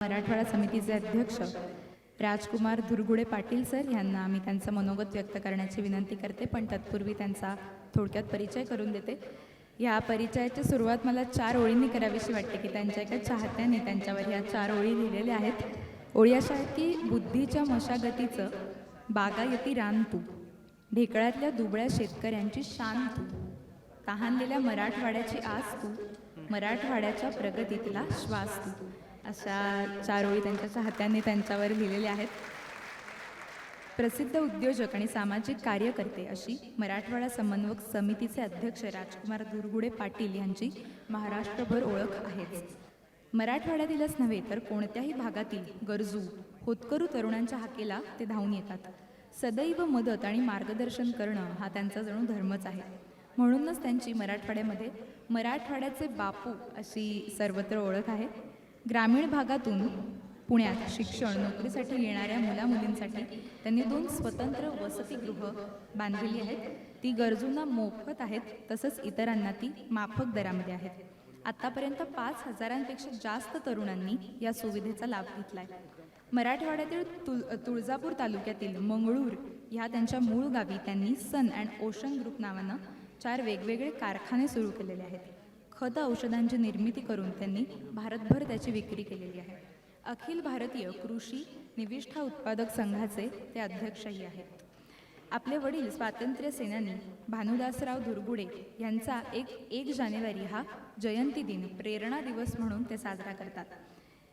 मराठवाडा समितीचे अध्यक्ष राजकुमार धुरगुडे पाटील सर यांना मी त्यांचं मनोगत व्यक्त करण्याची विनंती करते, पण तत्पूर्वी त्यांचा थोडक्यात परिचय करून देते. या परिचयाची सुरुवात मला 4 ओळींनी करावीशी वाटते की त्यांच्या एका चाहत्याने त्यांच्यावर ह्या 4 ओळी लिहिलेल्या आहेत. ओळी अशा आहेत की बुद्धीच्या मशागतीचं बागायती रान तू, ढेकळातल्या दुबळ्या शेतकऱ्यांची शान तू, तहानलेल्या मराठवाड्याची आस तू, मराठवाड्याच्या प्रगतीतला श्वास तू. अशा 4 ओळी त्यांच्या चाहत्यांनी त्यांच्यावर लिहिलेल्या आहेत. प्रसिद्ध उद्योजक आणि सामाजिक कार्यकर्ते अशी मराठवाडा समन्वयक समितीचे अध्यक्ष राजकुमार धुरगुडे पाटील यांची महाराष्ट्रभर ओळख आहेच. मराठवाड्यातीलच नव्हे तर कोणत्याही भागातील गरजू होतकरू तरुणांच्या हाकेला ते धावून येतात. सदैव मदत आणि मार्गदर्शन करणं हा त्यांचा जणू धर्मच आहे. म्हणूनच त्यांची मराठवाड्यामध्ये मराठवाड्याचे बापू अशी सर्वत्र ओळख आहे. ग्रामीण भागातून पुण्यात शिक्षण नोकरीसाठी येणाऱ्या मुलामुलींसाठी त्यांनी 2 स्वतंत्र वसतिगृह बांधलेली आहेत. ती गरजूंना मोफत आहेत, तसंच इतरांना ती माफक दरामध्ये आहेत. आत्तापर्यंत 5,000पेक्षा जास्त तरुणांनी या सुविधेचा लाभ घेतला आहे. मराठवाड्यातील तुळजापूर तालुक्यातील मंगळूर ह्या त्यांच्या मूळ गावी त्यांनी सन अँड ओशन ग्रुप नावानं 4 वेगवेगळे कारखाने सुरू केलेले आहेत. खत औषधांची निर्मिती करून त्यांनी भारतभर त्याची विक्री केलेली आहे. अखिल भारतीय कृषी निविष्ठा उत्पादक संघाचे ते अध्यक्षही आहेत. आपले वडील स्वातंत्र्य सेनानी भानुदासराव धुरगुडे यांचा 1 जानेवारी हा जयंती दिन प्रेरणा दिवस म्हणून ते साजरा करतात.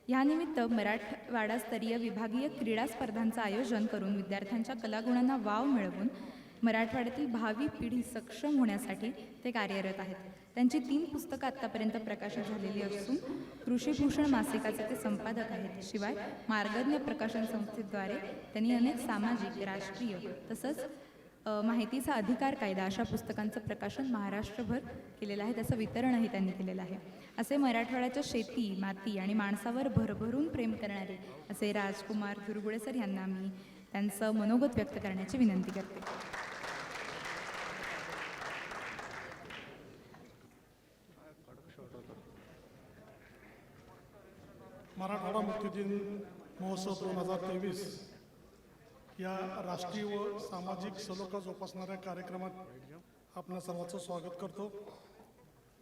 यानिमित्त मराठवाडास्तरीय विभागीय क्रीडा स्पर्धांचं आयोजन करून विद्यार्थ्यांच्या कलागुणांना वाव मिळवून मराठवाड्यातील भावी पिढी सक्षम होण्यासाठी ते कार्यरत आहेत. त्यांची 3 पुस्तकं आत्तापर्यंत प्रकाशित झालेली असून कृषीभूषण मासिकाचे ते संपादक आहेत. शिवाय मार्गज्ञ प्रकाशन संस्थेद्वारे त्यांनी अनेक सामाजिक, राष्ट्रीय तसंच माहितीचा अधिकार कायदा अशा पुस्तकांचं प्रकाशन महाराष्ट्रभर केलेलं आहे. त्याचं वितरणही त्यांनी केलेलं आहे. असे मराठवाड्याच्या शेती, माती आणि माणसावर भरभरून प्रेम करणारे असे राजकुमार धुरगुडे सर यांना मी त्यांचं मनोगत व्यक्त करण्याची विनंती करते. मराठवाडा मुक्ती दिन महोत्सव 2023 या राष्ट्रीय व सामाजिक सलोखा जोपासणाऱ्या कार्यक्रमात आपणा सर्वांचं स्वागत करतो.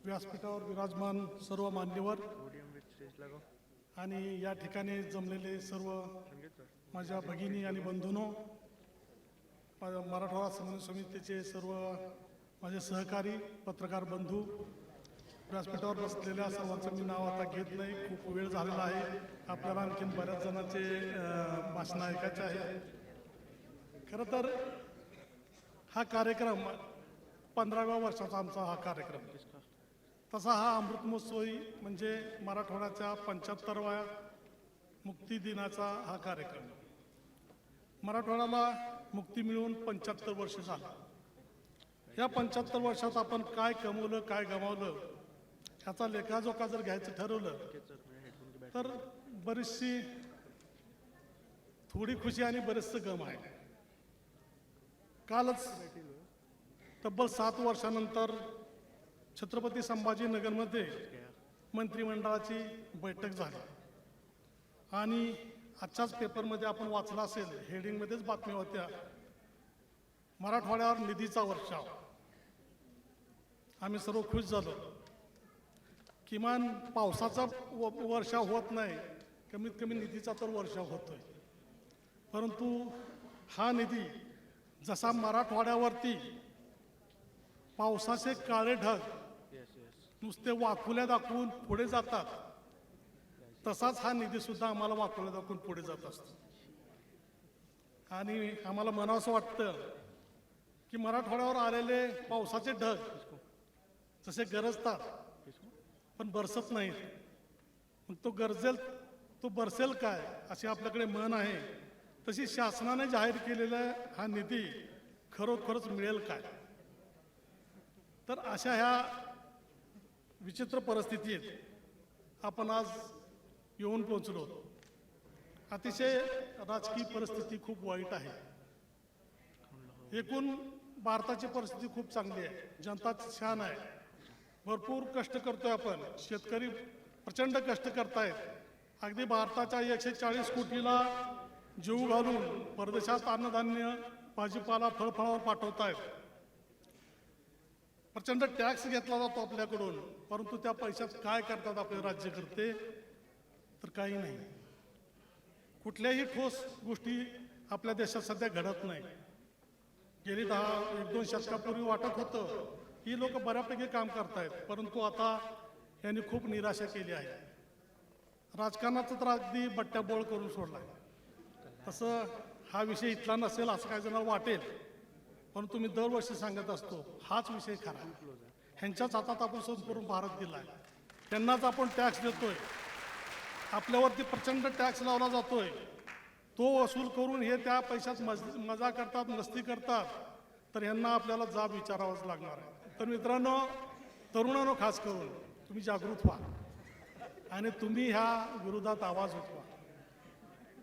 व्यासपीठावर विराजमान सर्व मान्यवर आणि या ठिकाणी जमलेले सर्व माझ्या भगिनी आणि बंधूंनो, मराठवाडा समन्वय समितीचे सर्व माझे सहकारी पत्रकार बंधू, व्यासपीठावर बसलेल्या सर्वांचं मी नाव आता घेत नाही, खूप वेळ झालेला आहे. आपल्याला आणखीन बऱ्याच जणांचे भाषण ऐकायचे आहे. खरं तर हा कार्यक्रम 15व्या वर्षाचा आमचा हा कार्यक्रम. तसा हा अमृत महोत्सवी म्हणजे मराठवाड्याच्या 75व्या मुक्ती दिनाचा हा कार्यक्रम. मराठवाड्याला मुक्ती मिळून 75 वर्ष झाली. या 75 वर्षात आपण काय कमवलं, काय गमावलं ह्याचा लेखाजोखा जर घ्यायचं ठरवलं तर बरीचशी थोडी खुशी आणि बरेचसं गम आहे. कालच तब्बल 7 वर्षानंतर छत्रपती संभाजीनगरमध्ये मंत्रिमंडळाची बैठक झाली आणि आजच्याच पेपरमध्ये आपण वाचलं असेल, हेडिंगमध्येच बातम्या होत्या, मराठवाड्यावर निधीचा वर्षाव. आम्ही सर्व खुश झालो. किमान पावसाचा वर्षाव होत नाही, कमीत कमी निधीचा तर वर्षाव होतोय. परंतु हा निधी जसा मराठवाड्यावरती पावसाचे काळे ढग नुसते वाकुल्या दाखवून पुढे जातात, तसाच हा निधी सुद्धा आम्हाला वाकुल्या दाखवून पुढे जात असतो. आणि आम्हाला म्हणावंसं वाटतं की मराठवाड्यावर आलेले पावसाचे ढग जसे गरजतात पण बरसत नाहीत, मग तो बरसेल काय अशी आपल्याकडे म्हण आहे. तशी शासनाने जाहीर केलेला हा निधी खरोखरच मिळेल काय? तर अशा ह्या विचित्र परिस्थितीत आपण आज येऊन पोहोचलो. अतिशय राजकीय परिस्थिती खूप वाईट आहे. एकूण भारताची परिस्थिती खूप चांगली आहे, जनता छान आहे, भरपूर कष्ट करतोय आपण, शेतकरी प्रचंड कष्ट करतायत, अगदी भारताच्या 140 कोटीला जीव घालून परदेशात अन्नधान्य भाजीपाला फळफळावर पाठवतायत. प्रचंड टॅक्स घेतला जातो आपल्याकडून, परंतु त्या पैशात काय करतात आपले राज्यकर्ते? तर काही नाही. कुठल्याही ठोस गोष्टी आपल्या देशात सध्या घडत नाही. गेली 1-2 शतकापूर्वी वाटत होतं ही लोक बऱ्यापैकी काम करतायत, परंतु आता यांनी खूप निराशा केली आहे. राजकारणाचं तर अगदी बट्ट्याबोळ करून सोडला आहे. तसं हा विषय इथला नसेल असं काही जणांना वाटेल, परंतु मी दरवर्षी सांगत असतो हाच विषय खरा. ह्यांच्याच हातात आपण संपूर्ण भारत दिला आहे. त्यांनाच आपण टॅक्स देतोय, आपल्यावरती प्रचंड टॅक्स लावला जातोय. तो वसूल करून हे त्या पैशात मजा करतात, मस्ती करतात. तर ह्यांना आपल्याला जाब विचारावाच लागणार आहे. तर मित्रांनो, तरुणांनो, खास करून तुम्ही जागृत व्हा आणि तुम्ही ह्या विरोधात आवाज उठवा.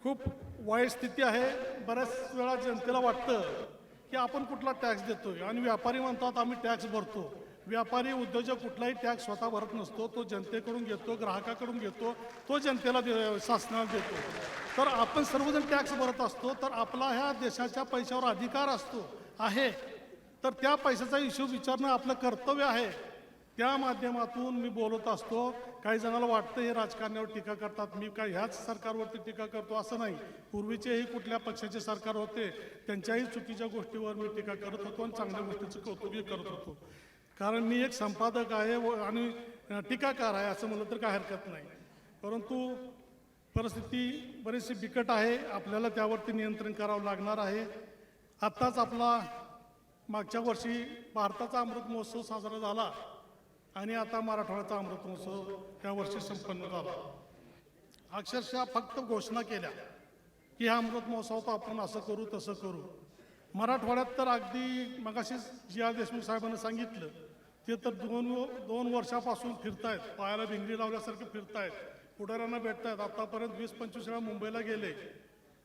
खूप वाईट स्थिती आहे. बऱ्याच वेळा जनतेला वाटतं की आपण कुठला टॅक्स देतोय आणि व्यापारी म्हणतात आम्ही टॅक्स भरतो. व्यापारी उद्योजक कुठलाही टॅक्स स्वतः भरत नसतो, तो जनतेकडून घेतो, ग्राहकाकडून घेतो, तो जनतेला शासनाला देतो. तर आपण सर्वजण टॅक्स भरत असतो, तर आपला ह्या देशाच्या पैशावर अधिकार आहे. तर त्या पैशाचा हिशोब विचारणं आपलं कर्तव्य आहे. त्या माध्यमातून मी बोलत असतो. काही जणांना वाटतं हे राजकारणावर टीका करतात, मी काय ह्याच सरकारवरती टीका करतो असं नाही. पूर्वीचेही कुठल्या पक्षाचे सरकार होते, त्यांच्याही चुकीच्या गोष्टीवर मी टीका करत होतो आणि चांगल्या गोष्टीचं कौतुकही करत होतो. कारण मी एक संपादक आहे आणि टीकाकार आहे असं म्हणलं तर काय हरकत नाही. परंतु परिस्थिती बरीचशी बिकट आहे. आपल्याला त्यावरती नियंत्रण करावं लागणार आहे. आत्ताच आपला मागच्या वर्षी भारताचा अमृत महोत्सव साजरा झाला आणि आता मराठवाड्याचा अमृत महोत्सव या वर्षी संपन्न झाला. अक्षरशः फक्त घोषणा केल्या की ह्या अमृत महोत्सवात आपण असं करू तसं करू. मराठवाड्यात तर अगदी मगाशी जी.आर. देशमुख साहेबांनी सांगितलं ते तर दोन वर्षापासून फिरतायत, पायाला भिंगरी लावल्यासारखे फिरतायत, पुढाऱ्यांना भेटतायत. आतापर्यंत 20-25 वेळा मुंबईला गेले.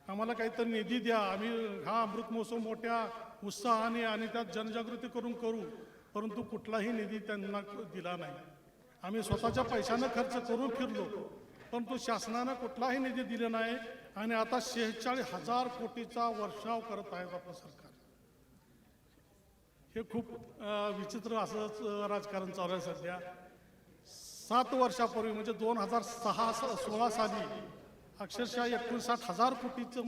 आम्हाला काहीतरी निधी द्या, आम्ही हा अमृत महोत्सव मोठ्या उत्साहाने आणि त्यात जनजागृती करून करू. परंतु कुठलाही निधी त्यांना दिला नाही. आम्ही स्वतःच्या पैशानं खर्च करून फिरलो, परंतु शासनानं कुठलाही निधी दिला नाही. आणि आता 46,000 कोटीचा वर्षाव करत आहे आपलं सरकार. हे खूप विचित्र असंच राजकारण चालू आहे सध्या. 7 वर्षापूर्वी म्हणजे 2016 साली अक्षरशः 59,000 कोटीचं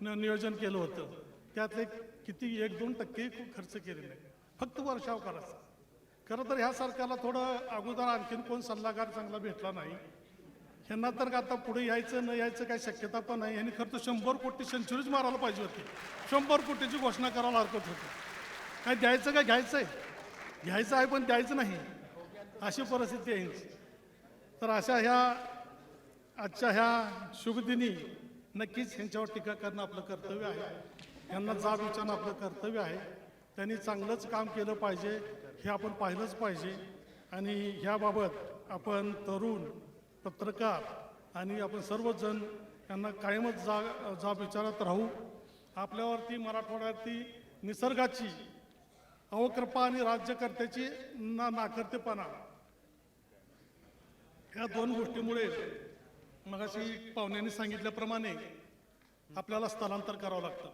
नियोजन केलं होतं. त्यातले किती 1-2% खर्च केले नाही, फक्त वर्षाव करायचा. खरं तर ह्या सरकारला थोडं अगोदर आणखीन कोण सल्लागार चांगला भेटला नाही. ह्यांना तर आता पुढे यायचं न यायचं काही शक्यता पण नाही. ह्यांनी खरं तर 100 कोटी सेंचुरीज मारायला पाहिजे होती. 100 कोटीची घोषणा करायला हरकत होती. काय द्यायचं काय घ्यायचंय? घ्यायचं आहे पण द्यायचं नाही, अशी परिस्थिती आहे. तर अशा आजच्या ह्या शुभदिनी नक्कीच ह्यांच्यावर टीका करणं आपलं कर्तव्य आहे. ह्यांना जाब विचारणं आपलं कर्तव्य आहे. त्यांनी चांगलंच काम केलं पाहिजे हे आपण पाहिलंच पाहिजे. आणि ह्याबाबत आपण तरुण, पत्रकार आणि आपण सर्वजण यांना कायमच जाब विचारत राहू. आपल्यावरती मराठवाड्यावरती निसर्गाची अवकृपा आणि राज्यकर्त्याची नाकर्तेपणा ह्या 2 गोष्टीमुळे मगाशी पाहुण्यांनी सांगितल्याप्रमाणे आपल्याला स्थलांतर करावं लागतं.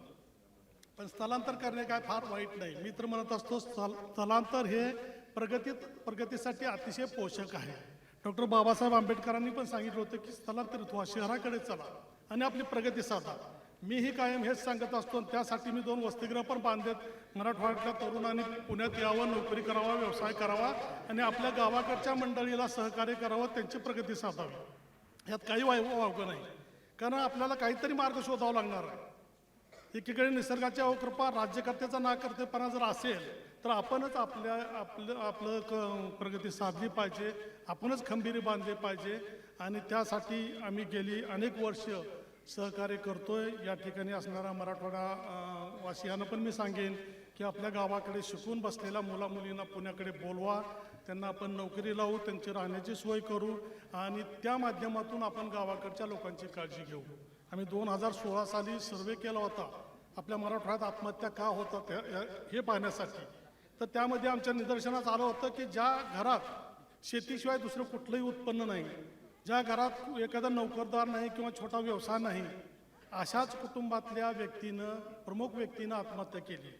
पण स्थलांतर करणे काय फार वाईट नाही. मी तर म्हणत असतो स्थलांतर हे प्रगतीसाठी अतिशय पोषक आहे. डॉक्टर बाबासाहेब आंबेडकरांनी पण सांगितलं होतं की स्थलांतरित व्हा, शहराकडे चला आणि आपली प्रगती साधा. मीही कायम हेच सांगत असतो. त्यासाठी मी 2 वसतिगृह पण बांधलेत. मराठवाड्यातल्या तरुणांनी पुण्यात यावं, नोकरी करावा, व्यवसाय करावा आणि आपल्या गावाकडच्या मंडळीला सहकार्य करावं, त्यांची प्रगती साधावी. यात काही वावगं नाही. कारण आपल्याला काहीतरी मार्ग शोधावा लागणार आहे. एकीकडे निसर्गाची अवकृपा, राज्यकर्त्याचा नाकर्तेपणा जर असेल तर आपणच आपलं प्रगती साधली पाहिजे. आपणच खंबीरी बांधली पाहिजे. आणि त्यासाठी आम्ही गेली अनेक वर्ष सहकार्य करतोय. या ठिकाणी असणारा मराठवाडा वासियांना पण मी सांगेन की आपल्या गावाकडे शिकून बसलेल्या मुलामुलींना पुण्याकडे बोलवा, त्यांना आपण नोकरी लावू, त्यांची राहण्याची सोय करू आणि त्या माध्यमातून आपण गावाकडच्या लोकांची काळजी घेऊ. आम्ही 2016 साली सर्वे केला होता आपल्या मराठवाड्यात आत्महत्या का होतात हे पाहण्यासाठी. तर त्यामध्ये आमच्या निदर्शनास आलं होतं की ज्या घरात शेतीशिवाय दुसरं कुठलंही उत्पन्न नाही ज्या घरात एखादा नोकरदार नाही किंवा छोटा व्यवसाय नाही, अशाच कुटुंबातल्या व्यक्तीनं, प्रमुख व्यक्तीनं आत्महत्या केली.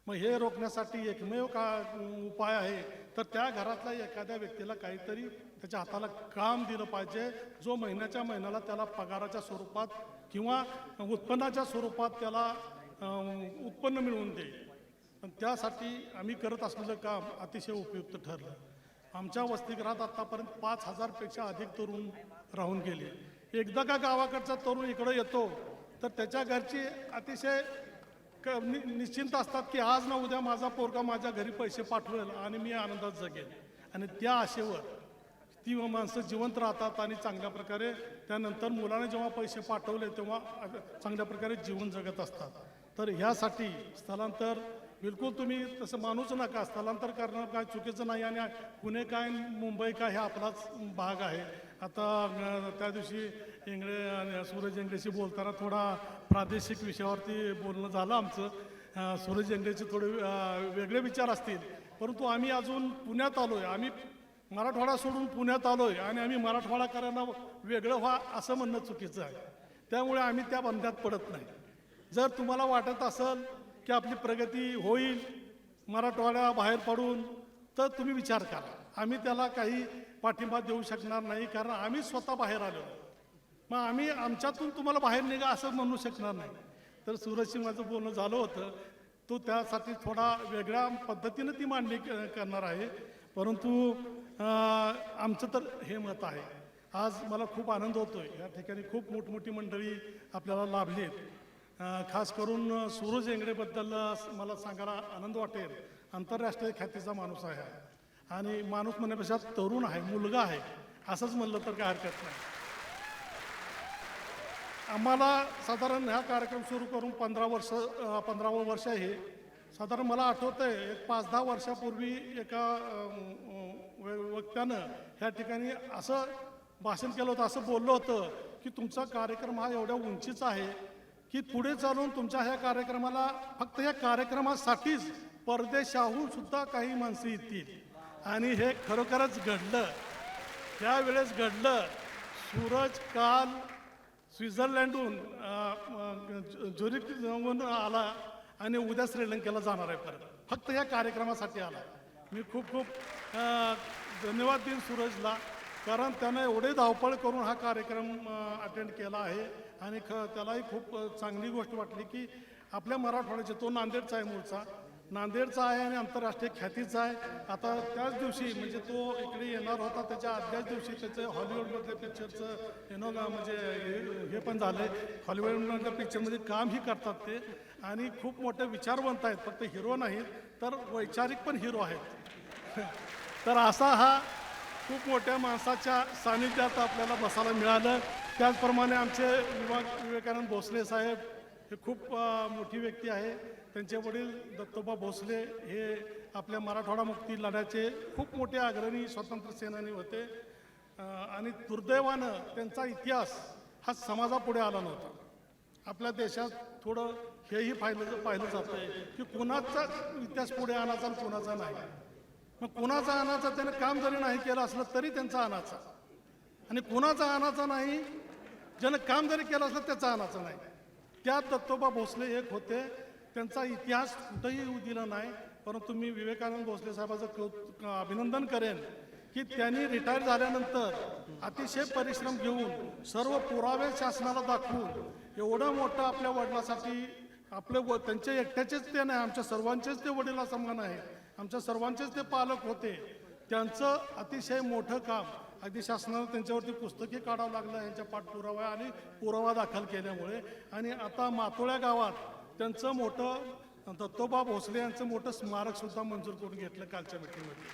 मग हे रोखण्यासाठी एकमेव उपाय आहे तर त्या घरातल्या एखाद्या व्यक्तीला काहीतरी त्याच्या हाताला काम दिलं पाहिजे, जो महिन्याच्या महिन्याला त्याला पगाराच्या स्वरूपात किंवा उत्पन्नाच्या स्वरूपात त्याला उत्पन्न मिळवून देईल. पण त्यासाठी आम्ही करत असलेलं काम अतिशय उपयुक्त ठरलं. आमच्या वसतिगृहात आत्तापर्यंत 5,000पेक्षा अधिक तरुण राहून गेले. एकदा का गावाकडचा तरुण इकडं येतो तर त्याच्या घरची अतिशय निश्चिंत असतात की आज ना उद्या माझा पोरगा माझ्या घरी पैसे पाठवेल आणि मी आनंदात जगेल. आणि त्या आशेवर ती माणसं जिवंत राहतात आणि चांगल्या प्रकारे त्यानंतर मुलाने जेव्हा पैसे पाठवले तेव्हा चांगल्या प्रकारे जीवन जगत असतात. तर ह्यासाठी स्थलांतर बिलकुल तुम्ही तसं मानूच नका. स्थलांतर करणं काय चुकीचं नाही आणि पुणे काय मुंबई काय हे आपलाच भाग आहे. आता त्या दिवशी सूरज इंगळेशी बोलताना थोडा प्रादेशिक विषयावरती बोलणं झालं आमचं. सूरज इंगळेचे थोडे वेगळे विचार असतील, परंतु आम्ही अजून पुण्यात आलो आहे. आम्ही मराठवाडा सोडून पुण्यात आलो आहे आणि आम्ही मराठवाडा करायला वेगळं व्हा असं म्हणणं चुकीचं आहे. त्यामुळे आम्ही त्या बंध्यात पडत नाही. जर तुम्हाला वाटत असेल की आपली प्रगती होईल मराठवाड्या बाहेर पडून तर तुम्ही विचार करा. आम्ही त्याला काही पाठिंबा देऊ शकणार नाही, कारण आम्ही स्वतः बाहेर आलो. मग आम्ही आमच्यातून तुम्हाला बाहेर निघा असं म्हणू शकणार नाही. तर सूरजशी माझं बोलणं झालं होतं, तो त्यासाठी थोडा वेगळ्या पद्धतीनं ती मांडणी करणार आहे. परंतु आमचं तर हे मत आहे. आज मला खूप आनंद होतोय. या ठिकाणी खूप मोठमोठी मंडळी आपल्याला लाभली आहेत. खास करून सूरज इंगळेबद्दल मला सांगायला आनंद वाटेल. आंतरराष्ट्रीय ख्यातीचा माणूस आहे आणि माणूस म्हणण्यापेक्षा तरुण आहे, मुलगा आहे असंच म्हणलं तर काय हरकत नाही. आम्हाला साधारण हा कार्यक्रम सुरू करून 15वं वर्ष आहे. साधारण मला आठवतं आहे 5-10 वर्षापूर्वी एका वक्त्यानं ह्या ठिकाणी असं भाषण केलं होतं, असं बोललं होतं की तुमचा कार्यक्रम हा एवढ्या उंचीचा आहे की पुढे चालून तुमच्या ह्या कार्यक्रमाला फक्त या कार्यक्रमासाठीच परदेशाहून सुद्धा काही माणसं येतील. आणि हे खरोखरच घडलं. त्यावेळेस घडलं. सूरज काल स्वित्झर्लंडहून झुरिक जाऊन आला आणि उद्या श्रीलंकेला जाणार आहे परत, फक्त या कार्यक्रमासाठी आला. मी खूप खूप धन्यवाद देईन सूरजला, कारण त्यानं एवढे धावपळ करून हा कार्यक्रम अटेंड केला आहे. आणि त्यालाही खूप चांगली गोष्ट वाटली की आपल्या मराठवाड्याचे, तो नांदेडचा आहे, मूळचा नांदेडचा आहे आणि आंतरराष्ट्रीय ख्यातीचा आहे. आता त्याच दिवशी म्हणजे तो इकडे येणार होता, त्याच्या आदल्याच दिवशी त्याचं हॉलिवूडमधल्या पिक्चरचं म्हणजे हे पण झालं आहे. हॉलिवूडमधल्या पिक्चरमध्ये कामही करतात ते आणि खूप मोठे विचारवंत आहेत. फक्त हिरो नाहीत तर वैचारिक पण हिरो आहेत. तर असा हा खूप मोठ्या माणसाच्या सानिध्यात आपल्याला बसायला मिळालं. त्याचप्रमाणे आमचे विवेकानंद भोसले साहेब हे खूप मोठी व्यक्ती आहे. त्यांचे वडील दत्तोबा भोसले हे आपल्या मराठवाडा मुक्ती लढ्याचे खूप मोठे अग्रणी स्वातंत्र्य सेनानी होते. आणि दुर्दैवानं त्यांचा इतिहास हा समाजापुढे आला नव्हता. आपल्या देशात थोडं हेही पाहिलं जातं आहे की कुणाचा इतिहास पुढे आणायचा आणि कुणाचा नाही. मग कुणाचा आणायचा त्यानं काम जरी नाही केलं असलं तरी त्यांचा आणायचा, आणि कुणाचा आणायचा नाही ज्यानं काम जरी केलं असलं त्याचा आणायचा नाही. त्यात दत्तोबा भोसले एक होते. त्यांचा इतिहास कुठंही येऊ दिला नाही. परंतु मी विवेकानंद भोसले साहेबाचं अभिनंदन करेन की त्यांनी रिटायर झाल्यानंतर अतिशय परिश्रम घेऊन सर्व पुरावे शासनाला दाखवून एवढं मोठं आपल्या वडिलासाठी त्यांचे एकट्याचेच ते नाही, आमच्या सर्वांचेच ते वडिला समान आहे, आमच्या सर्वांचेच ते पालक होते. त्यांचं अतिशय मोठं काम अगदी शासनानं त्यांच्यावरती पुस्तके काढावं लागलं यांच्या पाठपुरावा आणि पुरावा दाखल केल्यामुळे. आणि आता मातोळ्या गावात त्यांचं मोठं दत्तोबा भोसले यांचं मोठं स्मारकसुद्धा मंजूर करून घेतलं कालच्या मीटिंगमध्ये.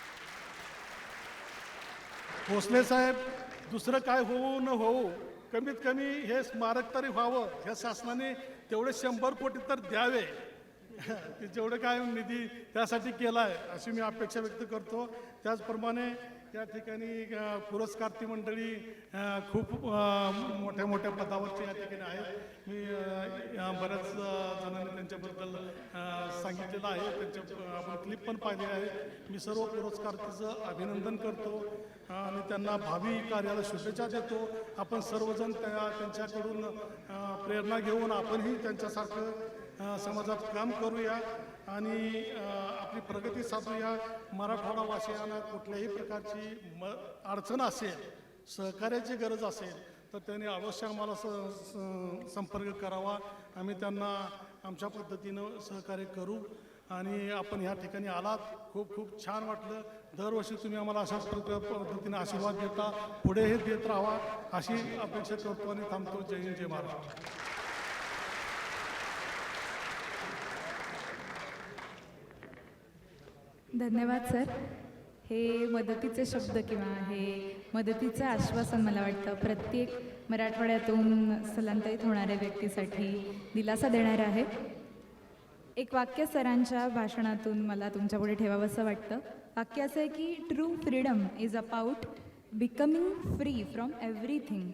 भोसले साहेब दुसरं काय होऊ न होऊ कमीत कमी हे स्मारक तरी व्हावं, ह्या शासनाने तेवढे 100 कोटी तर द्यावे. जेवढं काय निधी त्यासाठी केला आहे अशी मी अपेक्षा व्यक्त करतो. त्याचप्रमाणे त्या ठिकाणी पुरस्कारार्थी मंडळी खूप मोठ्या मोठ्या पदावरची या ठिकाणी आहेत. मी बऱ्याच जणांनी त्यांच्याबद्दल सांगितलेलं आहे, त्यांच्या आपण क्लिप पण पाहिली आहे. मी सर्व पुरस्कारार्थीचं अभिनंदन करतो आणि त्यांना भावी कार्याला शुभेच्छा देतो. आपण सर्वजण त्यांच्याकडून प्रेरणा घेऊन आपणही त्यांच्यासारखं समाजात काम करूया आणि आपली प्रगती साधूया. मराठवाडा वासियांना कुठल्याही प्रकारची अडचण असेल, सहकार्याची गरज असेल तर त्यांनी अवश्य आम्हाला संपर्क करावा. आम्ही त्यांना आमच्या पद्धतीनं सहकार्य करू. आणि आपण ह्या ठिकाणी आलात, खूप खूप छान वाटलं. दरवर्षी तुम्ही आम्हाला अशाच पद्धतीने आशीर्वाद देता, पुढेही देत राहा अशी अपेक्षा करतो आणि थांबतो. जय हिंद, जय महाराष्ट्र. धन्यवाद सर. हे मदतीचे शब्द किंवा हे मदतीचं आश्वासन मला वाटतं प्रत्येक मराठवाड्यातून स्थलांतरित होणाऱ्या व्यक्तीसाठी दिलासा देणारे आहे. एक वाक्य सरांच्या भाषणातून मला तुमच्यापुढे ठेवावंसं वाटतं. वाक्य असं आहे की true freedom is about becoming free from everything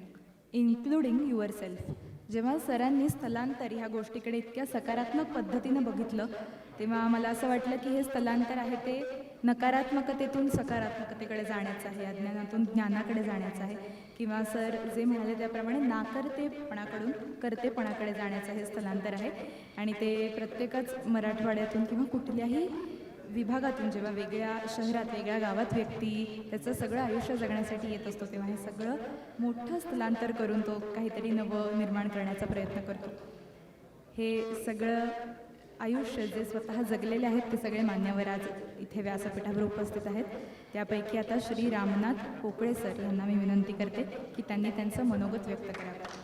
including your self. जेव्हा सरांनी स्थलांतर ह्या गोष्टीकडे इतक्या सकारात्मक पद्धतीनं बघितलं तेव्हा मला असं वाटलं की हे स्थलांतर आहे ते नकारात्मकतेतून सकारात्मकतेकडे जाण्याचं आहे, अज्ञानातून ज्ञानाकडे जाण्याचं आहे, किंवा सर जे म्हणाले त्याप्रमाणे नाकर्तेपणाकडून कर्तेपणाकडे जाण्याचं हे स्थलांतर आहे. आणि ते प्रत्येकच मराठवाड्यातून किंवा कुठल्याही विभागातून जेव्हा वेगळ्या शहरात वेगळ्या गावात व्यक्ती त्याचं सगळं आयुष्य जगण्यासाठी येत असतो तेव्हा हे सगळं मोठं स्थलांतर करून तो काहीतरी नवं निर्माण करण्याचा प्रयत्न करतो. हे सगळं आयुष्य जे स्वतः जगलेले आहेत ते सगळे मान्यवर आज इथे व्यासपीठावर उपस्थित आहेत. त्यापैकी आता श्री रामनाथ पोकळे सर यांना मी विनंती करते की त्यांनी त्यांचं मनोगत व्यक्त करावं.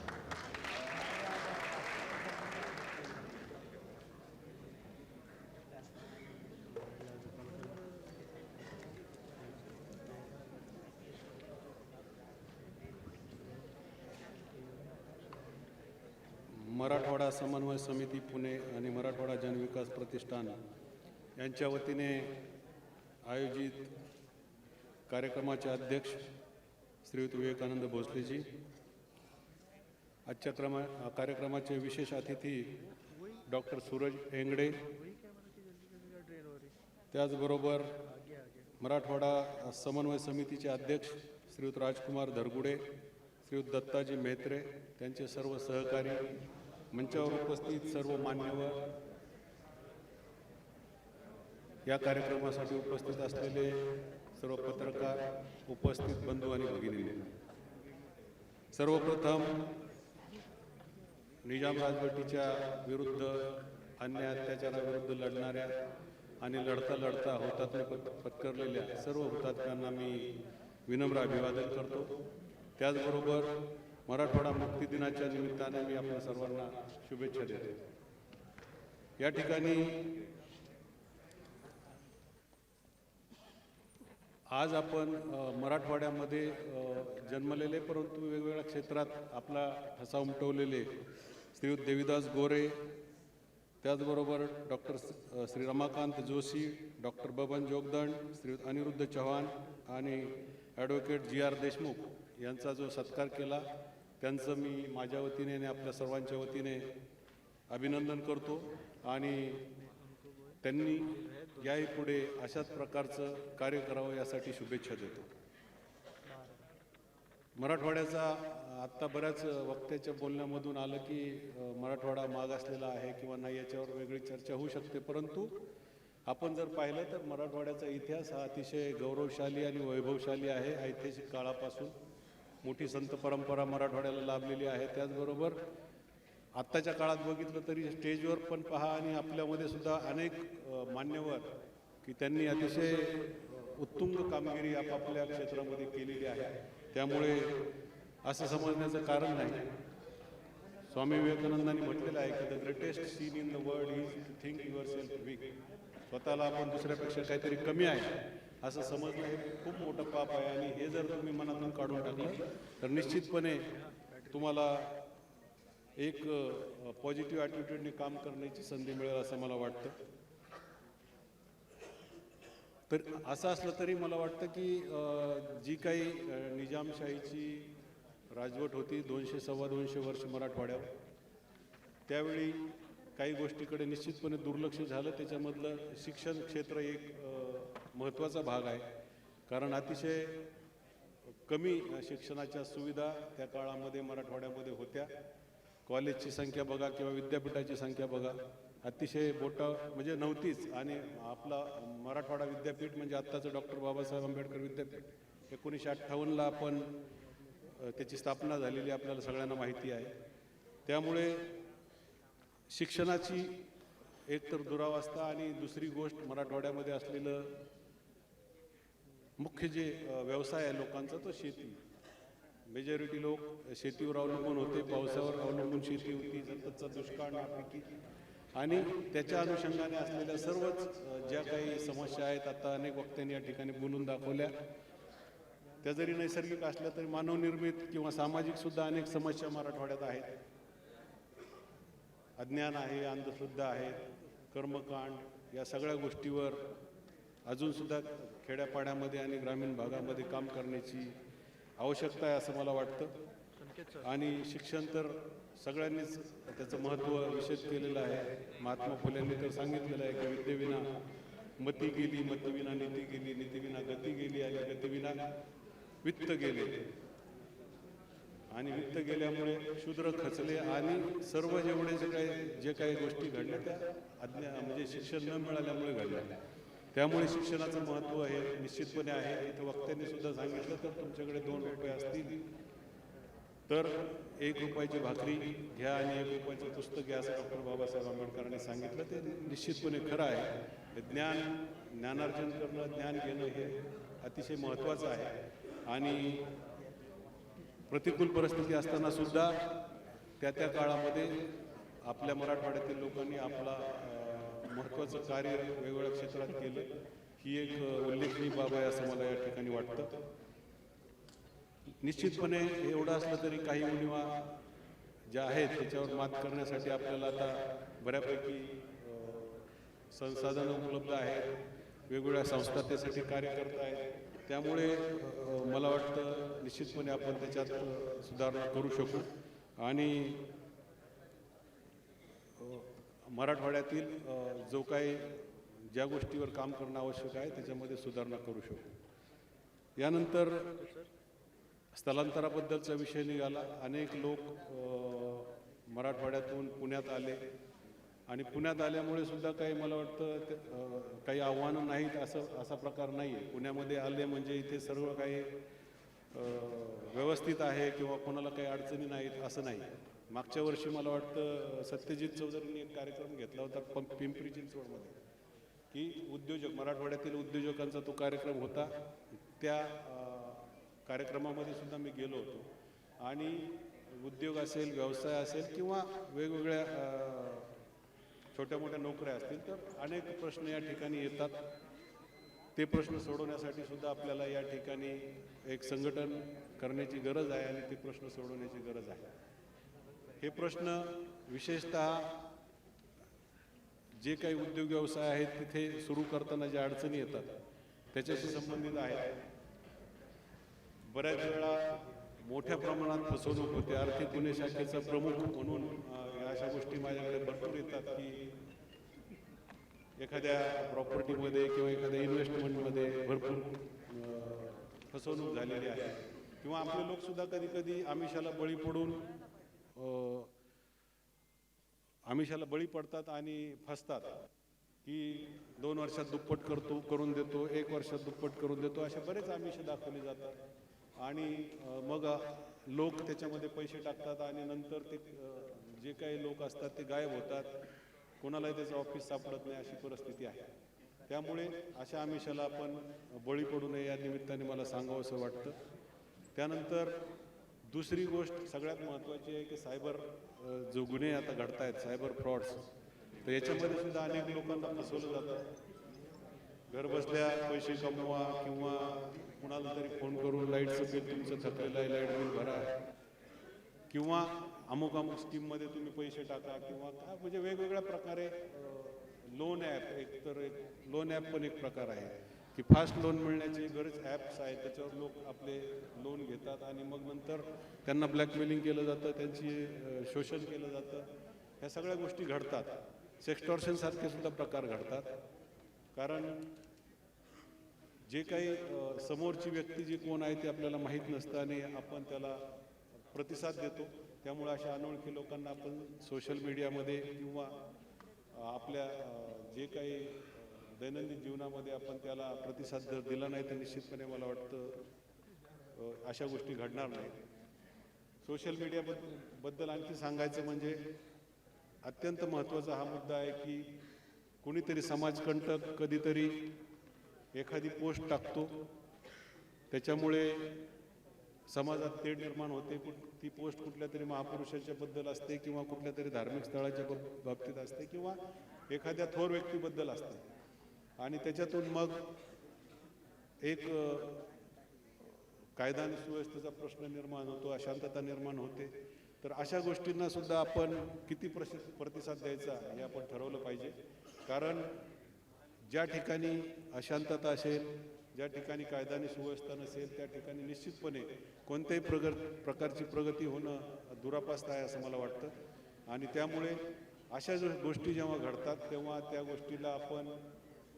मराठवाडा समन्वय समिती पुणे आणि मराठवाडा जनविकास प्रतिष्ठान यांच्या वतीने आयोजित कार्यक्रमाचे अध्यक्ष श्रीयुत विवेकानंद भोसलेजी, आजच्या कार्यक्रमाचे विशेष अतिथी डॉक्टर सूरज एंगडे, त्याचबरोबर मराठवाडा समन्वय समितीचे अध्यक्ष श्रीयुत राजकुमार धरगुडे, श्रीयुत दत्ताजी मेहत्रे, त्यांचे सर्व सहकारी, मंचावर उपस्थित सर्व मान्यवर, या कार्यक्रमासाठी उपस्थित असलेले सर्व पत्रकार, उपस्थित बंधू आणि भगिनी, सर्वप्रथम निजाम राजवटीच्या विरुद्ध, अन्याय अत्याचाराविरुद्ध लढणाऱ्या आणि लढता लढता हुतात्मा पत्करलेल्या सर्व हुतात्म्यांना मी विनम्र अभिवादन करतो. त्याचबरोबर मराठवाडा मुक्ती दिनाच्या निमित्ताने मी आपल्या सर्वांना शुभेच्छा देतो. या ठिकाणी आज आपण मराठवाड्यामध्ये जन्मलेले परंतु वेगवेगळ्या क्षेत्रात आपला ठसा उमटवलेले श्रीयुत देवीदास गोरे, त्याचबरोबर डॉक्टर श्री रमाकांत जोशी, डॉक्टर बबन जोगदंड, श्रीयुत अनिरुद्ध चव्हाण आणि ॲडव्होकेट जी आर देशमुख यांचा जो सत्कार केला त्यांचं मी माझ्या वतीने आणि आपल्या सर्वांच्या वतीने अभिनंदन करतो आणि त्यांनी याही पुढे अशाच प्रकारचं कार्य करावं यासाठी शुभेच्छा देतो. मराठवाड्याचा आत्ता बऱ्याच वक्त्याच्या बोलण्यामधून आलं की मराठवाडा मागासलेला आहे किंवा नाही याच्यावर वेगळी चर्चा होऊ शकते, परंतु आपण जर पाहिलं तर मराठवाड्याचा इतिहास हा अतिशय गौरवशाली आणि वैभवशाली आहे. ऐतिहासिक काळापासून मोठी संत परंपरा मराठवाड्याला लाभलेली आहे. त्याचबरोबर आत्ताच्या काळात बघितलं तरी स्टेजवर पण पहा आणि आपल्यामध्ये सुद्धा अनेक मान्यवर की त्यांनी अतिशय उत्तुंग कामगिरी आपापल्या क्षेत्रामध्ये केलेली आहे. त्यामुळे असं समजण्याचं कारण नाही. स्वामी विवेकानंदांनी म्हटलेलं आहे की the greatest sin in the world is to think yourself weak. स्वतःला आपण दुसऱ्यापेक्षा काहीतरी कमी आहे असं समजणं हे खूप मोठं पाप आहे आणि हे जर तुम्ही मनातून काढून टाकलं तर निश्चितपणे तुम्हाला एक पॉझिटिव्ह ॲटिट्यूडने काम करण्याची संधी मिळेल असं मला वाटतं. तर असं असलं तरी मला वाटतं की जी काही निजामशाहीची राजवट होती 200-2.25 वर्ष मराठवाड्यावर, त्यावेळी काही गोष्टीकडे निश्चितपणे दुर्लक्ष झालं. त्याच्यामधलं शिक्षण क्षेत्र एक महत्त्वाचा भाग आहे, कारण अतिशय कमी शिक्षणाच्या सुविधा त्या काळामध्ये मराठवाड्यामध्ये होत्या. कॉलेजची संख्या बघा किंवा विद्यापीठाची संख्या बघा, अतिशय म्हणजे नव्हतीच. आणि आपला मराठवाडा विद्यापीठ म्हणजे आत्ताचं डॉक्टर बाबासाहेब आंबेडकर विद्यापीठ 1958ला आपण त्याची स्थापना झालेली आपल्याला सगळ्यांना माहिती आहे. त्यामुळे शिक्षणाची एकतर दुरावस्था आणि दुसरी गोष्ट मराठवाड्यामध्ये असलेलं मुख्य जे व्यवसाय आहे लोकांचा तो शेती. मेजॉरिटी लोक शेतीवर अवलंबून होते, पावसावर अवलंबून शेती होती, सततचा दुष्काळ नापिकी आणि त्याच्या अनुषंगाने असलेल्या सर्वच ज्या काही समस्या आहेत आता अनेक वक्त्यांनी या ठिकाणी बोलून दाखवल्या. त्या जरी नैसर्गिक असल्या तरी मानवनिर्मित किंवा सामाजिक सुद्धा अनेक समस्या मराठवाड्यात आहेत. अज्ञान आहे, अंधश्रद्धा आहे, कर्मकांड, या सगळ्या गोष्टीवर अजूनसुद्धा खेड्यापाड्यामध्ये आणि ग्रामीण भागामध्ये काम करण्याची आवश्यकता आहे असं मला वाटतं. आणि शिक्षण तर सगळ्यांनीच त्याचं महत्त्व विशद केलेलं आहे. महात्मा फुल्यांनी तर सांगितलेलं आहे की विद्येविना मती गेली, मतीविना नीती गेली, नीतीविना गती गेली आणि गतीविना वित्त गेले. आणि वित्त गेल्यामुळे शूद्र खचले आणि सर्व जे काही गोष्टी घडल्या त्या म्हणजे शिक्षण न मिळाल्यामुळे घडल्या. त्यामुळे शिक्षणाचं महत्त्व हे निश्चितपणे आहे. इथं वक्त्यांनी सुद्धा सांगितलं तर तुमच्याकडे 2 रुपये असतील तर 1 रुपयाची भाकरी घ्या आणि 1 रुपयाचं पुस्तक घ्या असं डॉक्टर बाबासाहेब आंबेडकरांनी सांगितलं. ते निश्चितपणे खरं आहे. ज्ञानार्जन करणं, ज्ञान घेणं हे अतिशय महत्त्वाचं आहे. आणि प्रतिकूल परिस्थिती असताना सुद्धा त्या काळामध्ये आपल्या मराठवाड्यातील लोकांनी आपला महत्त्वाचं कार्य वेगवेगळ्या क्षेत्रात केलं. ही एक उल्लेखनीय बाब आहे असं मला या ठिकाणी वाटतं. निश्चितपणे एवढं असलं तरी काही उणिवा ज्या आहेत त्याच्यावर मात करण्यासाठी आपल्याला आता बऱ्यापैकी संसाधनं उपलब्ध आहेत. वेगवेगळ्या संस्था त्यासाठी कार्य करत आहेत. त्यामुळे मला वाटतं निश्चितपणे आपण त्याच्यात सुधारणा करू शकू आणि मराठवाड्यातील जो काही ज्या गोष्टीवर काम करणं आवश्यक आहे त्याच्यामध्ये सुधारणा करू शकू. यानंतर स्थलांतराबद्दलचा विषय निघाला. अनेक लोक मराठवाड्यातून पुण्यात आले आणि पुण्यात आल्यामुळे सुद्धा काही मला वाटतं काही आव्हानं नाहीत असा प्रकार नाही आहे. पुण्यामध्ये आले म्हणजे इथे सर्व काही व्यवस्थित आहे किंवा कोणाला काही अडचणी नाहीत असं नाही. मागच्या वर्षी मला वाटतं सत्यजित चौधरींनी एक कार्यक्रम घेतला होता पिंपरी चिंचवडमध्ये की मराठवाड्यातील उद्योजकांचा तो कार्यक्रम होता. त्या कार्यक्रमामध्ये सुद्धा मी गेलो होतो आणि उद्योग असेल, व्यवसाय असेल किंवा वेगवेगळ्या छोट्या मोठ्या नोकऱ्या असतील तर अनेक प्रश्न या ठिकाणी येतात. ते प्रश्न सोडवण्यासाठी सुद्धा आपल्याला या ठिकाणी एक संघटन करण्याची गरज आहे आणि ते प्रश्न सोडवण्याची गरज आहे. हे प्रश्न विशेषतः जे काही उद्योग व्यवसाय आहेत तिथे सुरू करताना ज्या अडचणी येतात त्याच्याशी संबंधित आहेत. बऱ्याच वेळा मोठ्या प्रमाणात फसवणूक होते. आर्थिक गुन्हे शाखेचा प्रमुख म्हणून अशा गोष्टी माझ्याकडे भरपूर येतात की एखाद्या प्रॉपर्टीमध्ये किंवा एखाद्या इन्व्हेस्टमेंटमध्ये भरपूर फसवणूक झालेली आहे किंवा आपले लोकसुद्धा कधी कधी आमिषाला बळी पडतात आणि फसतात की 2 वर्षात दुप्पट करून देतो, 1 वर्षात दुप्पट करून देतो, असे बरेच आमिष दाखवले जातात आणि मग लोक त्याच्यामध्ये पैसे टाकतात आणि नंतर ते जे काही लोक असतात ते गायब होतात. कोणालाही त्याचं ऑफिस सापडत नाही अशी परिस्थिती आहे. त्यामुळे अशा आमिषाला आपण बळी पडू नये या निमित्ताने मला सांगावंसं वाटतं. त्यानंतर दुसरी गोष्ट सगळ्यात महत्त्वाची आहे की सायबर जो गुन्हे आता घडत आहेत, सायबर फ्रॉड्स, तर याच्यामध्ये सुद्धा अनेक लोकांना फसवलं जातं. घरबसल्या पैसे कमवा किंवा कुणाला तरी फोन करून लाईटचं बिल तुमचं थकलेलं आहे, लाईट बिल भरा किंवा अमुक स्कीममध्ये तुम्ही पैसे टाका किंवा काय म्हणजे वेगवेगळ्या प्रकारे लोन ॲप, एक लोन ॲप पण एक प्रकार आहे की फास्ट लोन मिळण्याचे बरेच ॲप्स आहेत, त्याच्यावर लोक आपले लोन घेतात आणि मग नंतर त्यांना ब्लॅकमेलिंग केलं जातं, त्यांची शोषण केलं जातं. ह्या सगळ्या गोष्टी घडतात. सेक्स्टॉर्शनसारखे सुद्धा प्रकार घडतात. कारण जे काही समोरची व्यक्ती जी कोण आहे ते आपल्याला माहीत नसतं आणि आपण त्याला प्रतिसाद देतो. त्यामुळे अशा अनोळखी लोकांना आपण सोशल मीडियामध्ये किंवा आपल्या जे काही दैनंदिन जीवनामध्ये आपण त्याला प्रतिसाद जर दिला नाही तर निश्चितपणे मला वाटतं अशा गोष्टी घडणार नाहीत. सोशल मीडियाबद्दल आणखी सांगायचं म्हणजे अत्यंत महत्त्वाचा हा मुद्दा आहे की कुणीतरी समाजकंटक कधीतरी एखादी पोस्ट टाकतो, त्याच्यामुळे समाजात तेढ निर्माण होते. ती पोस्ट कुठल्या तरी महापुरुषाच्या बद्दल असते किंवा कुठल्या तरी धार्मिक स्थळाच्या बाबतीत असते किंवा एखाद्या थोर व्यक्तीबद्दल असते आणि त्याच्यातून मग एक कायदा आणि सुव्यवस्थेचा प्रश्न निर्माण होतो, अशांतता निर्माण होते. तर अशा गोष्टींना सुद्धा आपण किती प्रतिसाद द्यायचा हे आपण ठरवलं पाहिजे. कारण ज्या ठिकाणी अशांतता असेल, ज्या ठिकाणी कायदा आणि सुव्यवस्था नसेल, त्या ठिकाणी निश्चितपणे कोणत्याही प्रकारची प्रगती होणं दुरापास्त आहे असं मला वाटतं. आणि त्यामुळे अशा गोष्टी जेव्हा घडतात तेव्हा त्या गोष्टीला आपण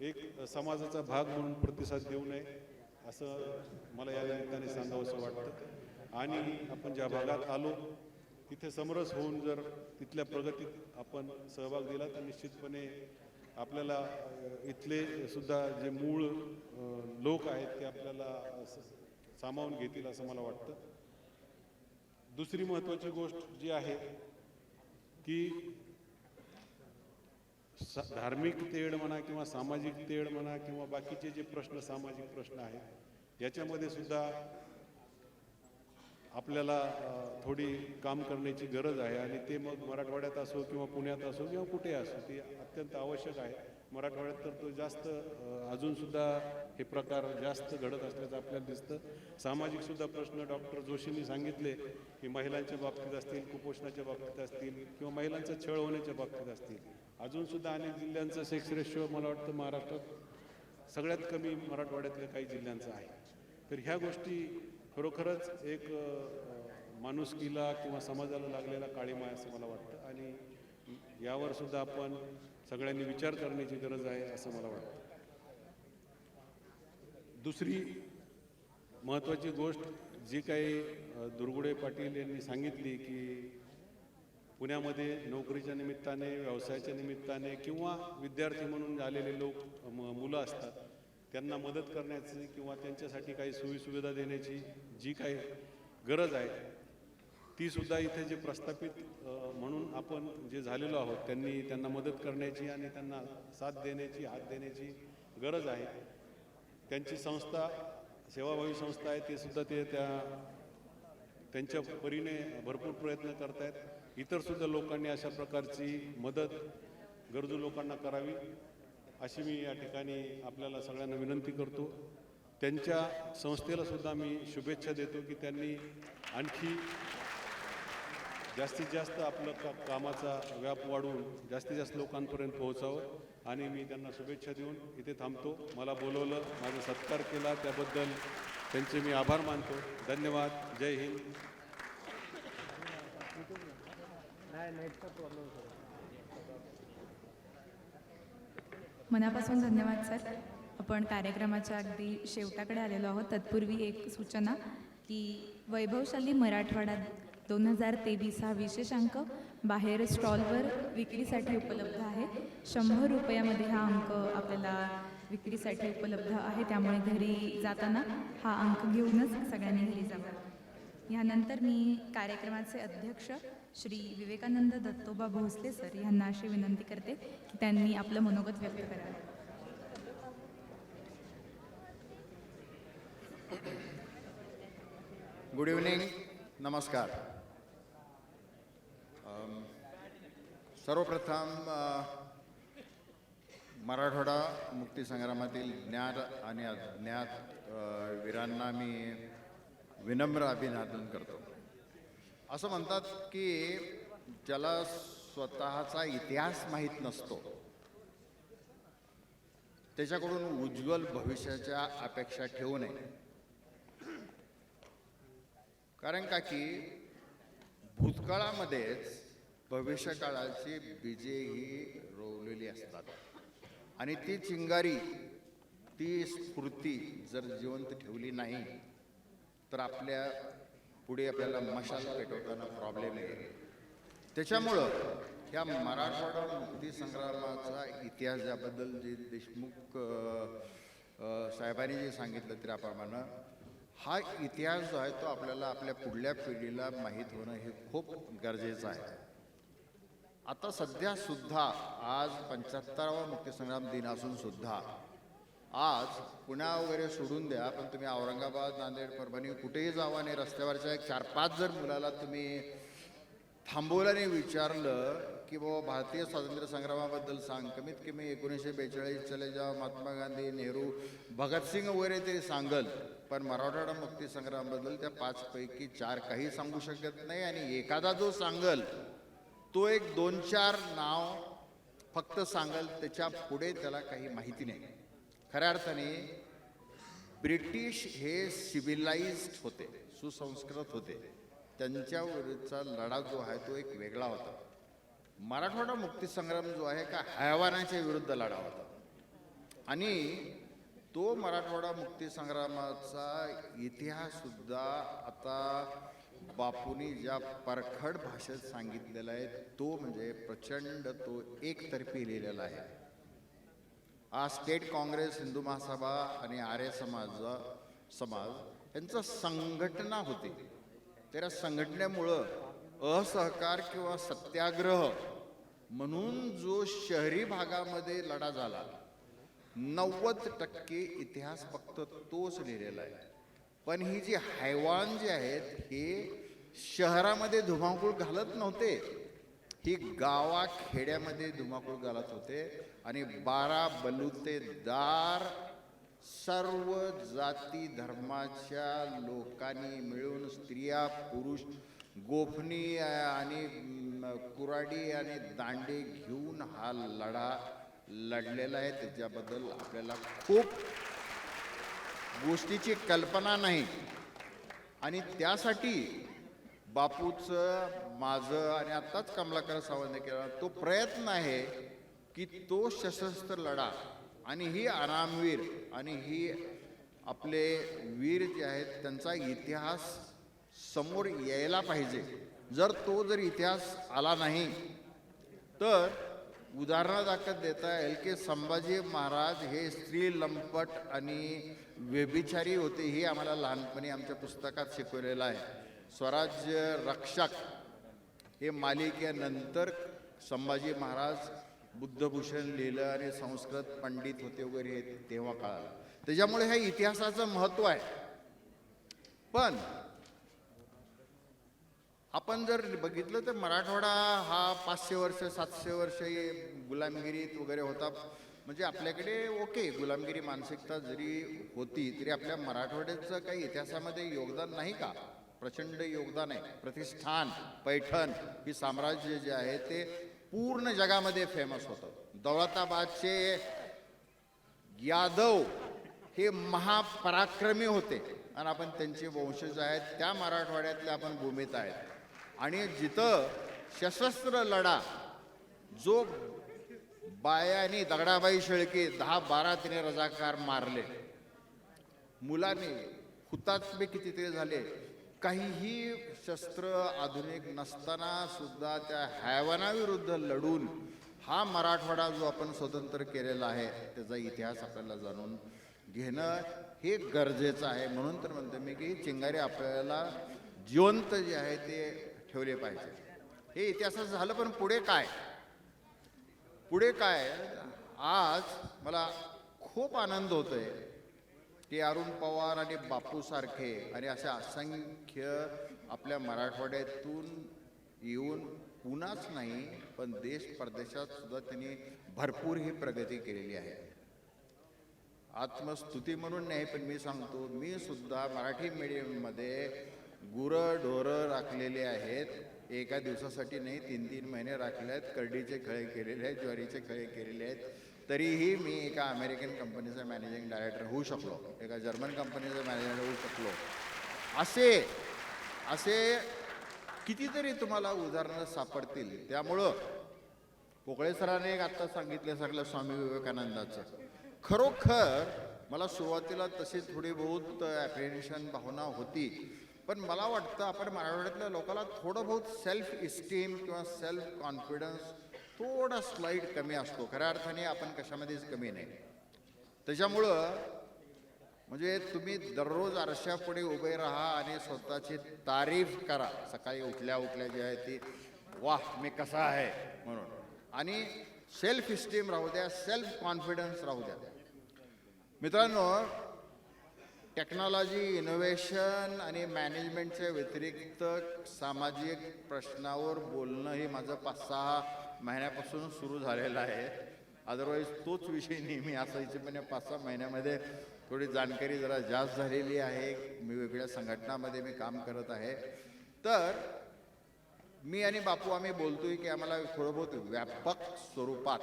एक समाजाचा भाग म्हणून प्रतिसाद देऊ नये असं मला या निमित्ताने सांगावंसं वाटतं. आणि आपण ज्या भागात आलो तिथे समरस होऊन जर तिथल्या प्रगतीत आपण सहभाग दिला तर निश्चितपणे आपल्याला इथले सुद्धा जे मूळ लोक आहेत ते आपल्याला सामावून घेतील असं मला वाटतं. दुसरी महत्त्वाची गोष्ट जी आहे की धार्मिक तेढ म्हणा किंवा सामाजिक तेढ म्हणा किंवा बाकीचे जे प्रश्न सामाजिक प्रश्न आहेत याच्यामध्ये सुद्धा आपल्याला थोडी काम करण्याची गरज आहे. आणि ते मग मराठवाड्यात असो किंवा पुण्यात असो किंवा कुठे असो ते अत्यंत आवश्यक आहे. मराठवाड्यात तर तो जास्त अजूनसुद्धा हे प्रकार जास्त घडत असल्याचं आपल्याला दिसतं. सामाजिकसुद्धा प्रश्न डॉक्टर जोशींनी सांगितले की महिलांच्या बाबतीत असतील, कुपोषणाच्या बाबतीत असतील किंवा महिलांचा छळ होण्याच्या बाबतीत असतील, अजूनसुद्धा अनेक जिल्ह्यांचा सेक्स रेशो मला वाटतं महाराष्ट्रात सगळ्यात कमी मराठवाड्यातल्या काही जिल्ह्यांचा आहे. तर ह्या गोष्टी खरोखरच एक माणुसकीला किंवा समाजाला लागलेला काळीमा आहे असं मला वाटतं. आणि यावर सुद्धा आपण सगळ्यांनी विचार करण्याची गरज आहे असं मला वाटतं. दुसरी महत्त्वाची गोष्ट जी काही दुर्गुडे पाटील यांनी सांगितली की पुण्यामध्ये नोकरीच्या निमित्ताने, व्यवसायाच्या निमित्ताने किंवा विद्यार्थी म्हणून आलेले लोक मुलं असतात, त्यांना मदत करण्याची किंवा त्यांच्यासाठी काही सोयीसुविधा देण्याची जी काही गरज आहे ती सुद्धा इथे जे प्रस्थापित म्हणून आपण जे झालेलो आहोत त्यांना मदत करण्याची आणि त्यांना साथ देण्याची, हात देण्याची गरज आहे. त्यांची संस्था सेवाभावी संस्था आहे, ते सुद्धा त्यांच्या परीने भरपूर प्रयत्न करत आहेत. इतरसुद्धा लोकांनी अशा प्रकारची मदत गरजू लोकांना करावी अशी मी या ठिकाणी आपल्याला सगळ्यांना विनंती करतो. त्यांच्या संस्थेला सुद्धा मी शुभेच्छा देतो की त्यांनी आणखी जास्तीत जास्त आपलं कामाचा व्याप वाढवून जास्तीत जास्त लोकांपर्यंत पोहोचावं. आणि मी त्यांना शुभेच्छा देऊन इथे थांबतो. मला बोलवलं, माझा सत्कार केला त्याबद्दल त्यांचे मी आभार मानतो. धन्यवाद. जय हिंद. मनापासून धन्यवाद सर. आपण कार्यक्रमाच्या अगदी शेवटाकडे आलेलो आहोत. तत्पूर्वी एक सूचना की वैभवशाली मराठवाडा 2023 हा विशेषांक बाहेर स्टॉलवर विक्रीसाठी उपलब्ध आहे. 100 रुपयामध्ये हा अंक आपल्याला विक्रीसाठी उपलब्ध आहे. त्यामुळे घरी जाताना हा अंक घेऊनच सगळ्यांनी घरी जावं. यानंतर मी कार्यक्रमाचे अध्यक्ष श्री विवेकानंद दत्तोबा भोसले सर यांना अशी विनंती करते की त्यांनी आपलं मनोगत व्यक्त करावं. Good evening. नमस्कार. सर्वप्रथम मराठवाडा मुक्तीसंग्रामातील ज्ञात आणि अज्ञात वीरांना मी विनम्र अभिवादन करतो. असं म्हणतात की ज्याला स्वतःचा इतिहास माहीत नसतो त्याच्याकडून उज्ज्वल भविष्याच्या अपेक्षा ठेवू नये. कारण का की भूतकाळामध्येच भविष्यकाळाची बीजे ही रोवलेली असतात आणि ती चिंगारी, ती स्फूर्ती जर जिवंत ठेवली नाही तर आपल्या पुढे आपल्याला मशाल पेटवताना प्रॉब्लेम येईल. त्याच्यामुळं या मराठवाडा मुक्ती संग्रामाचा इतिहास ज्याबद्दल जे देशमुख साहेबांनी जे सांगितलं त्याप्रमाणे हा इतिहास जो आहे तो आपल्याला आपल्या पुढल्या पिढीला माहीत होणं हे खूप गरजेचं आहे. आता सध्या सुद्धा आज 75वा मुक्तीसंग्राम दिन असून सुद्धा आज पुण्या वगैरे सोडून द्या, पण तुम्ही औरंगाबाद, नांदेड, परभणी कुठेही जावा आणि रस्त्यावरच्या 4-5 जर मुलाला तुम्ही थांबवलं आणि विचारलं की बाबा भारतीय स्वातंत्र्य संग्रामाबद्दल सांग, कमीत कमी 1942 चले जाव, महात्मा गांधी, नेहरू, भगतसिंग वगैरे तरी सांगल, पण मराठवाडा मुक्ती संग्रामाबद्दल त्या 5 पैकी 4 काही सांगू शकत नाही. आणि एखादा जो सांगल तो एक 2-4 नाव फक्त सांगल, त्याच्या पुढे त्याला काही माहिती नाही. खऱ्या अर्थाने ब्रिटिश हे सिव्हिलाइज्ड होते, सुसंस्कृत होते, त्यांच्यावरचा लढा जो आहे तो एक वेगळा होता. मराठवाडा मुक्तीसंग्राम जो आहे का हैवानाच्या विरुद्ध लढा होता आणि तो मराठवाडा मुक्तीसंग्रामाचा इतिहास सुद्धा आता बापूंनी ज्या परखड भाषेत सांगितलेला आहे तो म्हणजे प्रचंड तो एकतर्फी लिहिलेला आहे. आज स्टेट काँग्रेस, हिंदू महासभा आणि आर्य समाज यांचं संघटना होती. त्या संघटनेमुळं असहकार किंवा सत्याग्रह म्हणून जो शहरी भागामध्ये लढा झाला 90% इतिहास फक्त तोच लिहिलेला आहे. पण ही जी हैवान जे आहेत हे शहरामध्ये धुमाकूळ घालत नव्हते, ही गावाखेड्यामध्ये धुमाकूळ घालत होते आणि 12 बलुतेदार सर्व जाती धर्माच्या लोकांनी मिळून स्त्रिया, पुरुष, गोफणी आणि कुराडी आणि दांडे घेऊन हा लढा लढलेला आहे. त्याच्याबद्दल आपल्याला खूप गोष्टीची कल्पना नाही आणि त्यासाठी बापूचं, माझं आणि आत्ताच कमलाकर सावंत केला तो प्रयत्न आहे की तो सशस्त्र लढा आणि ही आरामवीर आणि ही आपले वीर जे आहेत त्यांचा इतिहास समोर यायला पाहिजे. जर इतिहास आला नाही तर उदाहरणादाखल देता येईल की संभाजी महाराज हे स्त्री लंपट आणि व्यभिचारी होते, हे आम्हाला लहानपणी आमच्या पुस्तकात शिकवलेलं आहे. स्वराज्य रक्षक हे मालिकेनंतर संभाजी महाराज बुद्धभूषण लिहिलं आणि संस्कृत पंडित होते वगैरे हे तेव्हा कळालं. त्याच्यामुळे ह्या इतिहासाचं महत्त्व आहे. पण आपण जर बघितलं तर मराठवाडा हा 500 वर्ष 700 वर्ष गुलामगिरीत वगैरे होता. म्हणजे आपल्याकडे ओके गुलामगिरी मानसिकता जरी होती तरी आपल्या मराठवाड्याचं काही इतिहासामध्ये योगदान नाही का? प्रचंड योगदान आहे. प्रतिष्ठान, पैठण ही साम्राज्य जे आहे ते पूर्ण जगामध्ये फेमस होतं. दौलताबादचे यादव हे महापराक्रमी होते आणि आपण त्यांचे वंशज आहेत. त्या मराठवाड्यातले आपण भूमीत आहेत आणि जिथं सशस्त्र लढा जो बायानी दगडाबाई शेळके 10-12 तिने रजाकार मारले, मुलांनी हुतात्मे कितीतरी झाले. काहीही शस्त्र आधुनिक नसताना सुद्धा त्या हैवानाविरुद्ध लढून हा मराठवाडा जो आपण स्वतंत्र केलेला आहे त्याचा इतिहास आपल्याला जाणून घेणं हे गरजेचं आहे. म्हणून तर म्हणतो मी की चिंगारी आपल्याला जिवंत जे आहे ते ठेवले पाहिजे. हे इतिहासाचं झालं, पण पुढे काय? पुढे काय? आज मला खूप आनंद होतोय की अरुण पवार आणि बापू सारखे आणि अशा असंख्य आपल्या मराठवाड्यातून येऊन पुण्याच नाही पण देश परदेशात सुद्धा त्यांनी भरपूर ही प्रगती केलेली आहे. आत्मस्तुती म्हणून नाही, पण मी सांगतो, मी सुद्धा मराठी मीडियममध्ये गुरं ढोरं राखलेले आहेत. एका दिवसासाठी नाही, 3-3 महिने राखले आहेत. करडीचे खळे केलेले आहेत, ज्वारीचे खळे केलेले आहेत. तरीही मी एका अमेरिकन कंपनीचा मॅनेजिंग डायरेक्टर होऊ शकलो, एका जर्मन कंपनीचा मॅनेजर होऊ शकलो. असे कितीतरी तुम्हाला उदाहरणं सापडतील. त्यामुळं पोकळे सरांनी एक आत्ता सांगितल्यासारखं स्वामी विवेकानंदाचं खरोखर मला सुरुवातीला तशी थोडी बहुत ॲप्रिहेन्शन भावना होती, पण मला वाटतं आपण मराठवाड्यातल्या लोकांना थोडं बहुत सेल्फ इस्टीम किंवा सेल्फ कॉन्फिडन्स थोडा स्लाईड कमी असतो. खऱ्या अर्थाने आपण कशामध्येच कमी नाही. त्याच्यामुळं म्हणजे तुम्ही दररोज आरशापुढे उभे राहा आणि स्वतःची तारीफ करा. सकाळी उठल्या उठल्या जी आहे ती, वाह मी कसा आहे म्हणून. आणि सेल्फ इस्टीम राहू द्या, सेल्फ कॉन्फिडन्स राहू द्या. मित्रांनो, टेक्नॉलॉजी, इनोव्हेशन आणि मॅनेजमेंटच्या व्यतिरिक्त सामाजिक प्रश्नावर बोलणं हे माझं 5-6 महिन्यापासून सुरू झालेलं आहे. अदरवाईज तोच विषय नेहमी असायचे, पण 5-6 महिन्यामध्ये थोडी जाणकारी जरा जास्त झालेली आहे. मी वेगळ्या संघटनामध्ये मी काम करत आहे. तर मी आणि बापू आम्ही बोलतोय की आम्हाला थोडं बहुत व्यापक स्वरूपात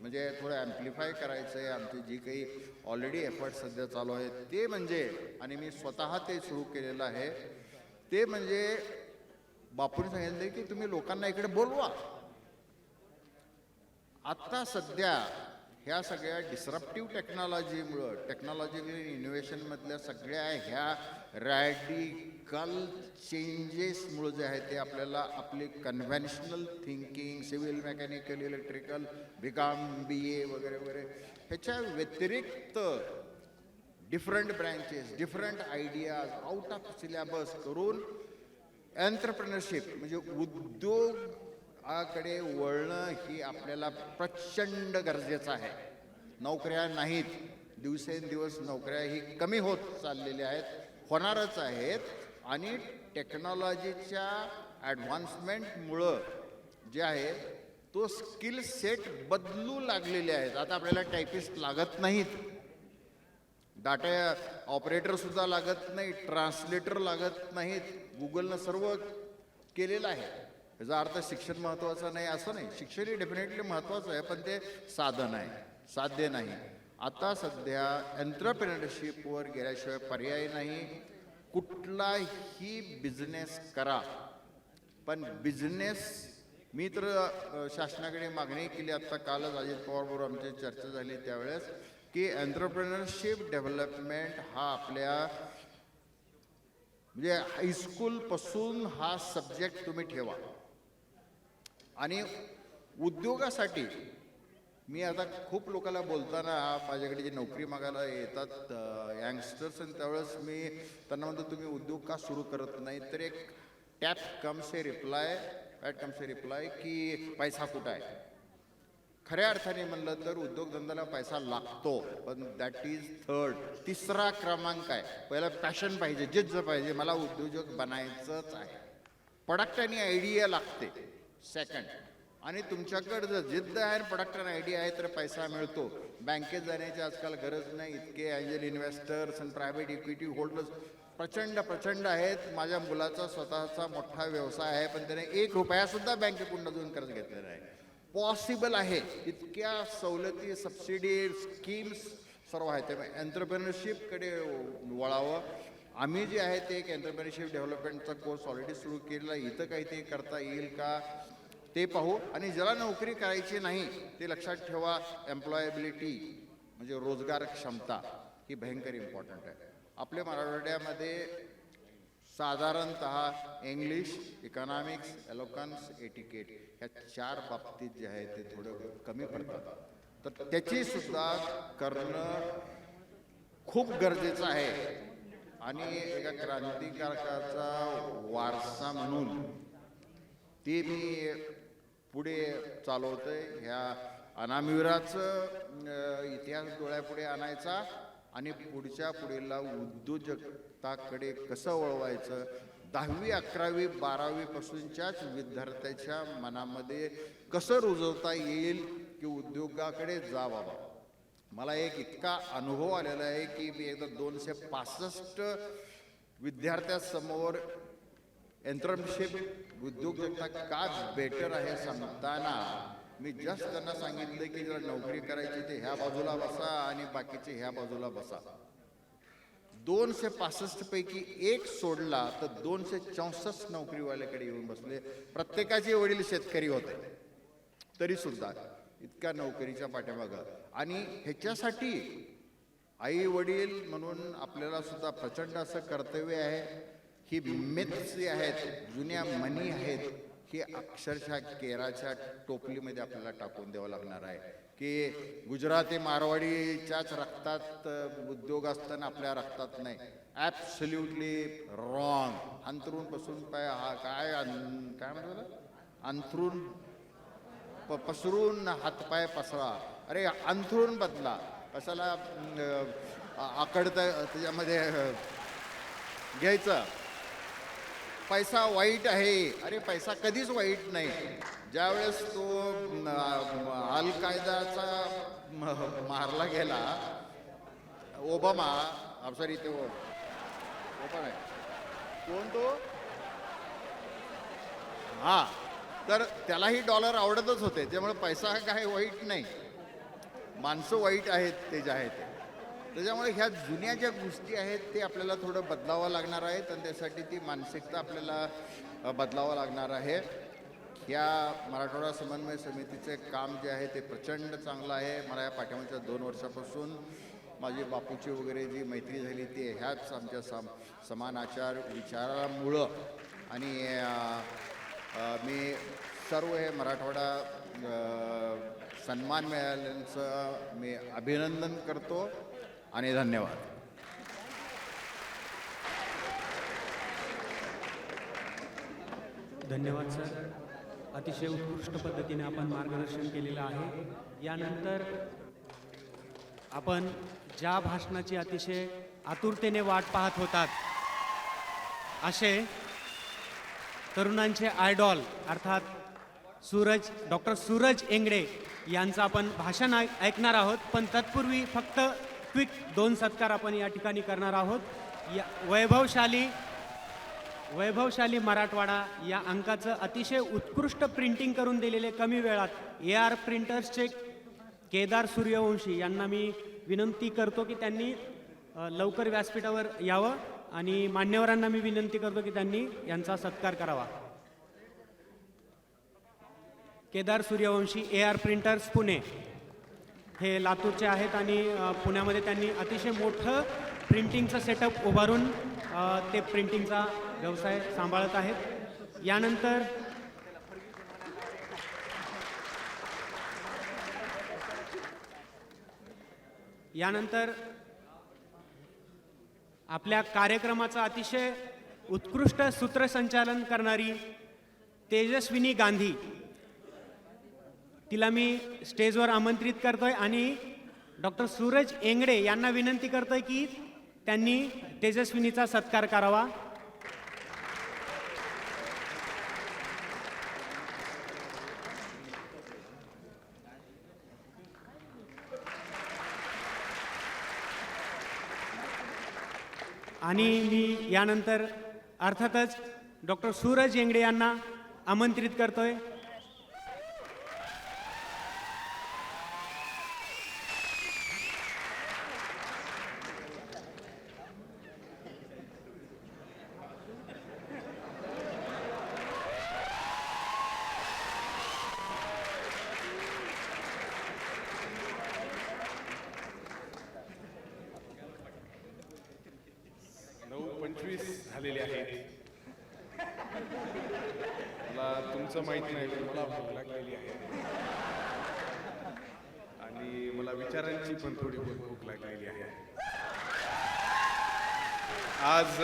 म्हणजे थोडं ॲम्प्लिफाय करायचं आहे. आमची जी काही ऑलरेडी एफर्ट सध्या चालू आहेत ते म्हणजे, आणि मी स्वतः ते सुरू केलेलं आहे, ते म्हणजे बापूने सांगितले की तुम्ही लोकांना इकडे बोलवा. आत्ता सध्या ह्या सगळ्या डिस्रप्टिव्ह टेक्नॉलॉजीमुळं, टेक्नॉलॉजिकल इनोव्हेशनमधल्या सगळ्या ह्या रॅडिकल चेंजेसमुळं जे आहे ते आपल्याला आपली conventional thinking, civil, mechanical, electrical, BCom वगैरे वगैरे ह्याच्या व्यतिरिक्त different branches, different ideas out of syllabus करून एंटरप्रेनरशिप म्हणजे उद्योगाकडे वळणं ही आपल्याला प्रचंड गरजेचं आहे. नोकऱ्या नाहीत, दिवसेंदिवस नोकऱ्या ही कमी होत चाललेल्या आहेत, होणारच आहेत. आणि टेक्नॉलॉजीच्या ॲडव्हान्समेंटमुळं जे आहे तो स्किल सेट बदलू लागलेले आहेत. आता आपल्याला टायपिस्ट लागत नाहीत, डाटा ऑपरेटरसुद्धा लागत नाही, ट्रान्सलेटर लागत नाहीत. गुगलनं सर्व केलेलं आहे. याचा अर्थ शिक्षण महत्त्वाचं नाही असं नाही. शिक्षण हे डेफिनेटली महत्त्वाचं आहे, पण ते साधन आहे, साध्य नाही. आता सध्या एंटरप्रेनरशिपवर गेल्याशिवाय पर्याय नाही. कुठलाही बिझनेस करा, पण बिझनेस, मी तर शासनाकडे मागणी केली आत्ता कालच अजित पवारबरोबर आमची चर्चा झाली त्यावेळेस, की एंटरप्रेनरशिप डेव्हलपमेंट हा आपल्या म्हणजे हायस्कूलपासून हा सब्जेक्ट तुम्ही ठेवा. आणि उद्योगासाठी मी आता खूप लोकांना बोलताना माझ्याकडे जे नोकरी मागायला येतात यंगस्टर्स, आणि त्यावेळेस मी त्यांना म्हणतो तुम्ही उद्योग का सुरू करत नाही. तर एक टॅट कम्स ए रिप्लाय की पैसा कुठं आहे. खऱ्या अर्थाने म्हणलं तर उद्योगधंद्याला पैसा लागतो, पण दॅट इज थर्ड. तिसरा क्रमांक आहे. पहिला पॅशन पाहिजे, जिद्द पाहिजे, मला उद्योजक बनायचंच आहे. प्रोडक्ट आणि आयडिया लागते सेकंड. आणि तुमच्याकडे जर जिद्द आहे आणि प्रोडक्ट आणि आयडिया आहे तर पैसा मिळतो. बँकेत जाण्याची आजकाल गरज नाही. इतके एंजल इन्व्हेस्टर्स आणि प्रायव्हेट इक्विटी होल्डर्स प्रचंड आहेत. माझ्या मुलाचा स्वतःचा मोठा व्यवसाय आहे, पण त्याने 1 रुपयासुद्धा बँकेकडून अजून कर्ज घेतलेलं आहे. पॉसिबल आहे. इतक्या सवलती, सबसिडी, स्कीम्स सर्व आहेत. त्यामुळे एंटरप्रेनरशिपकडे वळावं. आम्ही जे आहे ते एक एंटरप्रेनरशिप डेव्हलपमेंटचा कोर्स ऑलरेडी सुरू केलेला आहे. इथं काही ते करता येईल का ते पाहू. आणि ज्याला नोकरी करायची नाही ते लक्षात ठेवा, एम्प्लॉयबिलिटी म्हणजे रोजगार क्षमता ही भयंकर इम्पॉर्टंट आहे. आपल्या मराठवाड्यामध्ये साधारणतः इंग्लिश, इकॉनॉमिक्स, एलोकन्स, एटिकेट ह्या 4 बाबतीत जे आहे ते थोडं कमी पडतात. तर त्याची सुद्धा करणं खूप गरजेचं आहे. आणि एका क्रांतिकारकाचा वारसा म्हणून ते मी पुढे चालवतोय. ह्या अनामवीराचं इतिहास डोळ्यापुढे आणायचा आणि पुढच्या पिढीला उद्योजकताकडे कसं वळवायचं. 10वी, 11वी, 12वी पासूनच्याच विद्यार्थ्याच्या मनामध्ये कसं रुजवता येईल की उद्योगाकडे जा बाबा. मला एक इतका अनुभव आलेला आहे की मी एकदा 265 विद्यार्थ्यासमोर एंटरप्रेनरशिप उद्योग जगता काच बेटर आहे सांगताना मी जस्ट त्यांना सांगितलं की जर नोकरी करायची ते ह्या बाजूला बसा आणि बाकीचे ह्या बाजूला बसा. 265 पैकी एक सोडला तर 264 नोकरीवाल्याकडे येऊन बसले. प्रत्येकाचे वडील शेतकरी होते तरी सुद्धा इतक्या नोकरीच्या पाठीमागं. आणि ह्याच्यासाठी आई वडील म्हणून आपल्याला सुद्धा प्रचंड असं कर्तव्य आहे. ही मिथ्स जी आहेत, जुन्या म्हणी आहेत, ही अक्षरशः केराच्या टोपलीमध्ये आपल्याला टाकून द्यावं लागणार आहे की गुजराती मारवाडीच्याच रक्तात उद्योग असताना आपल्या रक्तात नाही. Absolutely wrong. अंथरून पासून पाय हा काय म्हणतात, अंथरून पसरून हातपाय पसरा. अरे अंथरून बदला, कशाला आकडतं त्याच्यामध्ये घ्यायचं. पैसा वाईट आहे. अरे पैसा कधीच वाईट नाही. ज्यावेळेस तो अल कायदाचा मारला गेला, ओबामा, सॉरी ते ओबामा आहे कोण तो, हा, तर त्यालाही डॉलर आवडतच होते. त्यामुळे पैसा काय वाईट नाही, माणसं वाईट आहेत ते जे आहेत ते. त्याच्यामुळे ह्या जुन्या ज्या गोष्टी आहेत ते आपल्याला थोडं बदलावं लागणार आहेत आणि त्यासाठी ती मानसिकता आपल्याला बदलावं लागणार आहे. ह्या मराठवाडा समन्वय समितीचे काम जे आहे ते प्रचंड चांगलं आहे. मला या पाठीमागच्या 2 वर्षापासून माझी बापूची वगैरे जी मैत्री झाली ती ह्याच आमच्या समान आचार विचारामुळं. आणि मी सर्व हे मराठवाडा सन्मान मिळाल्यांचं मी अभिनंदन करतो आणि धन्यवाद. धन्यवाद सर. अतिशय उत्कृष्ट पद्धतीने आपण मार्गदर्शन केलेलं आहे. यानंतर आपण ज्या भाषणाची अतिशय आतुरतेने वाट पाहत होतात असे तरुणांचे आयडॉल अर्थात डॉक्टर सूरज एंगडे यांचं आपण भाषण ऐकणार आहोत. पण तत्पूर्वी फक्त क्विक 2 सत्कार आपण या ठिकाणी करणार आहोत. वैभवशाली मराठवाडा या अंकाचं अतिशय उत्कृष्ट प्रिंटिंग करून दिलेले कमी वेळात AR प्रिंटर्सचे केदार सूर्यवंशी यांना मी विनंती करतो की त्यांनी लवकर व्यासपीठावर यावं आणि मान्यवरांना मी विनंती करतो की त्यांनी यांचा सत्कार करावा. केदार सूर्यवंशी AR प्रिंटर्स पुणे हे लातूरचे आहेत आणि पुण्यामध्ये त्यांनी अतिशय मोठं प्रिंटिंगचं सेटअप उभारून ते प्रिंटिंगचा व्यवसाय सांभाळत आहेत. यानंतर आपल्या कार्यक्रमाचं अतिशय उत्कृष्ट सूत्रसंचालन करणारी तेजस्विनी गांधी, तिला मी स्टेजवर आमंत्रित करतोय आणि डॉक्टर सूरज एंगडे यांना विनंती करतोय की त्यांनी तेजस्विनीचा सत्कार करावा. आणि मी यानंतर अर्थातच डॉक्टर सूरज एंगडे यांना आमंत्रित करतोय. झालेले आहेत. मला तुमचं माहित नाही पण मला भूक लागलेली आहे आणि मला विचारांची पण थोडी भूक लागलेली आहे. आज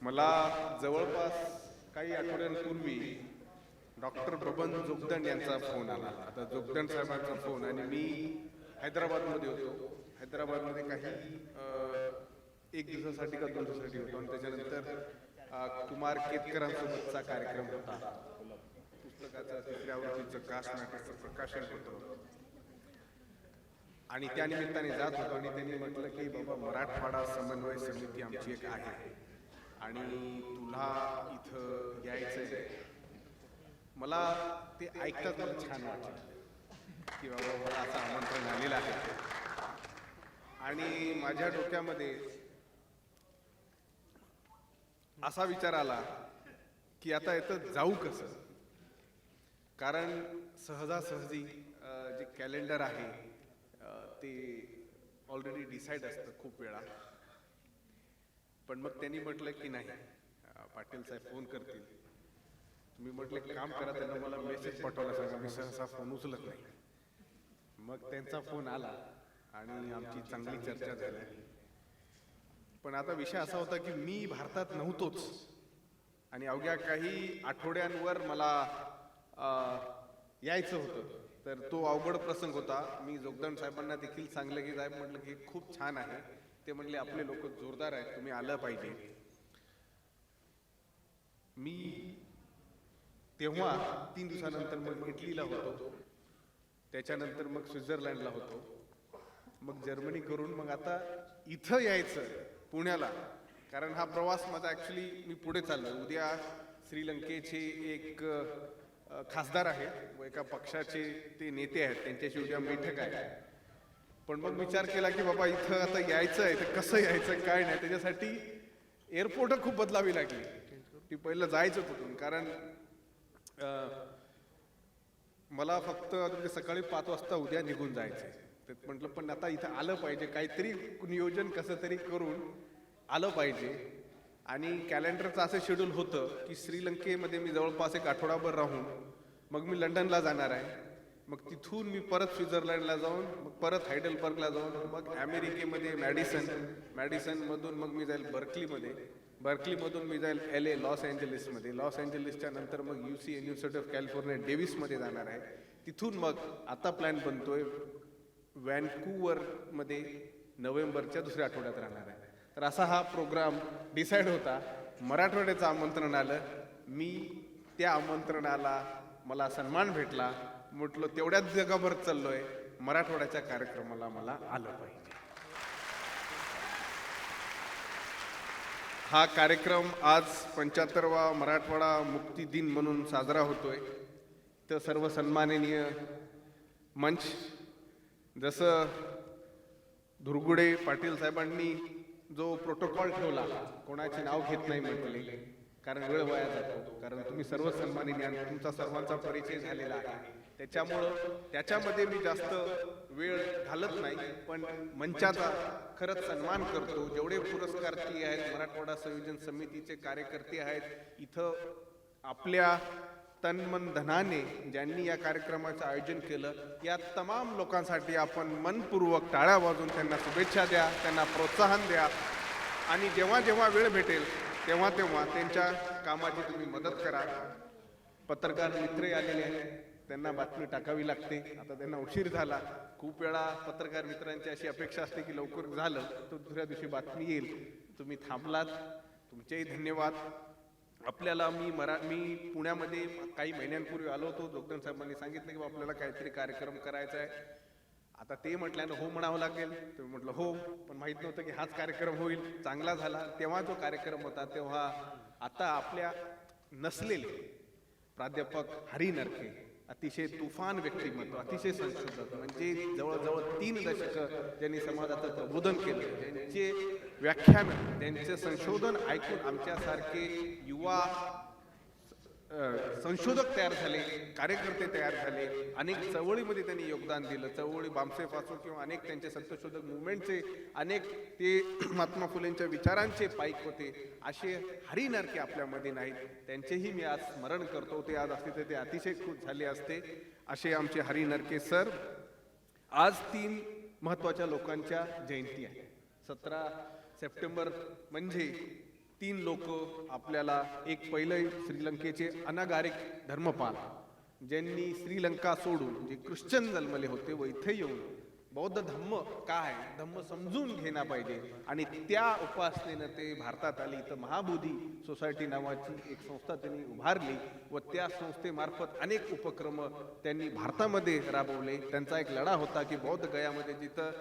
मला जवळपास काही आठवड्यांपूर्वी डॉक्टर बबन जोगदंड यांचा फोन आला. आता जोगदंड साहेबांचा फोन आणि मी हैदराबादमध्ये होतो. हैदराबादमध्ये काही 1 दिवसासाठी का 2 दिवसासाठी होतो आणि त्याच्यानंतर कुमार केतकरांसोबतचा कार्यक्रम होता. पुस्तकाचं 3ऱ्या आवृत्तीचं कास्ट नाटकाचं प्रकाशन होतं आणि त्या निमित्ताने जात होतो आणि त्यांनी म्हटलं की बाबा मराठवाडा समन्वय समिती आमची एक आहे आणि तुला इथं यायचंय. मला ते ऐकताच मला छान वाटलं की बाबा मला असं आमंत्रण आलेलं आहे. आणि माझ्या डोक्यामध्ये असा विचार आला की आता इथं जाऊ कसं, कारण सहजासहजी जे कॅलेंडर आहे ते ऑलरेडी डिसाईड असतं खूप वेळा. पण मग त्यांनी म्हटलं की नाही, पाटील साहेब फोन करतील. तुम्ही म्हटलं काम करा, त्यांना मला मेसेज पाठवायला सांगा. मी सहसा फोन उचलत नाही. मग त्यांचा फोन आला आणि आमची चांगली चर्चा झाली. पण आता विषय असा होता की मी भारतात नव्हतोच आणि अवघ्या काही आठवड्यांवर मला यायचं होतं. तर तो अवघड प्रसंग होता. मी जोगदंड साहेबांना देखील सांगलं की साहेब म्हटलं की खूप छान आहे. ते म्हणले आपले लोक जोरदार आहेत, तुम्ही आलं पाहिजे. मी तेव्हा 3 दिवसानंतर मग इटलीला होतो, त्याच्यानंतर मग स्वित्झर्लंडला होतो, मग जर्मनी करून मग आता इथं यायचं पुण्याला. कारण हा प्रवास माझा ॲक्च्युली मी पुढे चाललो. उद्या श्रीलंकेचे एक खासदार आहेत व एका पक्षाचे ते नेते आहेत, त्यांच्याशी उद्या बैठक आहे. पण मग विचार केला की बाबा इथं आता यायचं आहे तर कसं यायचं काय नाही, त्याच्यासाठी एअरपोर्ट खूप बदलावी लागली. ती पहिलं जायचं कुठून, कारण मला फक्त सकाळी 5 वाजता उद्या निघून जायचं. तर म्हटलं पण आता इथं आलं पाहिजे, काहीतरी नियोजन कसं तरी करून आलं पाहिजे. आणि कॅलेंडरचं असं शेड्यूल होतं की श्रीलंकेमध्ये मी जवळपास एक आठवडाभर राहून मग मी लंडनला जाणार आहे. मग तिथून मी परत स्वित्झर्लंडला जाऊन मग परत हायडेलबर्गला जाऊन मग अमेरिकेमध्ये मॅडिसनमधून मग मी जाईल बर्कलीमधून मी जाईल LA लॉस एंजलिसच्या नंतर मग UC युनिव्हर्सिटी ऑफ कॅलिफोर्निया डेव्हिसमध्ये जाणार आहे. तिथून मग आता प्लॅन बनतोय व्हॅन्कूव्हरमध्ये नोव्हेंबरच्या दुसऱ्या आठवड्यात राहणार आहे. तर असा हा प्रोग्राम डिसाईड होता. मराठवाड्याचं आमंत्रण आलं. मी त्या आमंत्रणाला मला सन्मान भेटला. म्हटलं तेवढ्याच जगाभर चाललोय, मराठवाड्याच्या कार्यक्रमाला मला आलं पाहिजे. हा कार्यक्रम आज 75वा मराठवाडा मुक्ती दिन म्हणून साजरा होतोय. तर सर्व सन्माननीय मंच, जसं धुरगुडे पाटील साहेबांनी जो प्रोटोकॉल ठेवला, कोणाचे नाव घेत नाही म्हटले, कारण वेळ वाया जातो. कारण तुम्ही सर्व सन्माननीय, तुमचा सर्वांचा परिचय झालेला आहे, त्याच्यामध्ये मी जास्त वेळ घालत नाही. पण मंचाचा खरंच सन्मान करतो. जेवढे पुरस्कारती आहेत, मराठवाडा संयोजन समितीचे कार्यकर्ते आहेत, इथं आपल्या तन मन धनाने ज्यांनी या कार्यक्रमाचं आयोजन केलं, या तमाम लोकांसाठी आपण मनपूर्वक टाळ्या वाजवून त्यांना शुभेच्छा द्या, त्यांना प्रोत्साहन द्या. आणि जेव्हा जेव्हा वेळ भेटेल तेव्हा तेव्हा त्यांच्या कामाची तुम्ही मदत करा. पत्रकार मित्र आलेले आहेत, त्यांना बातमी टाकावी लागते. आता त्यांना उशीर झाला. खूप वेळा पत्रकार मित्रांची अशी अपेक्षा असते की लवकर झालं तर दुसऱ्या दिवशी बातमी येईल. तुम्ही थांबलात, तुमचेही धन्यवाद. आपल्याला मी पुण्यामध्ये काही महिन्यांपूर्वी आलो होतो. जोगदंड साहेबांनी सांगितलं की आपल्याला काहीतरी कार्यक्रम करायचा आहे. आता ते म्हटल्यानं हो म्हणावं लागेल. तुम्ही म्हटलं हो, पण माहीत नव्हतं की हाच कार्यक्रम होईल. चांगला झाला. तेव्हा जो कार्यक्रम होता तेव्हा आता आपल्या नसलेले प्राध्यापक हरी नरके, अतिशय तुफान व्यक्तिमत्व, अतिशय संशोधक, म्हणजे जवळजवळ 3 दशकं ज्यांनी समाजाचं प्रबोधन केलं, ज्यांचे व्याख्यान, त्यांचे संशोधन ऐकून आमच्यासारखे युवा संशोधक तयार झाले, कार्यकर्ते तयार झाले. अनेक चळवळीमध्ये त्यांनी योगदान दिलं. चळवळी बामसेपासून किंवा अनेक त्यांचे सत्यशोधक मुवमेंटचे, अनेक ते महात्मा फुलेंच्या विचारांचे पाईक होते. असे हरी नरके आपल्यामध्ये नाहीत. त्यांचेही मी आज स्मरण करतो. ते आज असते तर ते अतिशय खुश झाले असते. असे आमचे हरी नरके सर. आज 3 महत्त्वाच्या लोकांच्या जयंती आहे. 17 सप्टेंबर म्हणजे 3 लोक आपल्याला, एक पहिलं श्रीलंकेचे अनागारिक धर्मपाल, ज्यांनी श्रीलंका सोडून, जे ख्रिश्चन जन्मले होते व इथे येऊन बौद्ध धम्म काय, धम्म समजून घेणं पाहिजे, आणि त्या उपासनेनं ते भारतात आले. इथं महाबोधी सोसायटी नावाची एक संस्था त्यांनी उभारली व त्या संस्थेमार्फत अनेक उपक्रम त्यांनी भारतामध्ये राबवले. त्यांचा एक लढा होता की बौद्ध गयामध्ये जिथं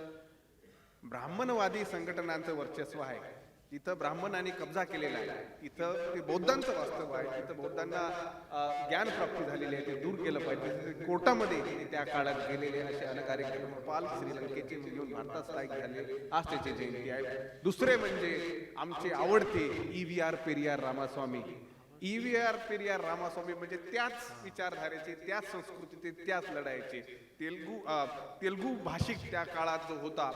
ब्राह्मणवादी संघटनांचं वर्चस्व आहे, जिथं ब्राह्मणांनी कब्जा केलेला आहे, तिथं ते बौद्धांचं वास्तव आहे, तिथं बौद्धांना ज्ञान प्राप्ती झालेली आहे, ते दूर केलं पाहिजे. तिथे कोर्टामध्ये ते त्या काळात गेलेले असे अनेक कार्यक्रम पाल श्रीलंकेचे घेऊन भारतात स्थायिक झाले. आज त्याची जयंती आहे. दुसरे म्हणजे आमचे आवडते EVR पेरियार रामास्वामी. EVR पेरियार रामास्वामी म्हणजे त्याच विचारधारेचे, त्याच संस्कृतीचे, त्याच लढायचे. तेलुगू भाषिक त्या काळात जो होता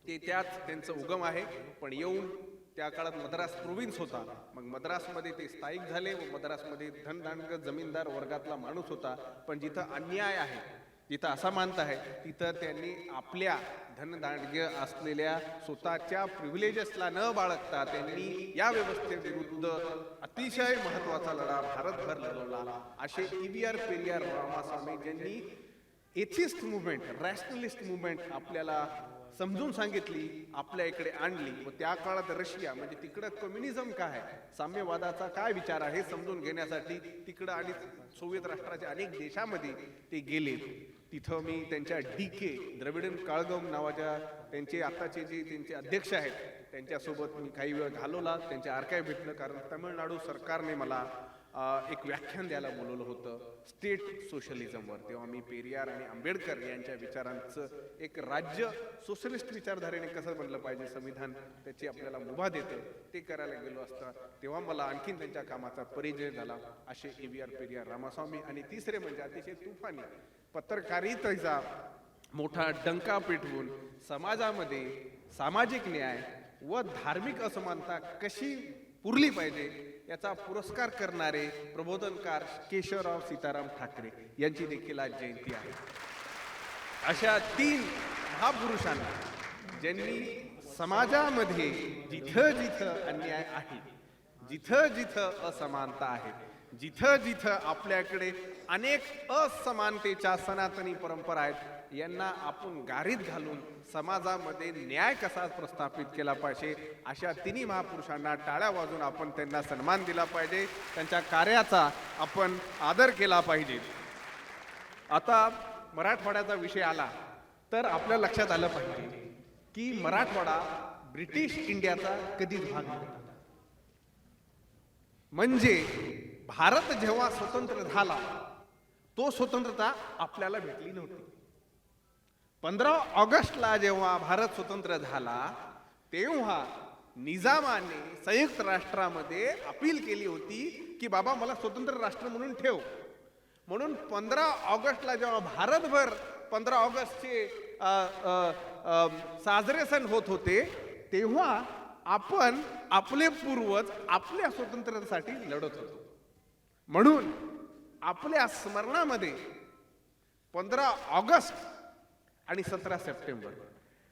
ते त्यांचं उगम आहे. पण येऊन त्या काळात मद्रास प्रोव्हिन्स होता. मग मद्रासमध्ये ते स्थायिक झाले व मद्रासमध्ये धनदांडग जमीनदार वर्गातला माणूस होता. पण जिथं अन्याय आहे, जिथं असमानता आहे, तिथं त्यांनी आपल्या धनदांडग्य असलेल्या स्वतःच्या प्रिव्हिलेजेसला न बाळगता त्यांनी या व्यवस्थेविरुद्ध अतिशय महत्वाचा लढा भारतभर लढवला. असे EVR पेरियार रामास्वामी ज्यांनी एथिस्ट मुवमेंट, रॅशनलिस्ट मुवमेंट आपल्याला समजून सांगितली, आपल्या इकडे आणली. व त्या काळात रशिया म्हणजे तिकडं कम्युनिझम काय आहे, साम्यवादाचा काय विचार आहे समजून घेण्यासाठी तिकडं आणि सोव्हिएत राष्ट्राच्या अनेक देशामध्ये ते गेले. तिथं मी त्यांच्या DK द्रविडन काळगम नावाच्या त्यांचे आताचे जे त्यांचे अध्यक्ष आहेत त्यांच्यासोबत मी काही वेळ घालवला. त्यांचे आर्काइव्ह भेटलं, कारण तमिळनाडू सरकारने मला एक व्याख्यान द्यायला बोलवलं होतं स्टेट सोशलिझमवर. तेव्हा मी पेरियार आणि आंबेडकर यांच्या विचारांचं एक राज्य सोशलिस्ट विचारधारेने कसं बनलं पाहिजे, संविधान त्याची आपल्याला मुभा देतं, ते करायला गेलो असता तेव्हा मला आणखीन त्यांच्या कामाचा परिचय झाला. असे EVR पेरियार रामास्वामी. आणि तिसरे म्हणजे अतिशय तुफानी पत्रकारितेचा मोठा डंका पेटवून समाजामध्ये सामाजिक न्याय व धार्मिक असमानता कशी पुरली पाहिजे याचा पुरस्कार करणारे प्रबोधनकार केशवराव सीताराम ठाकरे यांची देखील आज जयंती आहे. अशा 3 महापुरुषांना ज्यांनी समाजामध्ये जिथं जिथं अन्याय आहे, जिथं जिथं असमानता आहे, जिथं जिथं आपल्याकडे अनेक असमानतेच्या सनातनी परंपरा आहेत, यांना आपण गारीत घालून समाजामध्ये न्याय कसा प्रस्थापित केला पाहिजे, अशा 3 महापुरुषांना टाळ्या वाजून आपण त्यांना सन्मान दिला पाहिजे, त्यांच्या कार्याचा आपण आदर केला पाहिजे. आता मराठवाड्याचा विषय आला तर आपल्या लक्षात आलं पाहिजे की मराठवाडा ब्रिटिश इंडियाचा कधीच भाग नव्हता. म्हणजे भारत जेव्हा स्वतंत्र झाला तो स्वतंत्रता आपल्याला भेटली नव्हती. 15 ऑगस्टला जेव्हा भारत स्वतंत्र झाला तेव्हा निजामाने संयुक्त राष्ट्रामध्ये अपील केली होती की बाबा मला स्वतंत्र राष्ट्र म्हणून ठेव. म्हणून 15 ऑगस्टला जेव्हा भारतभर 15 ऑगस्टचे साजरे सण होत होते तेव्हा आपण आपले पूर्वज आपल्या स्वातंत्र्यासाठी लढत होतो. म्हणून आपल्या स्मरणामध्ये 15 ऑगस्ट आणि 17 सप्टेंबर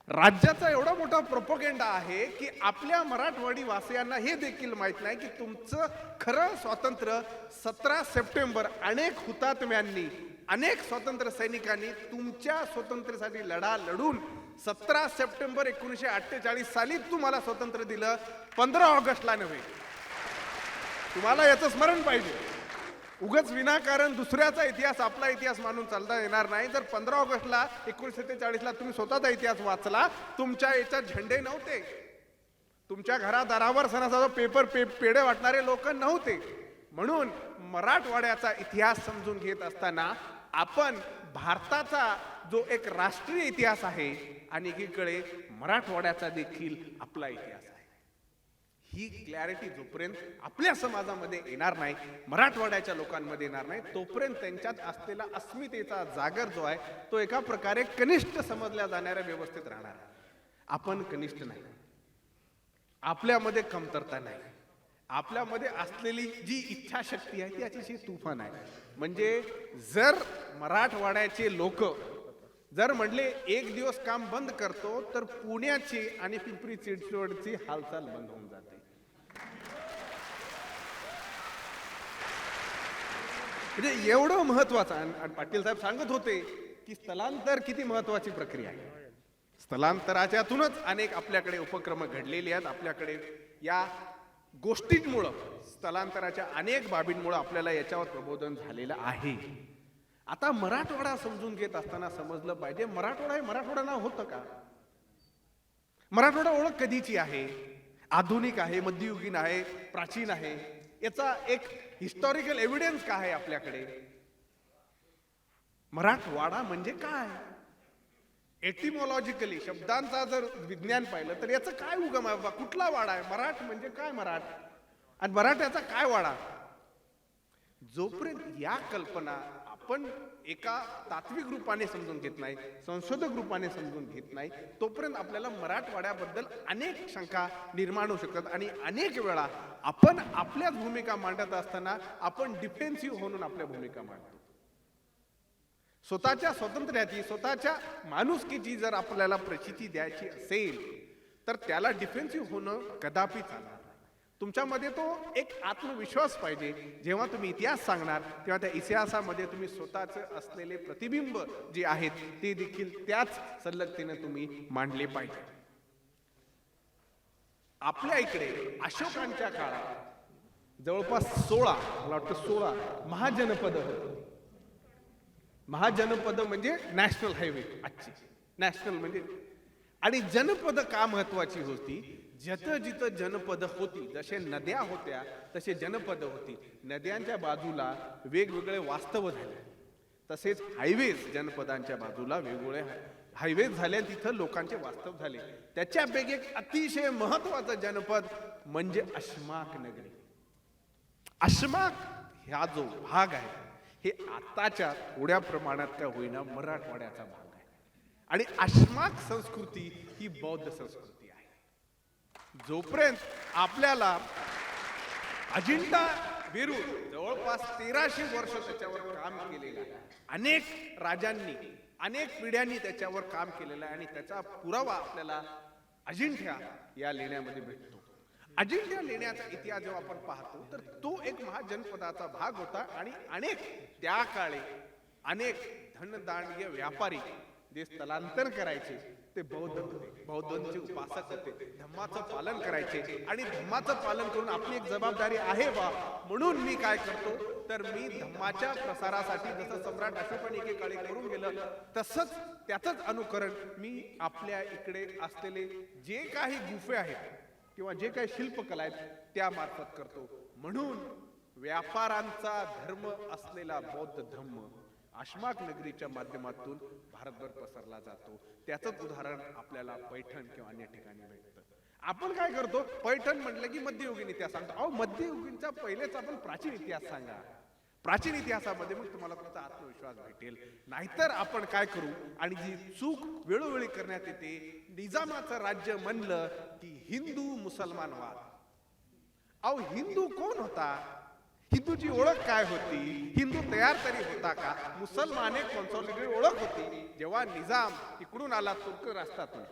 राज्याचा एवढा मोठा प्रोपोगेंडा आहे की आपल्या मराठवाडी वासियांना हे देखील माहित नाही की तुमचं खरं स्वातंत्र्य 17 सप्टेंबर अनेक हुतात्म्यांनी, अनेक स्वातंत्र्य सैनिकांनी तुमच्या स्वातंत्र्यासाठी लढा लढून 17 सप्टेंबर 1948 साली तुम्हाला स्वातंत्र्य दिलं, 15 ऑगस्टला नव्हे. तुम्हाला याचं स्मरण पाहिजे. उगाच विनाकारण दुसऱ्याचा इतिहास आपला इतिहास मानून चालता येणार नाही. जर 15 ऑगस्टला 1947ला तुम्ही स्वतःचा इतिहास वाचला, तुमच्या याच्यात झेंडे नव्हते, तुमच्या घरादारावर सणाचा पेपर पेढे वाटणारे लोक नव्हते. म्हणून मराठवाड्याचा इतिहास समजून घेत असताना आपण भारताचा जो एक राष्ट्रीय इतिहास आहे आणि एकीकडे मराठवाड्याचा देखील आपला इतिहास आहे, ही क्लॅरिटी जोपर्यंत आपल्या समाजामध्ये येणार नाही, मराठवाड्याच्या लोकांमध्ये येणार नाही, तोपर्यंत त्यांच्यात असलेला अस्मितेचा जागर जो आहे तो एका प्रकारे कनिष्ठ समजल्या जाणाऱ्या व्यवस्थेत राहणार. आपण कनिष्ठ नाही, आपल्यामध्ये कमतरता नाही, आपल्यामध्ये असलेली जी इच्छाशक्ती आहे ती अतिशय तुफान आहे. म्हणजे जर मराठवाड्याचे लोक जर म्हणले एक दिवस काम बंद करतो तर पुण्याची आणि पिंपरी चिंचवडची हालचाल बंद होऊन जाते. म्हणजे एवढं महत्वाचं. आणि पाटील साहेब सांगत होते की स्थलांतर किती महत्वाची प्रक्रिया आहे. स्थलांतराच्यातूनच अनेक आपल्याकडे उपक्रम घडलेले आहेत. आपल्याकडे या गोष्टींमुळं, स्थलांतराच्या अनेक बाबींमुळे आपल्याला याच्यावर प्रबोधन झालेलं आहे. आता मराठवाडा समजून घेत असताना समजलं पाहिजे मराठवाडा हे मराठवाडा नाव होतं का? मराठवाडा ओळख कधीची आहे? आधुनिक आहे, मध्ययुगीन आहे, प्राचीन आहे, याचा एक हिस्टॉरिकल एव्हिडन्स काय आहे आपल्याकडे? मराठवाडा म्हणजे काय? एटिमॉलॉजिकली शब्दांचा जर विज्ञान पाहिलं तर याचं काय उगम आहे? कुठला वाडा आहे? मराठ म्हणजे काय मराठ? आणि मराठ्याचा काय वाडा? जोपर्यंत या कल्पना आपण एका तात्विक रूपाने समजून घेत नाही, संशोधक रूपाने समजून घेत नाही, तोपर्यंत आपल्याला मराठवाड्याबद्दल अनेक शंका निर्माण होऊ शकतात. आणि अनेक वेळा आपण आपल्याच भूमिका मांडत असताना आपण डिफेन्सिव्ह म्हणून आपल्या भूमिका मांडतो. स्वतःच्या स्वातंत्र्याची, स्वतःच्या माणुसकीची जर आपल्याला प्रचिती द्यायची असेल तर त्याला डिफेन्सिव्ह होणं कदापि चालणार नाही. तुमच्यामध्ये तो एक आत्मविश्वास पाहिजे. जेव्हा तुम्ही इतिहास सांगणार तेव्हा त्या इतिहासामध्ये तुम्ही स्वतःचे असलेले प्रतिबिंब जे आहेत ते देखील त्याच सल्लगतेने तुम्ही मांडले पाहिजे. आपल्या इकडे अशोकांच्या काळात जवळपास 16, मला वाटतं 16 महाजनपद होती. महाजनपद म्हणजे नॅशनल हायवे, आजची नॅशनल म्हणजे. आणि जनपद का महत्वाची होती? जिथं जिथं जनपद होती, जसे नद्या होत्या तसे जनपद होती. नद्यांच्या बाजूला वेगवेगळे वास्तव झाले, तसेच हायवेज जनपदांच्या बाजूला वेगवेगळे हायवेज झाले, तिथं लोकांचे वास्तव झाले. त्याच्यापैकी एक अतिशय महत्वाचं जनपद म्हणजे अशमाक नगरी. अशमाक ह्या जो भाग आहे हे आताच्या थोड्या प्रमाणात का होईना मराठवाड्याचा भाग आहे. आणि अशमाक संस्कृती ही बौद्ध संस्कृती आहे. जोपर्यंत आपल्याला अजिंठा वेरूळ जवळपास 1300 वर्ष त्याच्यावर काम केलेलं आहे, अनेक राजांनी अनेक पिढ्यांनी त्याच्यावर काम केलेलं आहे, आणि त्याचा पुरावा आपल्याला अजिंठा या लेण्यामध्ये भेटतो. अजिंठा लेण्याचा इतिहास जेव्हा आपण पाहतो तर तो एक महाजनपदाचा भाग होता. आणि अनेक त्या काळी अनेक धनदांडीय व्यापारी जे स्थलांतर करायचे ते बौद्ध होते, बौद्धांचे उपासक होते, धम्माचं पालन करायचे. आणि धम्माचं पालन करून आपली एक जबाबदारी आहे बा, म्हणून मी काय करतो तर मी धम्माच्या प्रसारासाठी जसं सम्राट अशोकाने एकेकाळी करून गेलं तसंच त्याचंच अनुकरण मी आपल्या इकडे असलेले जे काही गुफे आहेत किंवा जे काही शिल्पकला आहेत त्या मार्फत करतो. म्हणून व्यापारांचा धर्म असलेला बौद्ध धम्म अशमाक नगरीच्या माध्यमातून भारतभर पसरला जातो. त्याचंच उदाहरण आपल्याला पैठण किंवा अन्य ठिकाणी भेटतं. आपण काय करतो, पैठण म्हटलं की मध्ययुगीन इतिहास सांगतो. अहो, मध्ययुगीनचा पहिलेच आपण प्राचीन इतिहास सांगा. प्राचीन इतिहासामध्ये मग तुम्हाला तुमचा आत्मविश्वास भेटेल. नाहीतर आपण काय करू, आणि जी चूक वेळोवेळी करण्यात येते, निजामाचं राज्य म्हणलं की हिंदू मुसलमान वाद. अहो, हिंदू कोण होता? हिंदूची ओळख काय होती? हिंदू तयार तरी होता का? मुसलमान एक कॉन्सॉलिडेटेड ओळख होती. जेव्हा निजाम इकडून आला तुर्क राष्ट्रातून,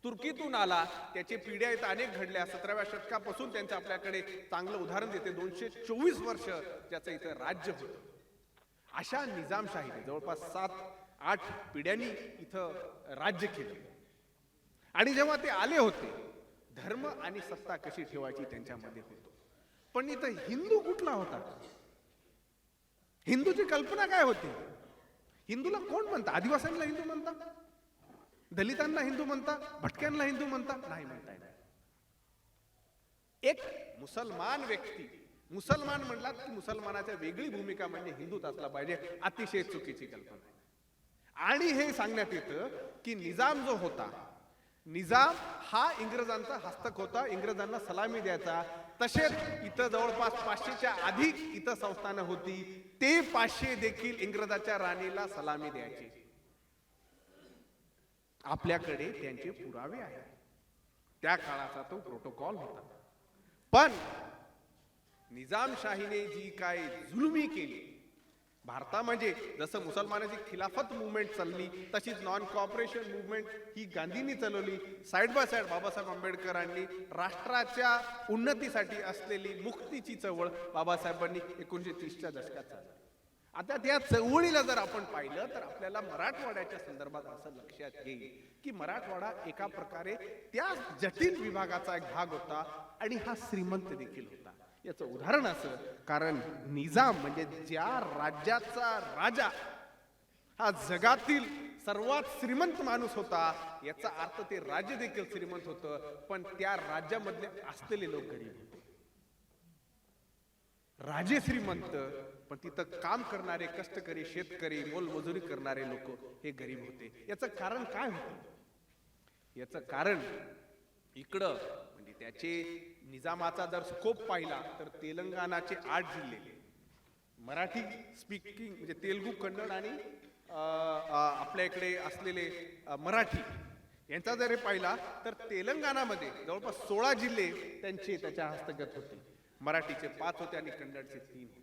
तुर्कीतून आला, त्याचे पिढ्या इथं अनेक घडल्या. 17व्या शतकापासून त्यांचं आपल्याकडे चांगलं उदाहरण देते. 224 वर्ष ज्याचं इथं राज्य होतं. अशा निजामशाहीने जवळपास 7-8 पिढ्यांनी इथं राज्य केलं. आणि जेव्हा ते आले होते, धर्म आणि सत्ता कशी ठेवायची त्यांच्यामध्ये होतो. पण इथं हिंदू कुठला होता? हिंदूची कल्पना काय होती? हिंदूला कोण म्हणता? आदिवासींना हिंदू म्हणता? दलितांना हिंदू म्हणता? भटक्यांना हिंदू म्हणता? नाही म्हणता येणार. एक मुसलमान व्यक्ती, मुसलमान म्हणलात की मुसलमानाच्या वेगळी भूमिका म्हणजे हिंदूच असला पाहिजे, अतिशय चुकीची कल्पना आहे. आणि हे सांगण्यात येतं की निजाम जो होता, निजाम हा इंग्रजांचा हस्तक होता, इंग्रजांना सलामी द्यायचा. तसेच इथं जवळपास 500च्या अधिक इथं संस्थानं होती, ते 500 देखील इंग्रजाच्या राणीला सलामी द्यायचे. आपल्याकडे त्यांचे पुरावे आहेत. त्या काळाचा तो प्रोटोकॉल होता. पण निजामशाहीने जी काय जुलमी केली भारतामध्ये, जसं मुसलमानाची खिलाफत मुवमेंट चालली तशीच नॉन कॉपरेशन मुवमेंट ही गांधींनी चालवली. साइड बाय साइड बाबासाहेब आंबेडकरांनी राष्ट्राच्या उन्नतीसाठी असलेली मुक्तीची चळवळ बाबासाहेबांनी 1930च्या दशकात चालवली. आता त्या चळवळीला जर आपण पाहिलं तर आपल्याला मराठवाड्याच्या संदर्भात असं लक्षात येईल की मराठवाडा एका प्रकारे त्या जटिल विभागाचा एक भाग होता आणि हा श्रीमंत देखील होता. याचं उदाहरण असं, कारण निजाम म्हणजे ज्या राज्याचा राजा हा जगातील सर्वात श्रीमंत माणूस होता, याचा अर्थ ते राज्य देखील श्रीमंत होतं, पण त्या राज्यामधले असलेले लोक गरीब होते. राजे श्रीमंत, पण तिथं काम करणारे कष्टकरी शेतकरी मोलमजुरी करणारे लोक हे गरीब होते. याचं कारण काय होतं? याचं कारण इकडं म्हणजे त्याचे निजामाचा जर स्कोप पाहिला तर तेलंगणाचे 8 जिल्हे मराठी स्पीकिंग म्हणजे तेलुगू, कन्नड आणि आपल्या इकडे असलेले मराठी यांचा जर पाहिला तर तेलंगणामध्ये जवळपास 16 जिल्हे त्याच्या हस्तगत होते. मराठीचे 5 होते आणि कन्नडचे 3 होते.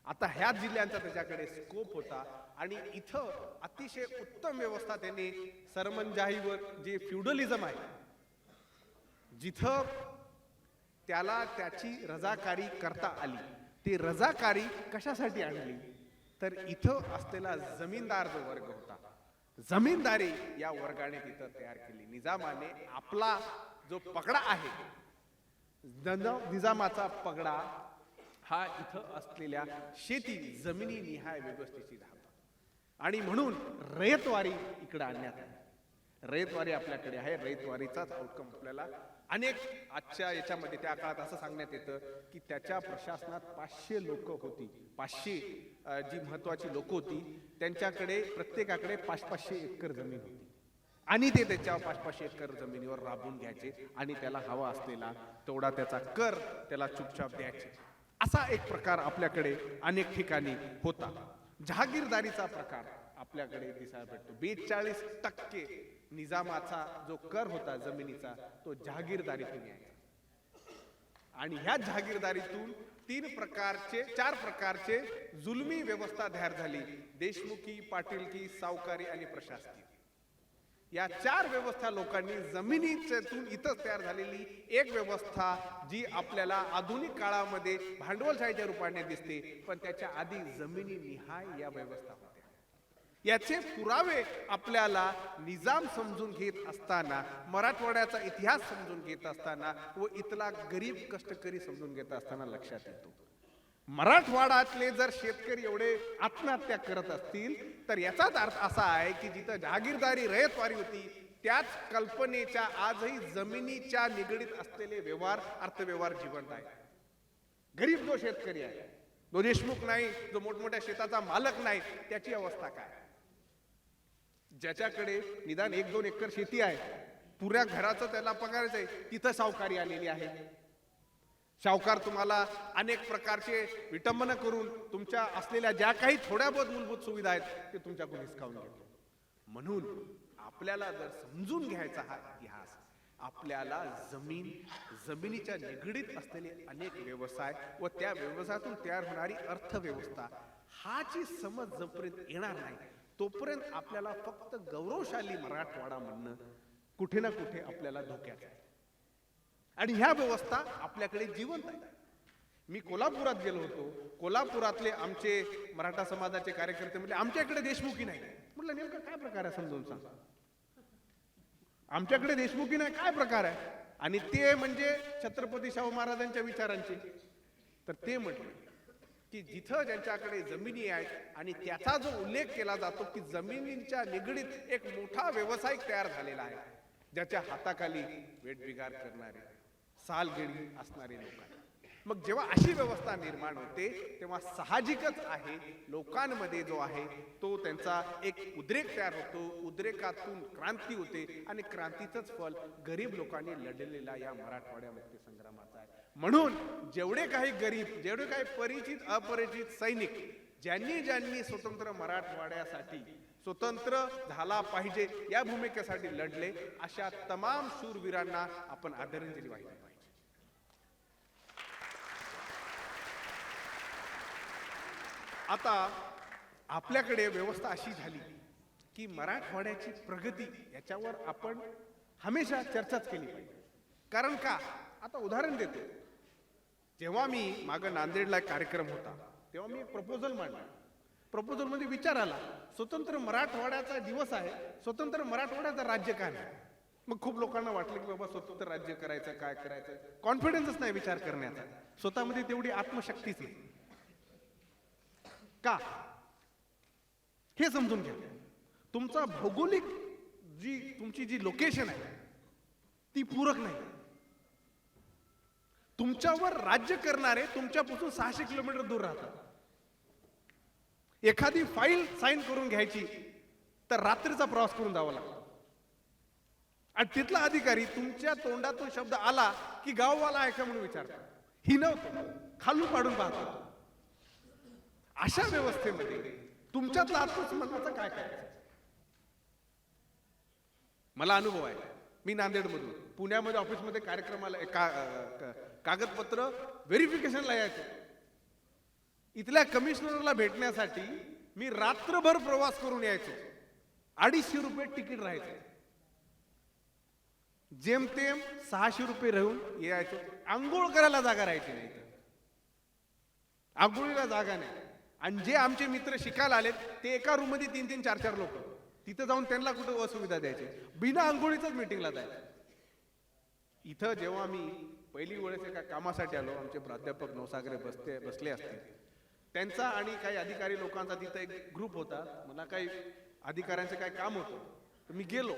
आता ह्या जिल्ह्यांचा त्याच्याकडे स्कोप होता आणि इथं अतिशय उत्तम व्यवस्था त्यांनी सरमंजाईवर जे फ्युडलिझम आहे, जिथं त्याला त्याची रजाकारी करता आली. ती रजाकारी कशासाठी आणली तर इथं असलेला जमीनदार जो वर्ग होता, जमीनदारी या वर्गाने तिथं तयार केली. निजामाने आपला जो पगडा आहे, निजामाचा पगडा हा इथं असलेल्या शेती जमिनी निहाय व्यवस्थेची धावता आणि म्हणून रयतवारी इकडे आणण्यात आली. रयतवारी आपल्याकडे आहे. रयतवारीचाच आउटकम आपल्याला अनेक आजच्या याच्यामध्ये त्या काळात असं सांगण्यात येतं की त्याच्या प्रशासनात 500 लोक होती. 500 जी महत्वाची लोक होती त्यांच्याकडे प्रत्येकाकडे 500 एकर जमीन होती आणि ते त्याच्या 500 एकर जमिनीवर राबून घ्यायचे आणि त्याला हवा असलेला तेवढा त्याचा कर त्याला चुपचाप द्यायचे. असा एक प्रकार आपल्याकडे अनेक ठिकाणी होता. जहागीरदारीचा प्रकार आपल्याकडे दिसायला भेटतो. 42% निजामाचा जो कर होता जमिनीचा तो जहागीरदारीतून यायचा आणि ह्या जहागीरदारीतून 4 प्रकारचे जुलमी व्यवस्था तयार झाली. देशमुखी, पाटीलकी, सावकारी आणि प्रशासकी. या 4 व्यवस्था लोकांनी जमिनीतून इथं तयार झालेली एक व्यवस्था जी आपल्याला आधुनिक काळामध्ये भांडवलशाहीच्या रूपाने दिसते, पण त्याच्या आधी जमिनी निहाय या व्यवस्था होत्या. याचे पुरावे आपल्याला निजाम समजून घेत असताना, मराठवाड्याचा इतिहास समजून घेत असताना व इथला गरीब कष्टकरी समजून घेत असताना लक्षात येतो. मराठवाड्यातले जर शेतकरी एवढे आत्महत्या करत असतील तर याचाच अर्थ असा आहे की जिथं जहागीरदारी रयतवारी होती त्याच कल्पनेच्या आजही जमिनीच्या निगडीत असलेले व्यवहार, अर्थव्यवहार जिवंत आहे. गरीब जो शेतकरी आहे, जो देशमुख नाही, जो मोठमोठ्या शेताचा मालक नाही, त्याची अवस्था काय? ज्याच्याकडे निदान 1-2 एकर शेती आहे, पुऱ्या घराचं त्याला पगारच आहे, तिथं सावकारी आलेली आहे. सावकार तुम्हाला अनेक प्रकारचे विटंबना करून तुमच्या असलेल्या ज्या काही थोड्या बहुत मूलभूत सुविधा आहेत ते तुमच्याकडून हिसकावून घेतो. म्हणून आपल्याला जर समजून घ्यायचा हा इतिहास, आपल्याला जमिनीच्या निगडीत असलेले अनेक व्यवसाय व त्या व्यवसायातून तयार होणारी अर्थव्यवस्था हाची समज जोपर्यंत येणार नाही तोपर्यंत आपल्याला फक्त गौरवशाली मराठवाडा म्हणणं कुठे ना कुठे आपल्याला धोक्यात आहे. आणि ह्या व्यवस्था आपल्याकडे जिवंत आहे. मी कोल्हापुरात गेलो होतो. कोल्हापुरातले आमचे मराठा समाजाचे कार्यकर्ते म्हणजे आमच्याकडे देशमुखी नाही. म्हटलं नेमकं काय प्रकार आहे समजून सांग. आमच्याकडे देशमुखी नाही काय प्रकार आहे? आणि ते म्हणजे छत्रपती शाहू महाराजांच्या विचारांचे. तर ते म्हटले की जिथं ज्यांच्याकडे जमिनी आहेत आणि त्याचा जो उल्लेख केला जातो की जमिनींच्या निगडीत एक मोठा व्यावसायिक तयार झालेला आहे, ज्याच्या हाताखाली वेठबिगार करणारे, सालगिरी असणारे लोक आहेत. मग जेव्हा अशी व्यवस्था निर्माण होते तेव्हा साहजिकच आहे लोकांमध्ये जो आहे तो त्यांचा एक उद्रेक तयार होतो. उद्रेकातून क्रांती होते आणि क्रांतीचंच फल गरीब लोकांनी लढलेला या मराठवाड्या मुक्ती संग्रामाचा आहे. म्हणून जेवढे काही गरीब, जेवढे काही परिचित अपरिचित सैनिक ज्यांनी स्वतंत्र मराठवाड्यासाठी स्वतंत्र झाला पाहिजे या भूमिकेसाठी लढले, अशा तमाम शूरवीरांना आपण आदरांजली वाहिली पाहिजे. आता आपल्याकडे व्यवस्था अशी झाली की मराठवाड्याची प्रगती याच्यावर आपण हमेशा चर्चाच केली पाहिजे. कारण का? आता उदाहरण देतो. जेव्हा मी मागं नांदेडला एक कार्यक्रम होता तेव्हा मी एक प्रपोजल मांडला. प्रपोजल मध्ये विचार आला, स्वतंत्र मराठवाड्याचा दिवस आहे, स्वतंत्र मराठवाड्याचं राज्य काय नाही. मग खूप लोकांना वाटलं की बाबा स्वतंत्र राज्य करायचं, काय करायचं, कॉन्फिडन्सच नाही विचार करण्याचा, स्वतःमध्ये तेवढी आत्मशक्तीच नाही. का? हे समजून घ्या. तुमचा भौगोलिक तुमची जी लोकेशन आहे ती पूरक नाही. तुमच्यावर राज्य करणारे तुमच्यापासून 600 किलोमीटर दूर राहतात. एखादी फाईल साईन करून घ्यायची तर रात्रीचा प्रवास करून जावा लागतो. आणि तिथला अधिकारी तुमच्या तोंडातून शब्द आला की गाववाला आहे का म्हणून विचारतो. ही नव्हतं, खालून पाडून पाहतो. अशा व्यवस्थेमध्ये तुमच्यातला आत्मसन्मानाचं काय करायचं? मला अनुभव आहे. मी नांदेडमधून पुण्यामध्ये ऑफिसमध्ये कार्यक्रमाला कागदपत्र व्हेरिफिकेशनला यायचो. इथल्या कमिशनरला भेटण्यासाठी मी रात्रभर प्रवास करून यायचो. 250 रुपये तिकीट राहायचं. जेमतेम 600 रुपये राहून यायचो. आंघोळ करायला जागा राहायची नाही. आंघोळीला जागा नाही. आणि जे आमचे मित्र शिकायला आलेत ते एका रूम मध्ये 3-3, 4-4 लोक. तिथं जाऊन त्यांना कुठं असुविधा द्यायची, बिना आंघोळीच मीटिंगला जायचं. इथं जेव्हा मी पहिली वेळेस एका कामासाठी आलो, आमचे प्राध्यापक नवसागरे बसले असतील, त्यांचा आणि काही अधिकारी लोकांचा तिथं एक ग्रुप होता. मला काही अधिकाऱ्यांचं काही काम होतं तर मी गेलो.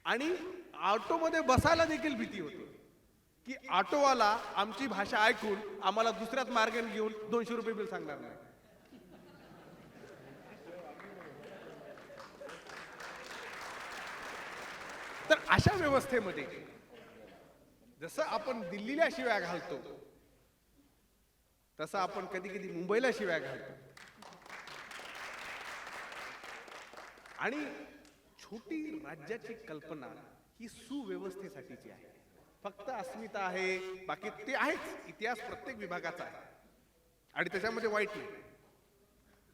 आणि ऑटोमध्ये बसायला देखील भीती होती की ऑटोवाला आमची भाषा ऐकून आम्हाला दुसऱ्याच मार्गाने घेऊन 200 रुपये बिल सांगणार नाही. तर अशा व्यवस्थेमध्ये जसं आपण दिल्लीला शिव्या घालतो तसं आपण कधी कधी मुंबईला शिव्या घालतो. आणि छोटी राज्याची कल्पना ही सुव्यवस्थेसाठीची आहे. फक्त अस्मिता आहे, बाकी ते आहेच. इतिहास प्रत्येक विभागाचा आहे आणि त्याच्यामध्ये वाईट नाही.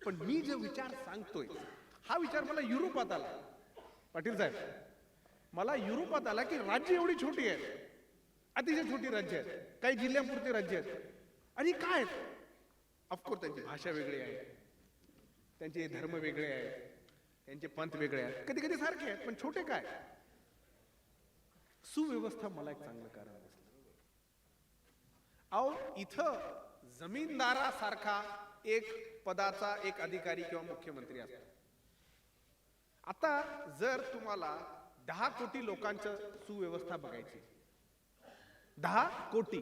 पण मी जो विचार सांगतोय हा विचार मला युरोपात आला. पाटील साहेब, मला युरोपात आला की राज्य एवढी छोटी आहे, अतिशय छोटी राज्य आहेत, काही जिल्ह्यांपुरती राज्य आहेत. आणि काय आहेत? ऑफकोर्स त्यांची भाषा वेगळी आहे, त्यांचे धर्म वेगळे आहेत, त्यांचे पंथ वेगळे आहेत, कधी कधी सारखे आहेत, पण छोटे काय? सुव्यवस्था मला एक चांगलं कारण दिसलं. अहो, इथं जमीनदारासारखा एक पदाचा एक अधिकारी किंवा मुख्यमंत्री असतो. आता जर तुम्हाला 10 कोटी लोकांचं सुव्यवस्था बघायची, 10 कोटी,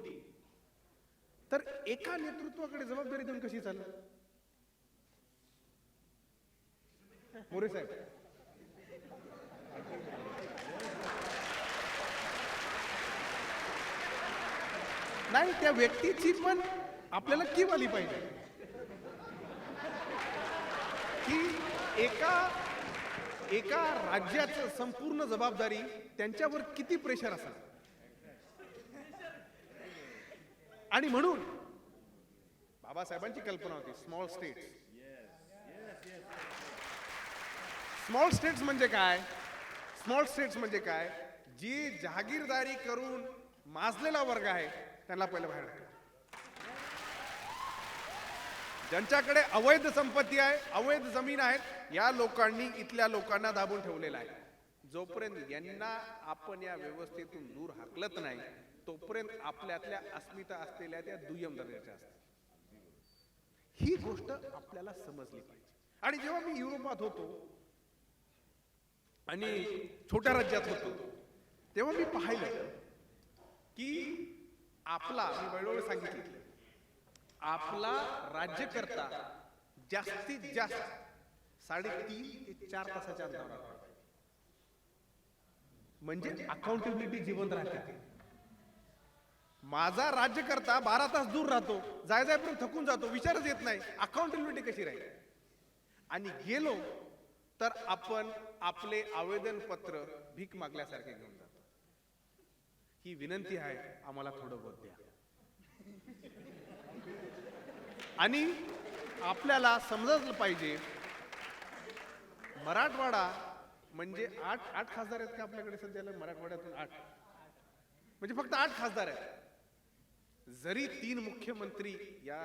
तर एका नेतृत्वाकडे जबाबदारी देऊन कशी चालेल? मोरे साहेब, नाही, त्या व्यक्तीची पण आपल्याला कीव आली पाहिजे की एका राज्याचं संपूर्ण जबाबदारी त्यांच्यावर किती प्रेशर असेल. आणि म्हणून बाबासाहेबांची कल्पना होती स्मॉल स्टेट्स. स्मॉल स्टेट्स म्हणजे काय? स्मॉल स्टेट्स म्हणजे काय? जी जहागीरदारी करून माजलेला वर्ग आहे त्यांना पहिलं बाहेर टाका. ज्यांच्याकडे अवैध संपत्ती आहे, अवैध जमीन आहेत, या लोकांनी इथल्या लोकांना दाबून ठेवलेला आहे. जोपर्यंत यांना आपण या व्यवस्थेतून दूर हाकलत नाही तोपर्यंत आपल्यातल्या अस्मिता असलेल्या त्या दुय्यम दर्जाच्या असतात. ही गोष्ट आपल्याला समजली पाहिजे. आणि जेव्हा मी युरोपात होतो आणि छोट्या राज्यात होतो तेव्हा मी पाहिलं की मी वेळोवेळी सांगितलं, आपला राज्यकर्ता जास्तीत जास्त 3.5 ते 4 तासाच्या अंतरावर, म्हणजे अकाउंटेबिलिटी जिवंत राहते. माझा राज्यकर्ता 12 तास दूर राहतो, जायपर्यंत थकून जातो, विचारच येत नाही अकाउंटेबिलिटी कशी राहील. आणि गेलो तर आपण आपले आवेदन पत्र भीक मागल्यासारखे घेऊन जातो. ही विनंती आहे, आम्हाला थोडं बोध द्या. आणि आपल्याला समजलं पाहिजे मराठवाडा म्हणजे 8 खासदार आहेत का आपल्याकडे सध्याला? मराठवाड्यातून 8 म्हणजे फक्त 8 खासदार आहेत. जरी 3 मुख्यमंत्री या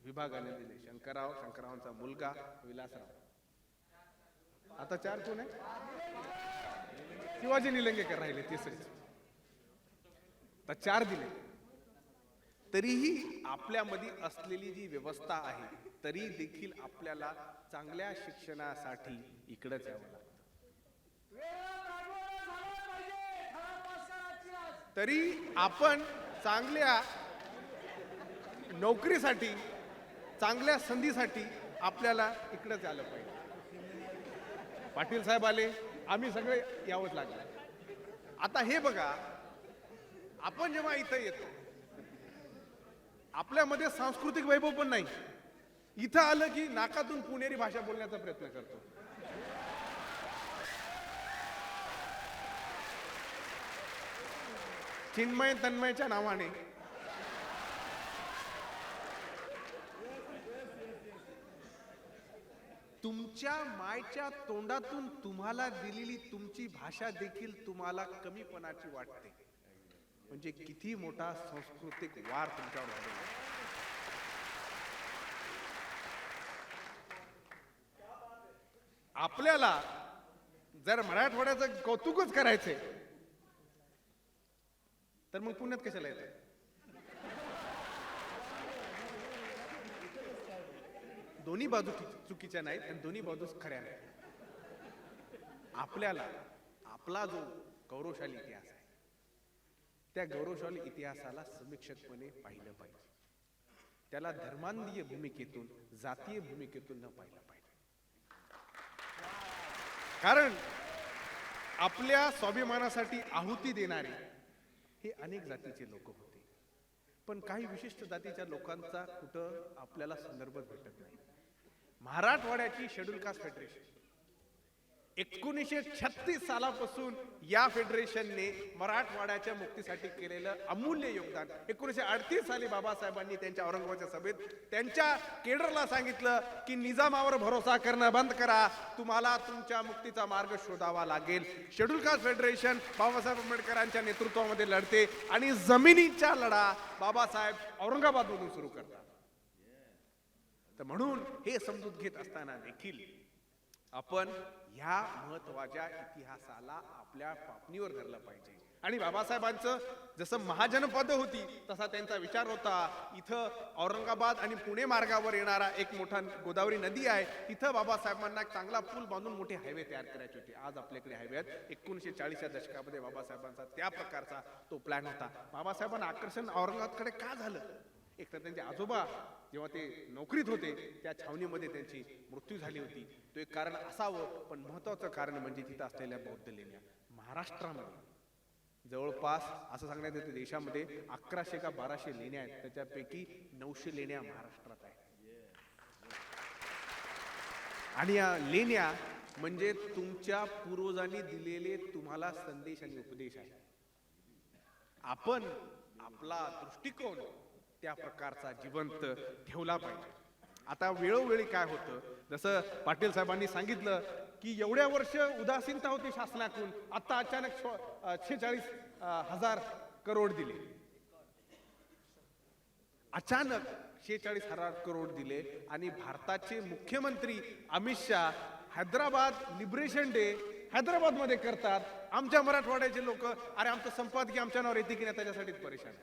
विभागाने दिले, शंकररावांचा मुलगा विलासराव, आता 4 कोण आहे? शिवाजी निलंगेकर राहिले तिसरे, तर 4 दिले. तरीही आपल्यामध्ये असलेली जी व्यवस्था आहे तरी देखील आपल्याला चांगल्या शिक्षणासाठी इकडंच यावं लागतं. तरी आपण चांगल्या नोकरीसाठी चांगल्या संधीसाठी आपल्याला इकडंच आलं पाहिजे. पाटील साहेब आले, आम्ही सगळे यावंच लागलं. आता हे बघा, आपण जेव्हा इथं येतो आपल्यामध्ये सांस्कृतिक वैभव पण नाही. इथं आलं की नाकातून पुणेरी भाषा बोलण्याचा प्रयत्न करतो. चिन्मय तन्मयच्या नावाने तुमच्या मायच्या तोंडातून तुम्हाला दिलेली तुमची भाषा देखील तुम्हाला कमीपणाची वाटते. म्हणजे किती मोठा सांस्कृतिक वार तुमच्यावर झालेला आहे. आपल्याला जर मराठवाड्याचं कौतुकच करायचंय तर मग पुण्यात कशाला येतं? दोन्ही बाजू चुकीच्या नाहीत आणि दोन्ही बाजूच खऱ्या नाहीत. आपल्याला आपला जो गौरवशाली इतिहास आहे त्या गौरवशाली इतिहासाला समीक्षकपणे पाहिलं पाहिजे. त्याला धर्मांधीय भूमिकेतून जातीय भूमिकेतून न पाहिलं पाहिजे. कारण आपल्या स्वाभिमानासाठी आहुती देणारे हे अनेक जातीचे लोक होते, पण काही विशिष्ट जातीच्या लोकांचा कुठं आपल्याला संदर्भ भेटत नाही. मराठवाड्याची शेड्यूल कास्ट फेडरेशन 1936 सालापासून या फेडरेशनने मराठवाड्याच्या मुक्तीसाठी केलेलं अमूल्य योगदान. 1938 साली बाबासाहेबांनी त्यांच्या औरंगाबादच्या सभेत त्यांच्या केडरला सांगितलं की निजामावर भरोसा करणं बंद करा, तुम्हाला तुमच्या मुक्तीचा मार्ग शोधावा लागेल. शेड्यूल कास्ट फेडरेशन बाबासाहेब आंबेडकरांच्या नेतृत्वामध्ये लढते आणि जमिनीचा लढा बाबासाहेब औरंगाबादमधून सुरू करतात. तर म्हणून हे समजूत घेत असताना देखील आपण ह्या महत्वाच्या इतिहासाला आपल्या पापणीवर धरलं पाहिजे. आणि बाबासाहेबांचं जसं महाजनपद होती तसा त्यांचा विचार होता. इथं औरंगाबाद आणि पुणे मार्गावर येणारा एक मोठा गोदावरी नदी आहे, तिथं बाबासाहेबांना एक चांगला पूल बांधून मोठे हायवे तयार करायचे होते. आज आपल्याकडे हायवे आहेत. 1940च्या दशकामध्ये बाबासाहेबांचा त्या प्रकारचा तो प्लॅन होता. बाबासाहेबांना आकर्षण औरंगाबादकडे का झालं? एक तर त्यांचे आजोबा जेव्हा ते नोकरीत होते त्या छावणीमध्ये त्यांची मृत्यू झाली होती, तो एक कारण असावं. पण महत्वाचं कारण म्हणजे तिथं असलेल्या बौद्ध लेण्या. महाराष्ट्रामध्ये जवळपास असं सांगण्यात येतं देशामध्ये 1100 का 1200 लेण्या आहेत, त्याच्यापैकी 900 लेण्या महाराष्ट्रात आहेत. आणि या लेण्या म्हणजे तुमच्या पूर्वजांनी दिलेले तुम्हाला संदेश आणि उपदेश आहे. आपण आपला दृष्टिकोन त्या प्रकारचा जिवंत ठेवला पाहिजे. आता वेळोवेळी काय होतं, जसं पाटील साहेबांनी सांगितलं की एवढ्या वर्ष उदासीनता होती शासनाकडून, आता अचानक 46,000 करोड दिले. अचानक 46,000 करोड दिले आणि भारताचे मुख्यमंत्री अमित शहा हैदराबाद लिबरेशन डे हैदराबाद मध्ये करतात. आमच्या मराठवाड्याचे लोक अरे आमचं संपादकीय आमच्या नावावर येते की नाही त्याच्यासाठीच परेशान.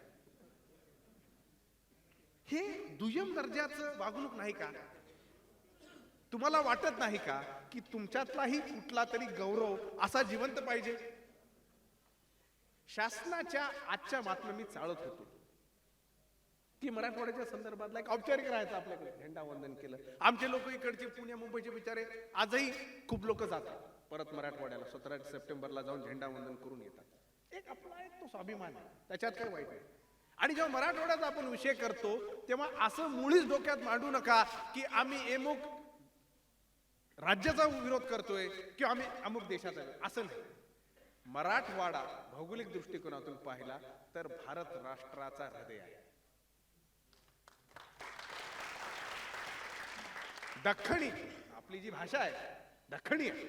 हे दुय्यम दर्जाचं वागणूक नाही का? तुम्हाला वाटत नाही का की तुमच्यातलाही कुठला तरी गौरव असा जिवंत पाहिजे? शासनाच्या आजच्या बातम्या मी चालत होतो की मराठवाड्याच्या संदर्भातला एक औपचारिक राहायचा आपल्याकडे झेंडा वंदन केलं. आमचे लोक इकडचे पुणे मुंबईचे बिचारे आजही खूप लोक जातात परत मराठवाड्याला 17 सप्टेंबरला जाऊन झेंडा वंदन करून येतात. एक आपला एक तो स्वाभिमान आहे, त्याच्यात काही वाईट नाही. आणि जेव्हा मराठवाड्याचा आपण विषय करतो तेव्हा असं मुळीच डोक्यात मांडू नका की आम्ही अमुक राज्याचा विरोध करतोय किंवा आम्ही अमुक देशाचा. असं नाही. मराठवाडा भौगोलिक दृष्टिकोनातून पाहिला तर भारत राष्ट्राचा हृदय आहे. दख्खणी आपली जी भाषा आहे दख्खणी आहे.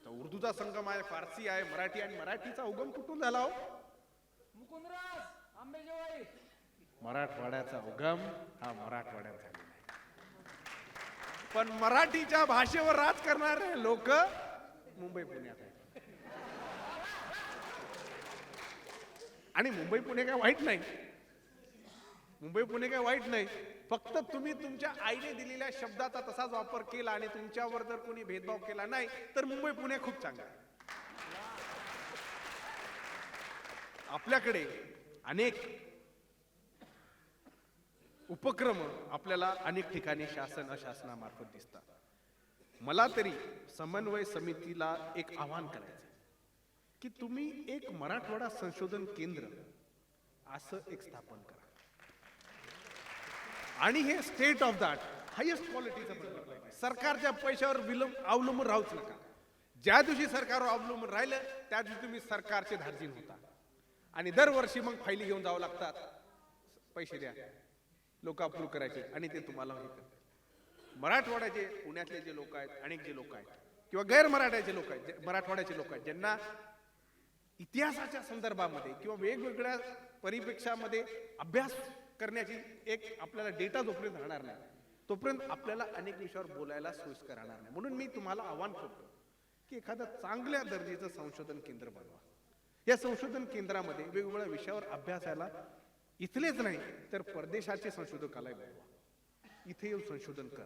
उर्दूचा संगम आहे, फारसी आहे, मराठी. आणि मराठीचा उगम कुठून झाला हो? मराठवाड्याचा उगम हा मराठवाड्यात झालेला आहे. पण मराठीच्या भाषेवर राज करणारे लोक मुंबई पुण्यात आहेत. आणि मुंबई पुणे काय वाईट नाही, मुंबई पुणे काही वाईट नाही, फक्त तुम्ही तुमच्या आईने दिलेल्या शब्दाचा तसाच वापर केला आणि तुमच्यावर जर कोणी भेदभाव केला नाही तर मुंबई पुणे खूप चांगलं आहे. आपल्याकडे अनेक उपक्रम आपल्याला अनेक ठिकाणी शासन अशासनामार्फत दिसतात. मला तरी समन्वय समितीला एक आवाहन करायचं की तुम्ही एक मराठवाडा संशोधन केंद्र असं एक स्थापन करा आणि हे state of the art highest क्वालिटीचं बनलं पाहिजे. सरकारच्या पैशावर अवलंबून राहूच नका. ज्या दिवशी सरकारवर अवलंबून राहिलं त्या दिवशी तुम्ही सरकारचे धार्जिन होता आणि दरवर्षी मग फायली घेऊन जावं लागतात, पैसे द्या, लोक अप्रूव्ह करायचे आणि ते तुम्हाला हे करतात. मराठवाड्याचे पुण्यातले जे लोक आहेत, अनेक जे लोक आहेत किंवा गैर मराठ्याचे लोक आहेत, मराठवाड्याचे लोक आहेत ज्यांना इतिहासाच्या संदर्भामध्ये किंवा वेगवेगळ्या परिप्रेक्षामध्ये अभ्यास करण्याची एक आपल्याला डेटा जोपर्यंत राहणार नाही तोपर्यंत आपल्याला अनेक विषयावर बोलायला सोयीस्कर राहणार नाही. म्हणून मी तुम्हाला आवाहन करतो की एखादं चांगल्या दर्जाचं संशोधन केंद्र बनवा. या संशोधन केंद्रामध्ये वेगवेगळ्या विषयावर अभ्यासाला इथलेच नाही तर परदेशाचे संशोधकाला बोलवा. इथे येऊन संशोधन कर.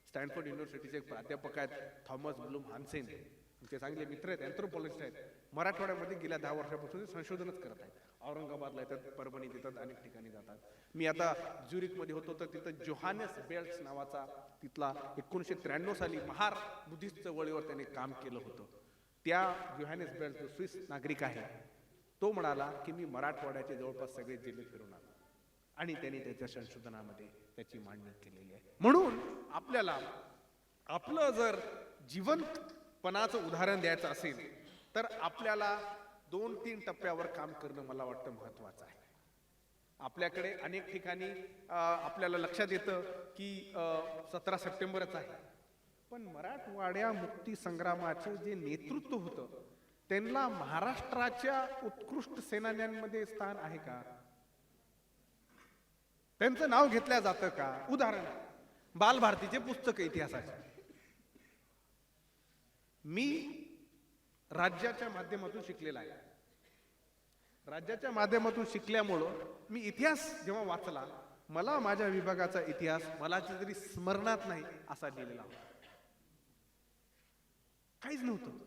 स्टॅनफोर्ड युनिव्हर्सिटीचे एक प्राध्यापक आहेत थॉमस ब्लूम हान्सेन, आमचे चांगले मित्र आहेत, अँथ्रोपॉलॉजिस्ट आहेत. मराठवाड्यामध्ये गेल्या 10 वर्षापासून ते संशोधनच करत आहेत. औरंगाबादला येतात, परभणीत येतात, अनेक ठिकाणी जातात. मी आता ज्युरिकमध्ये होतो तर तिथं जोहानेस बेल्ट्स नावाचा तिथला 1993 साली महार बुद्धिस्ट चळवळीवर त्याने काम केलं होतं. त्या जोहानेस बेल्ट जो स्विस नागरिक आहे तो म्हणाला की मी मराठवाड्याचे जवळपास सगळे जिल्हे फिरून आलो आणि त्यांनी त्याच्या संशोधनामध्ये त्याची मांडणी केलेली आहे. म्हणून आपल्याला आपलं जर जिवंतपणाचं उदाहरण द्यायचं असेल तर आपल्याला 2-3 टप्प्यावर काम करणं मला वाटतं महत्वाचं आहे. आपल्याकडे अनेक ठिकाणी आपल्याला लक्षात येतं की 17 सप्टेंबरच आहे, पण मराठवाड्या मुक्ती संग्रामाचे जे नेतृत्व होतं त्यांना महाराष्ट्राच्या उत्कृष्ट सेनान्यांमध्ये स्थान आहे का? त्यांचं नाव घेतलं जातं का? उदाहरण बालभारतीचे पुस्तक इतिहासाचे. मी राज्याच्या माध्यमातून शिकलेला आहे. राज्याच्या माध्यमातून शिकल्यामुळं मी इतिहास जेव्हा वाचला मला माझ्या विभागाचा इतिहास मला तरी स्मरणात नाही असा लिहिलेला होता. काहीच नव्हतं.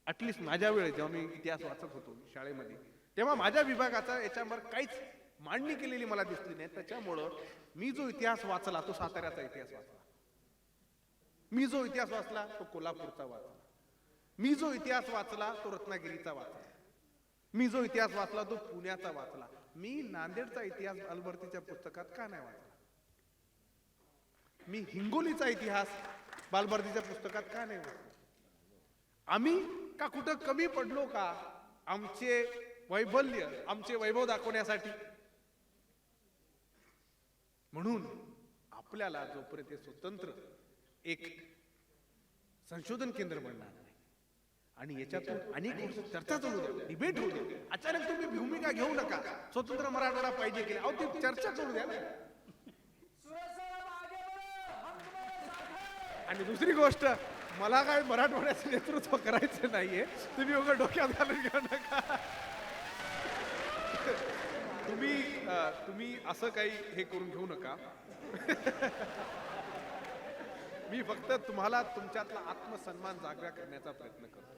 ॲटलिस्ट माझ्या वेळेस जेव्हा मी इतिहास वाचत होतो शाळेमध्ये तेव्हा माझ्या विभागाचा याच्यावर काहीच मांडणी केलेली मला दिसली नाही. त्याच्यामुळं मी जो इतिहास वाचला तो साताऱ्याचा इतिहास वाचला, मी जो इतिहास वाचला तो कोल्हापूरचा वाचला, मी जो इतिहास वाचला तो रत्नागिरीचा वाचला, मी जो इतिहास वाचला तो पुण्याचा वाचला. मी नांदेडचा इतिहास बालभारतीच्या पुस्तकात का नाही वाचला? मी हिंगोलीचा इतिहास बालभारतीच्या पुस्तकात का नाही वाचला? आम्ही का कुठं कमी पडलो का आमचे वैभल्य आमचे वैभव दाखवण्यासाठी? म्हणून आपल्याला जोपर्यंत स्वतंत्र एक संशोधन केंद्र बनणार नाही आणि याच्यातून अनेक वर्ष चर्चा चालू द्या, डिबेट होऊ द्या. अचानक तुम्ही भूमिका घेऊ नका स्वतंत्र मराठवाडा पाहिजे की अहो ती चर्चा करू द्या ना. आणि दुसरी गोष्ट मला काय मराठवाड्याचं नेतृत्व करायचं नाहीये, तुम्ही उगा डोक्यात घालून घेऊ नका. तुम्ही असं काही हे करून घेऊ नका. मी फक्त तुम्हाला तुमच्यातला आत्मसन्मान जागा करण्याचा प्रयत्न करतो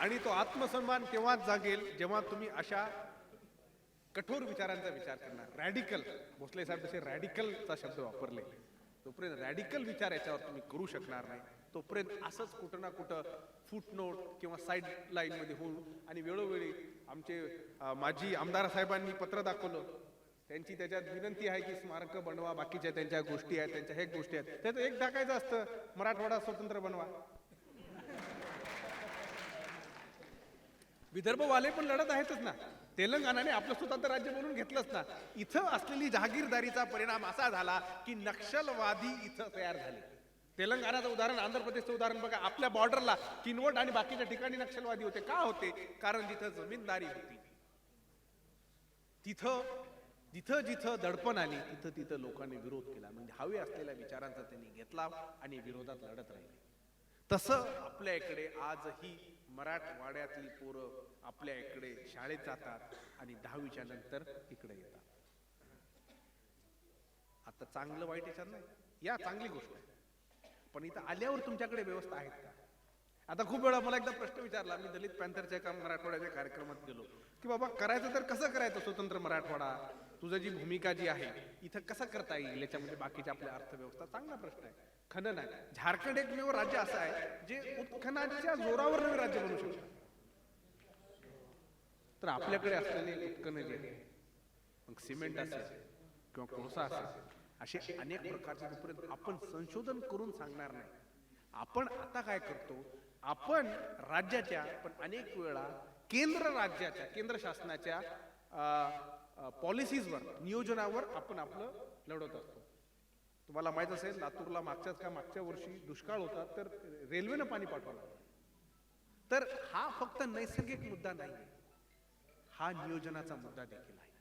आणि तो आत्मसन्मान तेव्हाच जागेल जेव्हा तुम्ही अशा कठोर विचारांचा विचार करणार. रॅडिकल, भोसले साहेब जसे रॅडिकलचा शब्द वापरले, तोपर्यंत रॅडिकल विचार याच्यावर तुम्ही करू शकणार नाही. तोपर्यंत असंच कुठं ना कुठं फुटनोट किंवा साईड लाईन मध्ये होऊन आणि वेळोवेळी आमचे माजी आमदार साहेबांनी पत्र दाखवलं, त्यांची त्याच्यात विनंती आहे की स्मारक बनवा, बाकीच्या त्यांच्या गोष्टी आहेत, त्यांच्या हे गोष्टी आहेत, त्याचं एक टाकायचं असतं मराठवाडा स्वतंत्र बनवा. विदर्भवाले पण लढत आहेतच ना. तेलंगणाने आपलं स्वतंत्र राज्य बनवून घेतलंच ना. इथं असलेली जहागीरदारीचा परिणाम असा झाला की नक्षलवादी इथं तयार झाले. तेलंगणाचं उदाहरण, आंध्र प्रदेशचं उदाहरण बघा. आपल्या बॉर्डरला किनवट आणि बाकीच्या ठिकाणी नक्षलवादी होते. का होते? कारण जिथं जमीनदारी होती जिथं जिथं दडपण आली तिथं लोकांनी विरोध केला. म्हणजे हवे असलेल्या विचारांचा त्यांनी घेतला आणि विरोधात लढत राहिले. तसं आपल्या इकडे आजही मराठवाड्यातली पोरं आपल्या इकडे शाळेत जातात आणि 10वीच्या नंतर इकडे येतात. आता चांगलं वाईट याच्यात नाही, या चांगली गोष्ट आहे, पण इथं आल्यावर तुमच्याकडे व्यवस्था आहेत का? आता खूप वेळा मला एकदा प्रश्न विचारला, मी दलित पॅंथरच्या एका मराठवाड्याच्या कार्यक्रमात गेलो, की बाबा करायचं तर कसं करायचं स्वतंत्र मराठवाडा, तुझं जी भूमिका जी आहे इथं कसं करता येईल, याच्यामध्ये बाकीच्या आपल्या अर्थव्यवस्था. चांगला प्रश्न आहे. खनन आहे. झारखंड एकमेव राज्य असं आहे जे उत्खननाच्या जोरावर नवीन राज्य बनू शकतं. तर आपल्याकडे असलेले उत्खनन जे आहे, मग सिमेंट असेल किंवा कोळसा असेल, असे अनेक प्रकारचे जोपर्यंत आपण संशोधन करून सांगणार नाही. आपण आता काय करतो, आपण राज्याच्या पण अनेक वेळा केंद्र शासनाच्या पॉलिसीजवर, नियोजनावर आपण आपलं लढवत असतो. तुम्हाला माहित असेल, लातूरला मागच्या वर्षी दुष्काळ होता, तर रेल्वेनं पाणी पाठवलं. तर हा फक्त नैसर्गिक मुद्दा नाही, हा नियोजनाचा मुद्दा देखील आहे.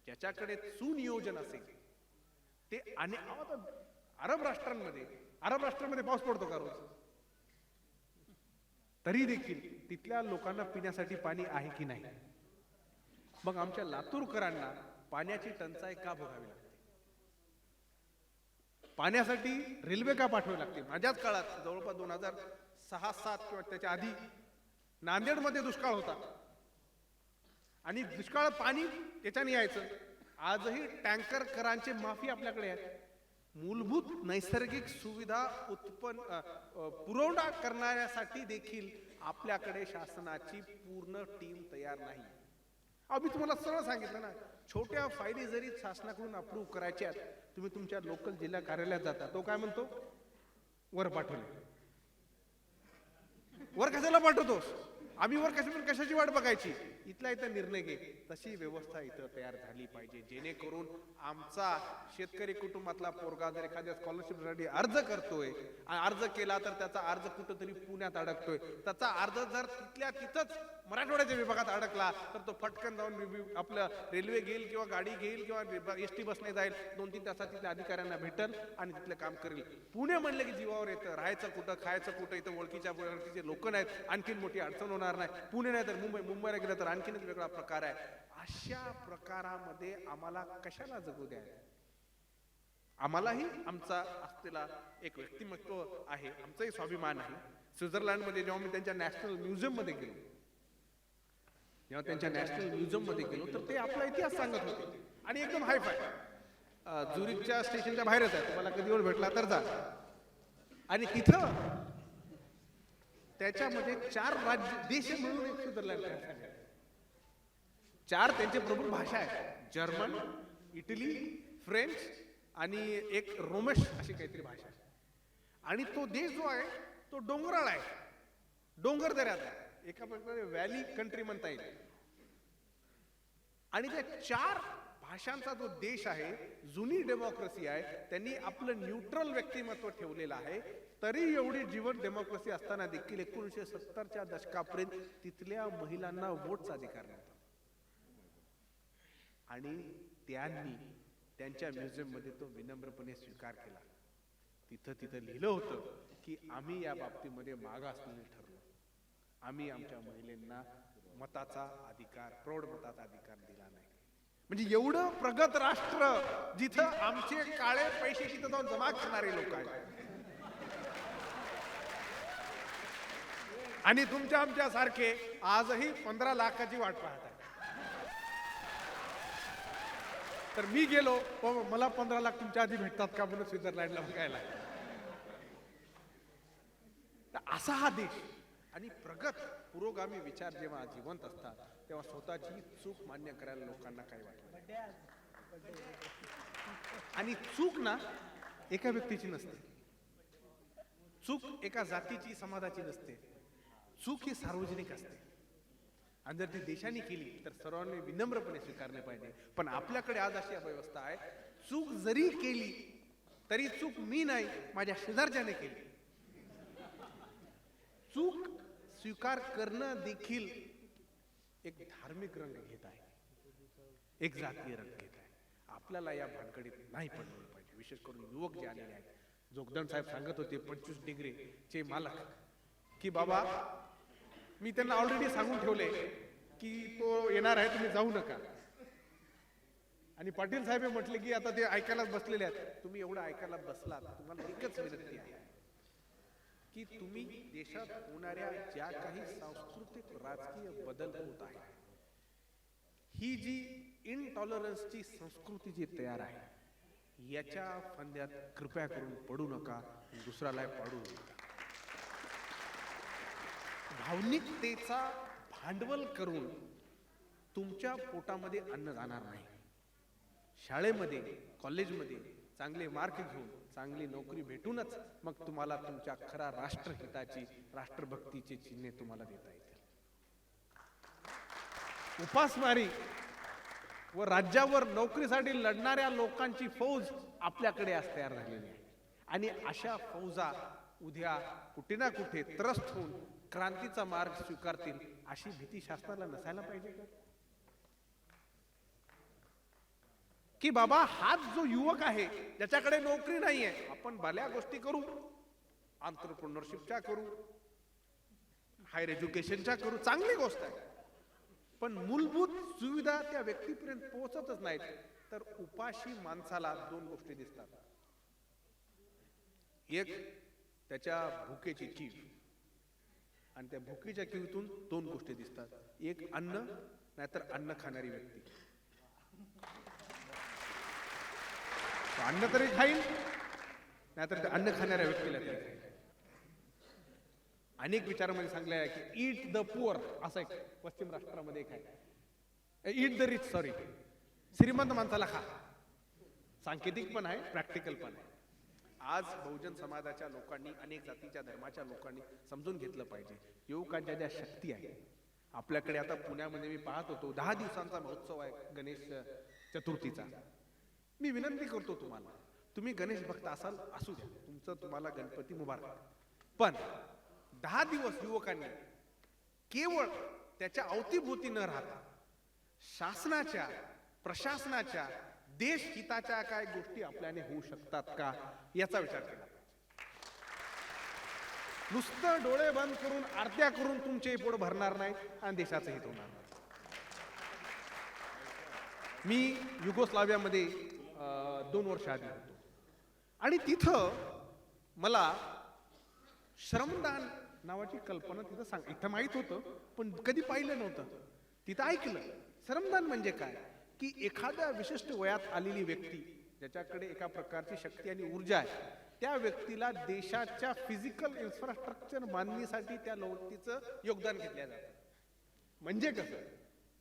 ज्याच्याकडे सुनियोजन असेल ते अरब राष्ट्रांमध्ये पाऊस पडतो का रोज? तरी देखील तिथल्या लोकांना पिण्यासाठी पाणी आहे की नाही? मग आमच्या लातूरकरांना पाण्याची टंचाई का भोगावी लागते? पाण्यासाठी रेल्वे का पाठवावी लागते? माझ्याच काळात जवळपास 2006-07 किंवा त्याच्या आधी नांदेडमध्ये दुष्काळ होता आणि दुष्काळ पाणी त्याच्याने यायचं. आजही टँकर करांचे माफी आपल्याकडे आहेत. मूलभूत नैसर्गिक सुविधा पुरवठा करण्यासाठी देखील आपल्याकडे शासनाची पूर्ण टीम तयार नाही. मी तुम्हाला सरळ सांगितलं ना, छोट्या फायली जरी शासनाकडून अप्रूव्ह करायच्या, तुम्ही तुमच्या लोकल जिल्हा कार्यालयात जाता, तो काय म्हणतो, वर पाठवले. वर कशाला पाठवतोस? आम्ही वर कशाची वाट बघायची? इथला इथं निर्णय घे. तशी व्यवस्था इथं तयार झाली पाहिजे, जेणेकरून आमचा शेतकरी कुटुंबातला पोरगा जर एखाद्या स्कॉलरशिपसाठी अर्ज करतोय, अर्ज केला तर त्याचा अर्ज कुठंतरी पुण्यात अडकतोय, त्याचा अर्ज जर तिथल्या तिथंच मराठवाड्याच्या विभागात अडकला तर तो फटकन जाऊन आपलं रेल्वे घेईल किंवा गाडी घेईल किंवा एसटी बसने जाईल, 2-3 तासात तिथल्या अधिकाऱ्यांना भेटल आणि तिथलं काम करेल. पुणे म्हणलं की जीवावर येतं, राहायचं कुठं, खायचं कुठं, इथं ओळखीचे लोक नाहीत, आणखीन मोठी अडचण होणार नाही. पुणे नाही तर मुंबईला गेलं तर आणखीनच वेगळा प्रकार आहे. अशा प्रकारामध्ये आम्हाला कशाला जगू द्या? आम्हालाही आमचा असलेला एक व्यक्तिमत्व आहे, आमचाही स्वाभिमान आहे. स्वित्झर्लंडमध्ये जेव्हा मी त्यांच्या नॅशनल म्युझियम मध्ये गेलो, तर ते आपला इतिहास सांगत होते आणि एकदम हायफाय. झुरिकच्या स्टेशनच्या बाहेरच आहे, तुम्हाला कधी वेळ भेटला तर जा. आणि तिथं त्याच्यामध्ये 4 देश मिळून एक स्वित्झर्लंड आहे. 4 त्यांचे प्रमुख भाषा आहेत, जर्मन, इटली, फ्रेंच आणि एक रोमश अशी काहीतरी भाषा आहे. आणि तो देश जो आहे तो डोंगराळ आहे, डोंगर दऱ्यात आहे, एका प्रकारे व्हॅली कंट्री म्हणता येईल. आणि त्या 4 भाषांचा जो देश आहे, जुनी डेमोक्रेसी आहे, त्यांनी आपलं न्यूट्रल व्यक्तिमत्व ठेवलेलं आहे. तरी एवढी जीवन डेमोक्रेसी असताना देखील 1970च्या दशकापर्यंत तिथल्या महिलांना वोटचा अधिकार नव्हता. आणि त्यांनी त्यांच्या म्युझियम मध्ये तो विनम्रपणे स्वीकार केला. तिथं लिहिलं होतं की आम्ही या बाबतीमध्ये मागासलेले ठरलो, आम्ही आमच्या महिलांना मताचा अधिकार, प्रौढ मताचा अधिकार दिला नाही. म्हणजे एवढं प्रगत राष्ट्र जिथं आमचे काळे पैसे तिथं जाऊन जमा करणारे लोक आहेत आणि तुमच्या आमच्या सारखे आजही 15 लाखाची वाट पाहत आहेत. तर मी गेलो, मला 15 लाख तुमच्या आधी भेटतात का म्हणून स्वित्झर्लंडला बघायला. असा हा देश. आणि प्रगत पुरोगामी विचार जेव्हा जिवंत असतात तेव्हा स्वतःची चूक मान्य करायला लोकांना काय वाटत. आणि चूक ना एका व्यक्तीची नसते, चूक एका जातीची, समाजाची नसते. चूक ही सार्वजनिक असते आणि जर ती देशाने केली तर सर्वांनी विनम्रपणे स्वीकारले पाहिजे. पण आपल्याकडे आज अशी व्यवस्था आहे, चूक जरी केली तरी चूक मी नाही, माझ्या शेजारच्याने केली. चूक स्वीकार करणं देखील एक धार्मिक रंग घेत आहे, एक जातीय रंग घेत आहे. आपल्याला या भानगडीत नाही पडलं पाहिजे. विशेष करून युवक जे आलेले आहेत जोगदंड साहेब सांगत होते 25 डिग्रीचे मालक की बाबा मी त्यांना ऑलरेडी सांगून ठेवले की तो येणार आहे, तुम्ही जाऊ नका. आणि पाटील साहेब म्हटले की आता ते ऐकायलाच बसलेले आहेत. तुम्ही एवढं ऐकायला बसलात, तुम्हाला एकच विनंती आहे की तुम्ही देशात होणाऱ्या ज्या काही सांस्कृतिक राजकीय बदल होत आहे, ही जी इनटॉलरन्सची संस्कृती जी तयार आहे, याच्या फंद्यात कृपया करून पडू नका, दुसऱ्याला पाडू नका. भावनिकतेचा भांडवल करून तुमच्या पोटामध्ये अन्न जाणार नाही. शाळेमध्ये कॉलेजमध्ये चांगले मार्क घेऊन चांगली नोकरी भेटूनच मग तुम्हाला तुमच्या खऱ्या राष्ट्रहिताची राष्ट्रभक्तीची चिन्हे तुम्हाला देता येतील. उपासमारी व राज्यावर नोकरीसाठी लढणाऱ्या लोकांची फौज आपल्याकडे आज तयार झालेली आहे. आणि अशा फौजा उद्या कुठे ना कुठे त्रस्त होऊन क्रांतीचा मार्ग स्वीकारतील अशी भीती शासनाला नसायला पाहिजे का? की बाबा हाच जो युवक आहे ज्याच्याकडे नोकरी नाहीये, आपण भल्या गोष्टी करू, एंटरप्रेन्योरशिपच्या करू, हायर एज्युकेशनच्या करू, चांगली गोष्ट आहे. पण मूलभूत सुविधा त्या व्यक्तीपर्यंत पोहोचतच नाहीत, तर उपाशी माणसाला दोन गोष्टी दिसतात. एक त्याच्या भुकेची कीव, आणि त्या भुकेच्या कीवीतून दोन गोष्टी दिसतात. एक अन्न, नाहीतर अन्न खाणारी व्यक्ती. तो अन्न तरी खाईल, नाहीतर त्या अन्न खाणाऱ्या व्यक्तीला तरी खाईल. अनेक विचारामध्ये सांगले आहे की ईट द पुअर, असं एक पश्चिम राष्ट्रामध्ये एक आहे. ईट द रिच, सॉरी, श्रीमंत माणसाला खा. सांकेतिक पण आहे, प्रॅक्टिकल पण आहे. आज बहुजन समाजाच्या लोकांनी, अनेक जातीच्या धर्माच्या लोकांनी समजून घेतलं पाहिजे युवकांच्या ज्या शक्ती आहे आपल्याकडे. आता पुण्यामध्ये मी पाहत होतो 10 दिवसांचा महोत्सव आहे गणेश चतुर्थीचा. मी विनंती करतो तुम्हाला, तुम्ही गणेश भक्त असाल असू द्या, तुमचं तुम्हाला गणपती मुबारक. पण 10 दिवस युवकांनी केवळ त्याच्या अवतीभोवती न राहता शासनाच्या, प्रशासनाच्या, देश हिताच्या काय गोष्टी आपल्याने होऊ शकतात का याचा विचार केला पाहिजे. नुसतं डोळे बंद करून आरत्या करून तुमचे पोट भरणार नाही आणि देशाचं हित होणार नाही. मी युगोस्लाव्हियामध्ये 2 वर्ष आधी होतो आणि तिथं मला श्रमदान नावाची कल्पना तिथं इथं माहित होतं, पण कधी पाहिलं नव्हतं. तिथं ऐकलं श्रमदान म्हणजे काय, की एखाद्या विशिष्ट वयात आलेली व्यक्ती ज्याच्याकडे एका प्रकारची शक्ती आणि ऊर्जा आहे, त्या व्यक्तीला देशाच्या फिजिकल इन्फ्रास्ट्रक्चर बांधणीसाठी त्या व्यक्तीचं योगदान घेतलं जातं. म्हणजे कसं,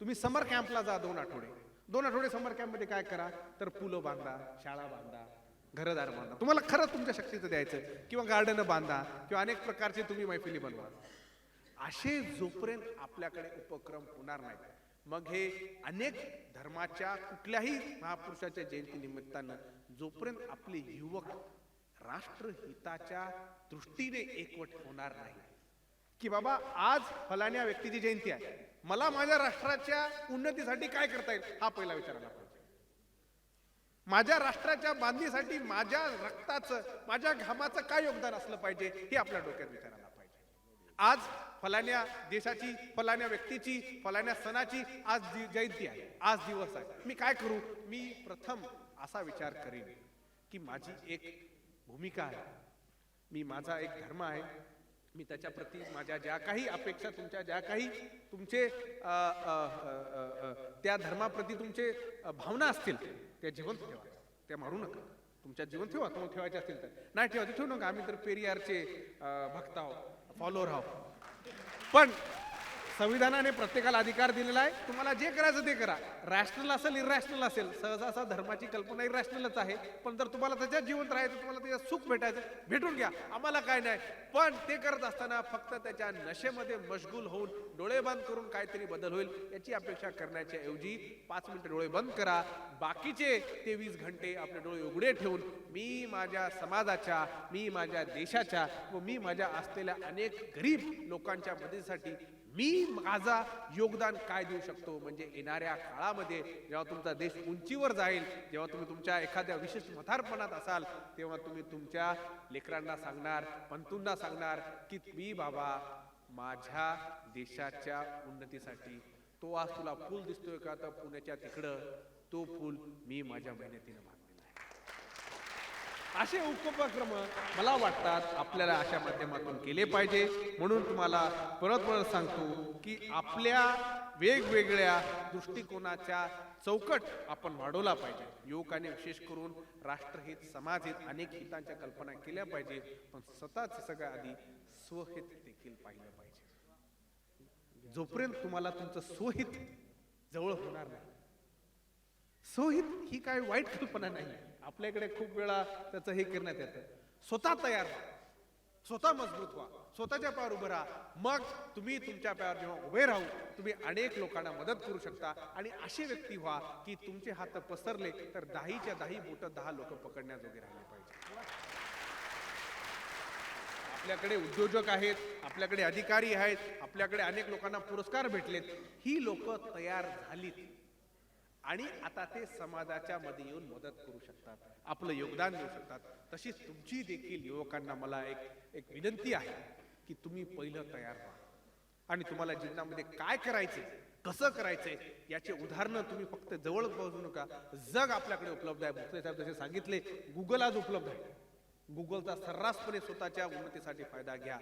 तुम्ही समर कॅम्पला जा 2 आठवडे समर कॅम्पमध्ये काय करा, तर पुलं बांधा, शाळा बांधा, घरदार बांधा. तुम्हाला खरं तुमच्या शक्तीचं द्यायचं, किंवा गार्डन बांधा, किंवा अनेक प्रकारचे तुम्ही मैफिली बनवा. असे जोपर्यंत आपल्याकडे उपक्रम होणार नाहीत, मग हे अनेक धर्माच्या कुठल्याही महापुरुषाच्या जयंती निमित्तानं जोपर्यंत आपले युवक राष्ट्रहिताच्या दृष्टीने एकवट होणार नाही, की बाबा आज फलाण्या व्यक्तीची जयंती आहे, मला माझ्या राष्ट्राच्या उन्नतीसाठी काय करता येईल हा पहिला विचारायला पाहिजे. माझ्या राष्ट्राच्या बांधणीसाठी माझ्या रक्ताचं, माझ्या घामाचं काय योगदान असलं पाहिजे हे आपल्या डोक्यात विचारायला पाहिजे. आज फलाण्या देशाची, फलाण्या व्यक्तीची, फलाण्या सणाची आज जयंती आहे, आज दिवस आहे, मी काय करू. मी प्रथम असा विचार करीन की माझी एक भूमिका आहे, मी माझा एक धर्म आहे, मी त्याच्या प्रती माझ्या ज्या काही अपेक्षा, तुमच्या ज्या काही तुमचे त्या धर्माप्रती तुमचे भावना असतील त्या जिवंत ठेवा, त्या मारू नका. तुमच्या जीवन ठेवा, तुम्हाला ठेवायचे असतील तर. नाही ठेवायचे ठेवू नका, आम्ही तर पेरियारचे भक्त आहोत, फॉलोअर आहोत. पण संविधानाने प्रत्येकाला अधिकार दिलेला आहे, तुम्हाला जे करायचं ते करा. रॅशनल असेल, इरॅशनल असेल, सहसा धर्माची कल्पना इरॅशनलच आहे, पण जर तुम्हाला त्याच्यात जिवंत राहायचं, तुम्हाला त्याच्यात सुख भेटायचं, भेटून घ्या, आम्हाला काय नाही. पण ते करत असताना फक्त त्याच्या नशेमध्ये मशगूल होऊन डोळे बंद करून काहीतरी बदल होईल याची अपेक्षा करण्याच्या ऐवजी 5 मिनिटं डोळे बंद करा, बाकीचे 23 घंटे आपले डोळे उघडे ठेवून मी माझ्या समाजाच्या, मी माझ्या देशाच्या व मी माझ्या असलेल्या अनेक गरीब लोकांच्या मदतीसाठी मी माझा योगदान काय देऊ शकतो, म्हणजे येणाऱ्या काळामध्ये जेव्हा तुमचा देश उंचीवर जाईल, जेव्हा तुम्ही तुमच्या एखाद्या विशिष्ट म्हातारपणात असाल, तेव्हा तुम्ही तुमच्या लेकरांना सांगणार, पंतूंना सांगणार की मी बाबा माझ्या देशाच्या उन्नतीसाठी, तो आज तुला फूल दिसतोय का, तर पुण्याच्या तिकडं तो फूल मी माझ्या मेहनतीने बांधलेला आहे. असे उपक्रम मला वाटतात आपल्याला अशा माध्यमातून केले पाहिजे. म्हणून तुम्हाला परत सांगतो की आपल्या वेगवेगळ्या दृष्टिकोनाच्या चौकट आपण वाढवला पाहिजे. युवकांनी विशेष करून राष्ट्रहित, समाजहित, अनेक हितांच्या कल्पना केल्या पाहिजे, पण स्वतःच सगळ्या आधी स्वहित देखील पाहिलं पाहिजे. जोपर्यंत तुम्हाला तुमचं स्वहित जवळ होणार नाही, स्वहित ही काय वाईट कल्पना नाही, आपल्याकडे खूप वेळा त्याचं हे करण्यात येतं. स्वतः तयार व्हा, स्वतः मजबूत व्हा, स्वतःच्या पायावर उभं राहा. मग तुम्ही तुमच्या पायावर जेव्हा उभे राहू, तुम्ही अनेक लोकांना मदत करू शकता. आणि अशी व्यक्ती व्हा की तुमचे हात पसरले तर 10च्या 10 बोटं 10 लोक पकडण्याजोगे राहिले पाहिजे. आपल्याकडे उद्योजक आहेत, आपल्याकडे अधिकारी आहेत, आपल्याकडे अनेक लोकांना पुरस्कार भेटलेत. ही लोक तयार झालीत आणि आता ते समाजाच्या मध्ये येऊन मदत करू शकतात, आपलं योगदान देऊ शकतात. तशीच तुमची देखील युवकांना मला एक विनंती आहे की तुम्ही पहिलं तयार व्हा. आणि तुम्हाला जीवनामध्ये काय करायचे, कसं करायचंय याचे उदाहरणं तुम्ही फक्त जवळ बघू नका. जग आपल्याकडे उपलब्ध आहे. भोसले साहेब जसे सांगितले, गुगल आज उपलब्ध आहे. गुगलचा सर्रासपणे स्वतःच्या उन्नतीसाठी फायदा घ्या,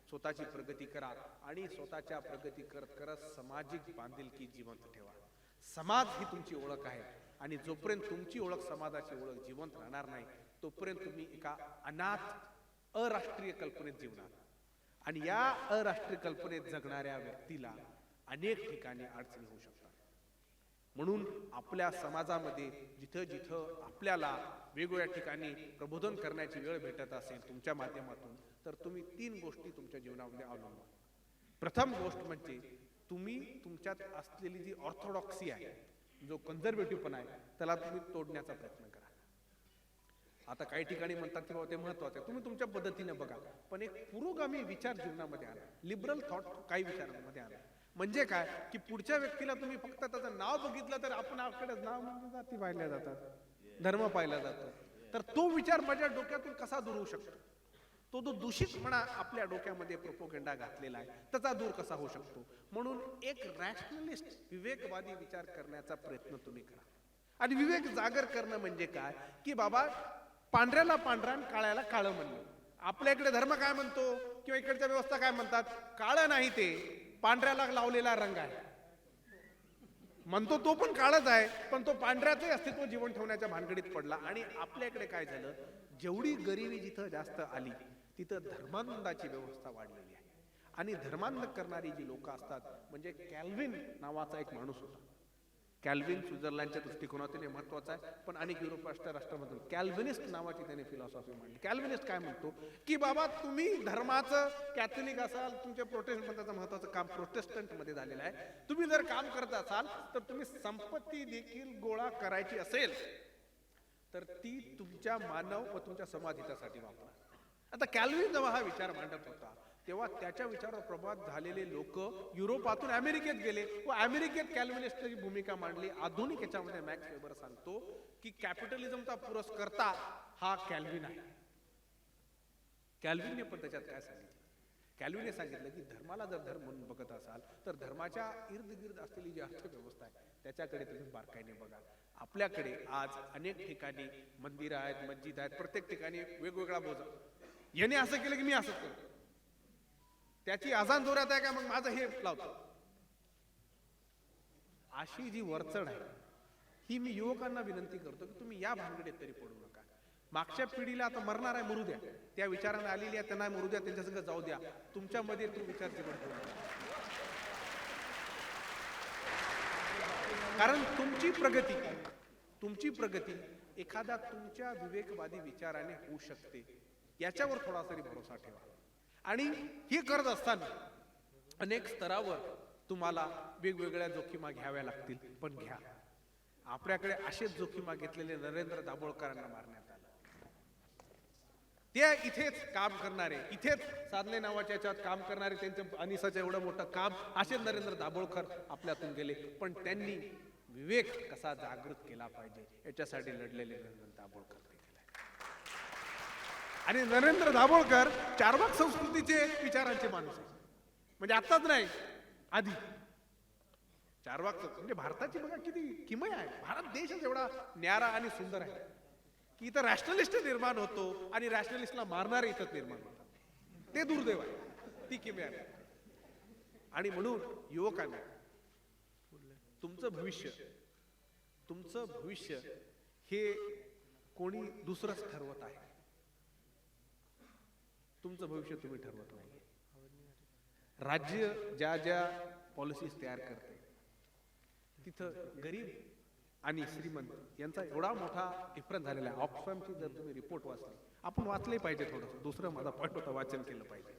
स्वतःची प्रगती करा आणि स्वतःच्या प्रगती करत करत सामाजिक बांधिलकी जिवंत ठेवा. समाज ही तुमची ओळख आहे आणि जोपर्यंत तुमची ओळख, समाजाची ओळख जिवंत राहणार नाही, तोपर्यंत तुम्ही एका अनाथ अराष्ट्रीय कल्पनेत जीवनार. आणि या अराष्ट्रीय कल्पनेत जगणाऱ्या व्यक्तीला अनेक ठिकाणी अडचणी होऊ शकतात. म्हणून आपल्या समाजामध्ये जिथं जिथं आपल्याला वेगवेगळ्या ठिकाणी प्रबोधन करण्याची वेळ भेटत असेल तुमच्या माध्यमातून, तर तुम्ही 3 गोष्टी तुमच्या जीवनामध्ये अवलंबा. प्रथम गोष्ट म्हणजे तुम्ही तुमच्यात असलेली जी ऑर्थोडॉक्सी आहे, जो कन्झर्वेटिव्हपणा आहे, त्याला तुम्ही तोडण्याचा प्रयत्न करा. आता काही ठिकाणी म्हणतात की बाबा ते महत्वाचं आहे, तुम्ही तुमच्या पद्धतीने बघा, पण एक पुरोगामी विचार जीवनामध्ये आणा, लिबरल थॉट काही विचारांमध्ये आणा. म्हणजे काय की पुढच्या व्यक्तीला तुम्ही फक्त त्याचं नाव बघितलं तर आपण आपल्याकडे नाव म्हणजे जाती पाहिल्या जातात, धर्म पाहिला जातो, तर तो विचार माझ्या डोक्यातून कसा दूर होऊ शकतो, तो जो दूषितपणा आपल्या डोक्यामध्ये प्रोपोगंडा घातलेला आहे त्याचा दूर कसा होऊ शकतो. म्हणून एक रॅशनलिस्ट, विवेकवादी विचार करण्याचा प्रयत्न तुम्ही करा. आणि विवेक जागर करणं म्हणजे काय की बाबा पांढऱ्याला पांढरा आणि काळ्याला काळं म्हणलं. आपल्या इकडे धर्म काय म्हणतो किंवा इकडच्या व्यवस्था काय म्हणतात, काळं नाही ते पांढऱ्याला लावलेला रंग आहे म्हणतो, तो पण काळच आहे, पण तो पांढऱ्याचे अस्तित्व जीवन ठेवण्याच्या भानगडीत पडला. आणि आपल्याकडे काय झालं, जेवढी गरिबी जिथं जास्त आली तिथं धर्मांधाची व्यवस्था वाढलेली आहे. आणि धर्मांध करणारी जी लोक असतात, म्हणजे कॅल्विन नावाचा एक माणूस होता. कॅल्विन स्वित्झर्लंडच्या दृष्टिकोनातून महत्वाचा आहे, पण अनेक युरोपच्या राष्ट्रामधून कॅल्विनिस्ट नावाची त्याने फिलॉसॉफी मांडली. कॅल्विनिस्ट काय म्हणतो की बाबा तुम्ही धर्माचं कॅथलिक असाल, तुमच्या प्रोटेस्टंटचं महत्वाचं काम प्रोटेस्टंट मध्ये झालेलं आहे, तुम्ही जर काम करत असाल तर तुम्ही संपत्ती देखील गोळा करायची असेल तर ती तुमच्या मानव व तुमच्या समाज हितासाठी वापरा. आता कॅल्विन जेव्हा हा विचार मांडत होता तेव्हा त्याच्या विचारावर प्रभावित झालेले लोक युरोपातून अमेरिकेत गेले व अमेरिकेत कॅल्विनिस्टची भूमिका मांडली. आधुनिक याच्यामध्ये मॅक्स वेबर सांगतो की कॅपिटलिझमचा पुरस्कर्ता हा कॅल्विन आहे. कॅल्विनने पण त्याच्यात काय सांगितलं, कॅल्विनने सांगितलं की धर्माला जर धर्म म्हणून बघत असाल तर धर्माच्या इर्द गिर्द असलेली जी अर्थव्यवस्था आहे त्याच्याकडे तुम्ही बारकाईने बघा. आपल्याकडे आज अनेक ठिकाणी मंदिरं आहेत, मस्जिद आहेत, प्रत्येक ठिकाणी वेगवेगळा बोजा. याने असं केलं की मी असंच करतो, त्याची अजान जोरात आहे का मग माझं हे लावतो. अशी जी वरचढ आहे ही मी युवकांना विनंती करतो की तुम्ही या भानगडीत तरी पडू नका. मागच्या पिढीला आता मरणार आहे मरू द्या, त्या विचाराने आलेली आहे त्यांना मरू द्या, त्यांच्या संग जाऊ द्या. तुमच्यामध्ये तो विचार जीवन ठेवू नका. कारण तुमची प्रगती एखादा तुमच्या विवेकवादी विचाराने होऊ शकते, याच्यावर थोडा तरी भरोसा ठेवा. आणि हे करत असताना अनेक स्तरावर तुम्हाला वेगवेगळ्या जोखिमा घ्याव्या लागतील, पण घ्या. आपल्याकडे असेच जोखिमा घेतलेले नरेंद्र दाभोळकरांना मारण्यात आलं. ते इथेच काम करणारे, इथेच साधले नावाच्या याच्यात काम करणारे, त्यांचं अनिसाचं एवढं मोठं काम असे नरेंद्र दाभोळकर आपल्यातून गेले. पण त्यांनी विवेक कसा जागृत केला पाहिजे याच्यासाठी लढलेले नरेंद्र दाभोळकर ते केलंय. आणि नरेंद्र दाभोळकर चारवाक संस्कृतीचे विचारांचे माणूस आहे. म्हणजे आताच नाही, आधी चारवाक म्हणजे भारताची बघा किती किमया आहे. भारत देशच एवढा न्यारा आणि सुंदर आहे की इथं रॅशनलिस्ट निर्माण होतो आणि रॅशनलिस्टला मारणारे इथंच निर्माण होतात. ते दुर्दैव आहे, ती किमया आहे. आणि म्हणून युवकांना तुमचं भविष्य हे कोणी दुसरंच ठरवत आहे. तुमचं भविष्य तुम्ही ठरवत नाही. राज्य ज्या ज्या पॉलिसीज तयार करते तिथं गरीब आणि श्रीमंत यांचा एवढा मोठा डिफरन्स झालेला आहे. ऑक्सफॅमची जर तुम्ही रिपोर्ट वाचली, आपण वाचले पाहिजे, थोडंसं दुसरं माझा पॉईंट होता, वाचन केलं पाहिजे.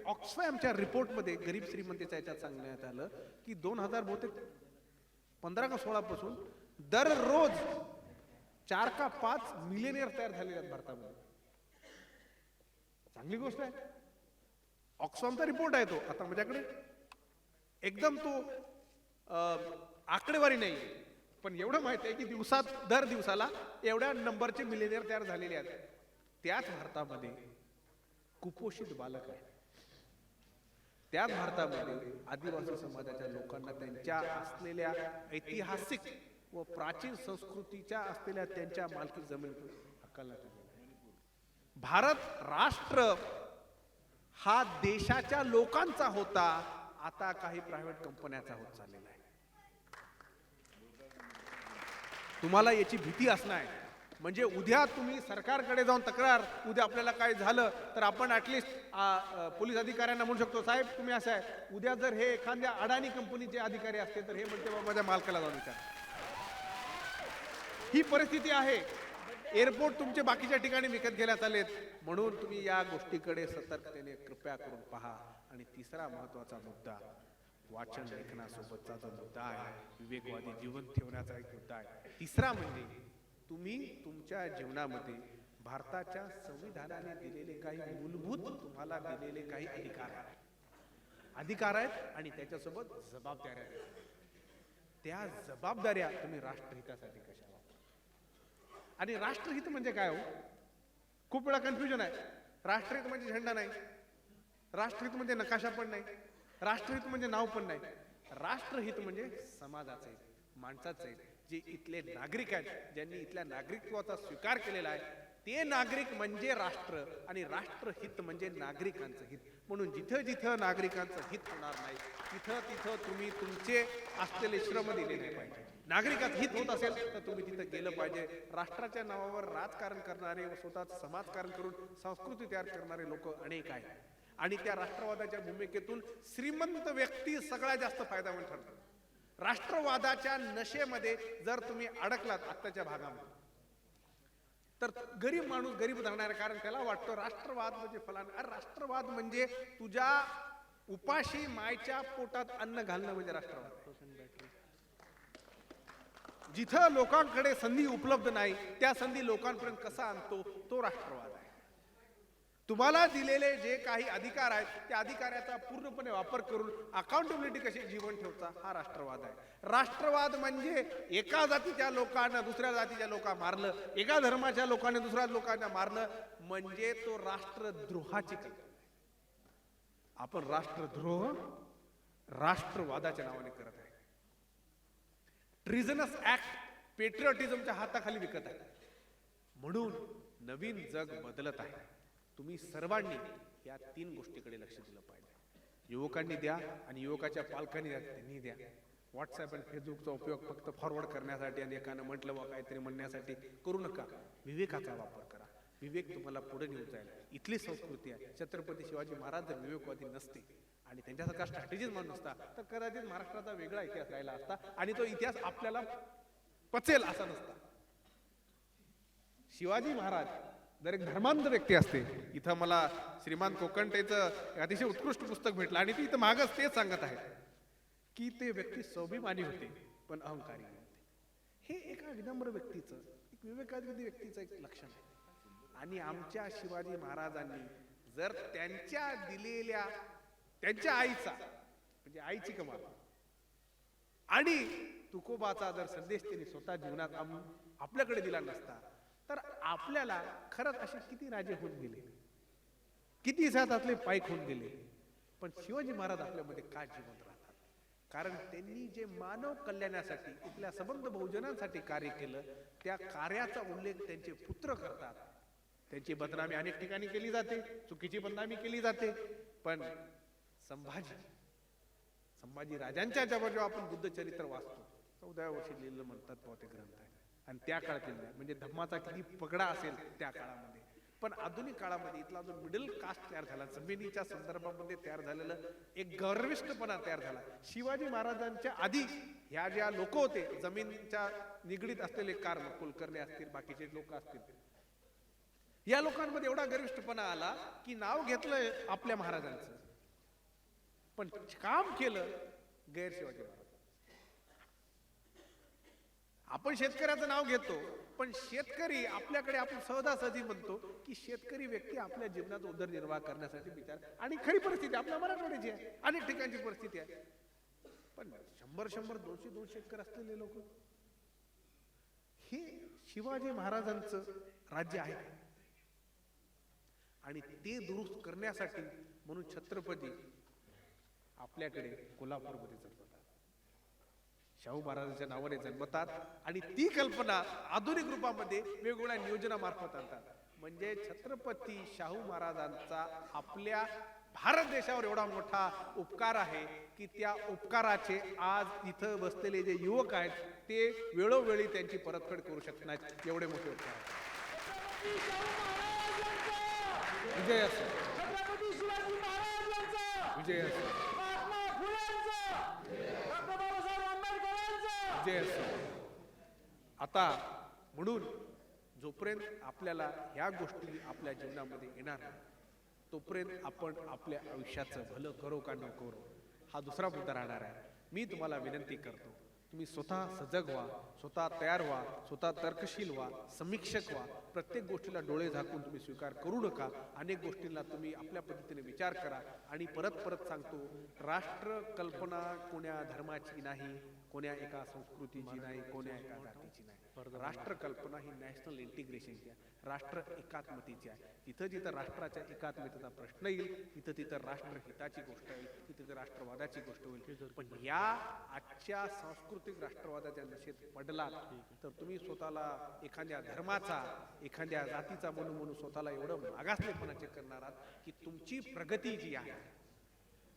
ऑक्सफॅमच्या रिपोर्टमध्ये गरीब श्रीमंतीच्या याच्यात सांगण्यात आलं की 2015 का 16 पासून दररोज 4 का 5 मिलियनियर तयार झालेले आहेत भारतामध्ये. चांगली गोष्ट आहे. ऑक्सफॅमचा रिपोर्ट आहे तो. आता माझ्याकडे एकदम तो आकडेवारी नाही, पण एवढं माहिती आहे की दर दिवसाला एवढ्या नंबरचे मिलियनियर तयार झालेले आहेत. त्याच भारतामध्ये कुपोषित बालक आहे. त्याच भारतामध्ये आदिवासी समाजाच्या लोकांना त्यांच्या असलेल्या ऐतिहासिक व प्राचीन संस्कृतीच्या असलेल्या त्यांच्या मालकी जमीन हक्काला भारत राष्ट्र हा देशाच्या लोकांचा होता, आता काही प्रायव्हेट कंपन्याचा होत चाललेला आहे. तुम्हाला याची भीती असणार आहे. म्हणजे उद्या तुम्ही सरकारकडे जाऊन तक्रार, उद्या आपल्याला काय झालं तर आपण ऍटलिस्ट पोलीस अधिकाऱ्यांना म्हणू शकतो, साहेब तुम्ही असं आहे. उद्या जर हे एखाद्या अडाणी कंपनीचे अधिकारी असते तर हे म्हणते बाबा माझ्या मालकाला जाऊन विचार. ही परिस्थिती आहे. एअरपोर्ट तुमचे बाकीच्या ठिकाणी विकत घेण्यात आलेत. म्हणून तुम्ही या गोष्टीकडे सतर्कतेने कृपया करून पहा. आणि तिसरा महत्वाचा मुद्दा वाचन लेखनासोबतचा जो मुद्दा आहे, विवेकवादी जीवन ठेवण्याचा एक मुद्दा आहे. तिसरा म्हणजे तुम्ही तुमच्या जीवनामध्ये भारताच्या संविधानाने दिलेले काही मूलभूत तुम्हाला दिलेले काही अधिकार आहेत आणि त्याच्यासोबत जबाबदाऱ्या आहेत. त्या जबाबदाऱ्या तुम्ही राष्ट्रहितासाठी कशा वापरा. आणि राष्ट्रहित म्हणजे काय हो? खूप वेळा कन्फ्युजन आहे. राष्ट्रहित म्हणजे झेंडा नाही, राष्ट्रहित म्हणजे नकाशा पण नाही, राष्ट्रहित म्हणजे नाव पण नाही. राष्ट्रहित म्हणजे समाजाचं आहे, माणसाचं आहे, जे इथले नागरिक आहेत, ज्यांनी इथल्या नागरिकत्वाचा स्वीकार केलेला आहे, ते नागरिक म्हणजे राष्ट्र. आणि राष्ट्रहित म्हणजे नागरिकांचं हित. म्हणून जिथं जिथं नागरिकांचं हित होणार नाही तिथं तुम्ही तुमचे असलेले श्रम दिले नाही पाहिजे. नागरिकात हित होत असेल तर तुम्ही तिथं गेलं पाहिजे. राष्ट्राच्या नावावर राजकारण करणारे व स्वतःच समाजकारण करून संस्कृती तयार करणारे लोक अनेक आहेत. आणि त्या राष्ट्रवादाच्या भूमिकेतून श्रीमंत व्यक्ती सगळ्यात जास्त फायदामंद ठरतात. राष्ट्रवादाच्या नशेमध्ये जर तुम्ही अडकलात आत्ताच्या भागामध्ये तर गरीब माणूस गरीब राहणार. कारण त्याला वाटतं राष्ट्रवाद म्हणजे फलान. राष्ट्रवाद म्हणजे तुझ्या उपाशी मायच्या पोटात अन्न घालणं म्हणजे राष्ट्रवाद. जिथं लोकांकडे संधी उपलब्ध नाही त्या संधी लोकांपर्यंत कसा आणतो तो राष्ट्रवाद आहे. तुम्हाला दिलेले जे काही अधिकार आहेत त्या अधिकाराचा पूर्णपणे वापर करून अकाउंटेबिलिटी कशी जीवन ठेवता हा राष्ट्रवाद आहे. राष्ट्रवाद म्हणजे एका जातीच्या लोकांना दुसऱ्या जातीच्या लोकांना मारलं, एका धर्माच्या लोकांना दुसऱ्या लोकांना मारलं म्हणजे तो राष्ट्रद्रोहाची कल्पना. आपण राष्ट्रद्रोह राष्ट्रवादाच्या नावाने करत आहे. ट्रिझनस ऍक्ट पेट्रियटिझमच्या हाताखाली विकत आहे. म्हणून नवीन जग बदलत आहे. तुम्ही सर्वांनी या 3 गोष्टीकडे लक्ष दिलं पाहिजे. युवकांनी द्या आणि युवकाच्या पालकांनी द्या, त्यांनी द्या. व्हॉट्सअप आणि फेसबुकचा उपयोग फक्त फॉरवर्ड करण्यासाठी आणि एकानं म्हटलं वा काहीतरी म्हणण्यासाठी करू नका. विवेकाचा वापर करा. विवेक तुम्हाला पुढे नेऊन जाईल. इथली संस्कृती आहे. छत्रपती शिवाजी महाराज जर विवेकवादी नसते आणि त्यांच्यासारखा स्ट्रॅटेजीज म्हणून नसता तर कदाचित महाराष्ट्राचा वेगळा इतिहास राहिला असता आणि तो इतिहास आपल्याला पचेल असा नसता. शिवाजी महाराज जर एक धर्मांध व्यक्ती असते. इथं मला श्रीमान कोकणटेचं अतिशय उत्कृष्ट पुस्तक भेटलं आणि ती इथं मागच तेच सांगत आहे की ते व्यक्ती स्वाभिमानी होते पण अहंकारी नव्हते. हे एका विनम्र व्यक्तीचं, एक विवेकाधी व्यक्तीचं एक लक्षण आहे. आणि आमच्या शिवाजी महाराजांनी जर त्यांच्या दिलेल्या त्यांच्या आईचा म्हणजे आईची कमाल आणि तुकोबाचा जर संदेश त्यांनी स्वतः जीवनात आपल्याकडे दिला नसता तर आपल्याला खरंच असे किती राजे होऊन गेले, किती इतिहासातले पायक होऊन गेले, पण शिवाजी महाराज आपल्यामध्ये का जिवंत राहतात? कारण त्यांनी जे मानव कल्याणासाठी इथल्या सबंध बहुजनांसाठी कार्य केलं त्या कार्याचा उल्लेख त्यांचे पुत्र करतात. त्यांची बदनामी अनेक ठिकाणी केली जाते, चुकीची बदनामी केली जाते, पण संभाजी राजांच्या जेव्हा आपण बुद्ध चरित्र वाचतो 14व्या वर्षी लिहिलं म्हणतात बहुतेक ग्रंथ आहे आणि त्या काळातील म्हणजे धम्माचा किती पगडा असेल त्या काळामध्ये. पण आधुनिक काळामध्ये इथला जो मिडल कास्ट तयार झाला, जमिनीच्या संदर्भामध्ये तयार झालेलं एक गर्विष्ठपणा तयार झाला. शिवाजी महाराजांच्या आधी ह्या ज्या लोक होते जमिनीच्या निगडीत असलेले कारम कुलकर्णी असतील, बाकीचे लोक असतील, या लोकांमध्ये एवढा गर्विष्ठपणा आला की नाव घेतलंय आपल्या महाराजांचं पण काम केलं गैर शिवाजी महाराज. आपण शेतकऱ्याचं नाव घेतो पण शेतकरी आपल्याकडे आपण सहजासहजी म्हणतो की शेतकरी व्यक्ती आपल्या जीवनात उदरनिर्वाह करण्यासाठी विचार आणि खरी परिस्थिती आपल्या मराठवाड्याची आहे, अनेक ठिकाणची परिस्थिती आहे. पण 100 200 शेतकरी असलेले लोक हे शिवाजी महाराजांचं राज्य आहे आणि ते दुरुस्त करण्यासाठी म्हणून छत्रपती आपल्याकडे कोल्हापूरमध्ये जन्मतात, शाहू महाराजांच्या नावाने जन्मतात आणि ती कल्पना आधुनिक रूपामध्ये वेगवेगळ्या नियोजनामार्फत आणतात. म्हणजे छत्रपती शाहू महाराजांचा आपल्या भारत देशावर एवढा मोठा उपकार आहे की त्या उपकाराचे आज इथं बसलेले जे युवक आहेत ते वेळोवेळी त्यांची परतफेड करू शकत नाहीत, एवढे मोठे उपकार आहेत. विजय असो, विजय असो, विजय असो. आता म्हणून जोपर्यंत आपल्याला ह्या गोष्टी आपल्या जीवनामध्ये येणार नाही तोपर्यंत आपण आपल्या आयुष्याचं भलं करो का न करो हा दुसरा मुद्दा राहणार आहे. मी तुम्हाला विनंती करतो तुम्ही स्वतः सजग व्हा, स्वतः तयार व्हा, स्वतः तर्कशील व्हा, समीक्षक व्हा. प्रत्येक गोष्टीला डोळे झाकून तुम्ही स्वीकार करू नका. अनेक गोष्टींना तुम्ही आपल्या पद्धतीने विचार करा. आणि परत परत सांगतो, राष्ट्र कल्पना कोण्या धर्माची नाही, कोण्या एका संस्कृतीची नाही, कोण्या एका जातीची नाही. राष्ट्र कल्पना ही नॅशनल इंटिग्रेशनची आहे, राष्ट्र एकात्मतेची आहे. जिथं जिथं राष्ट्राच्या एकात्मतेचा प्रश्न येईल तिथं तिथं राष्ट्रहिताची गोष्ट येईल, तिथं राष्ट्रवादाची गोष्ट होईल. पण या आजच्या सांस्कृतिक राष्ट्रवादाच्या नशेत पडला तर तुम्ही स्वतःला एखाद्या धर्माचा, एखाद्या जातीचा म्हणून स्वतःला एवढं मागासलेपणाचे करणार आहात की तुमची प्रगती जी आहे,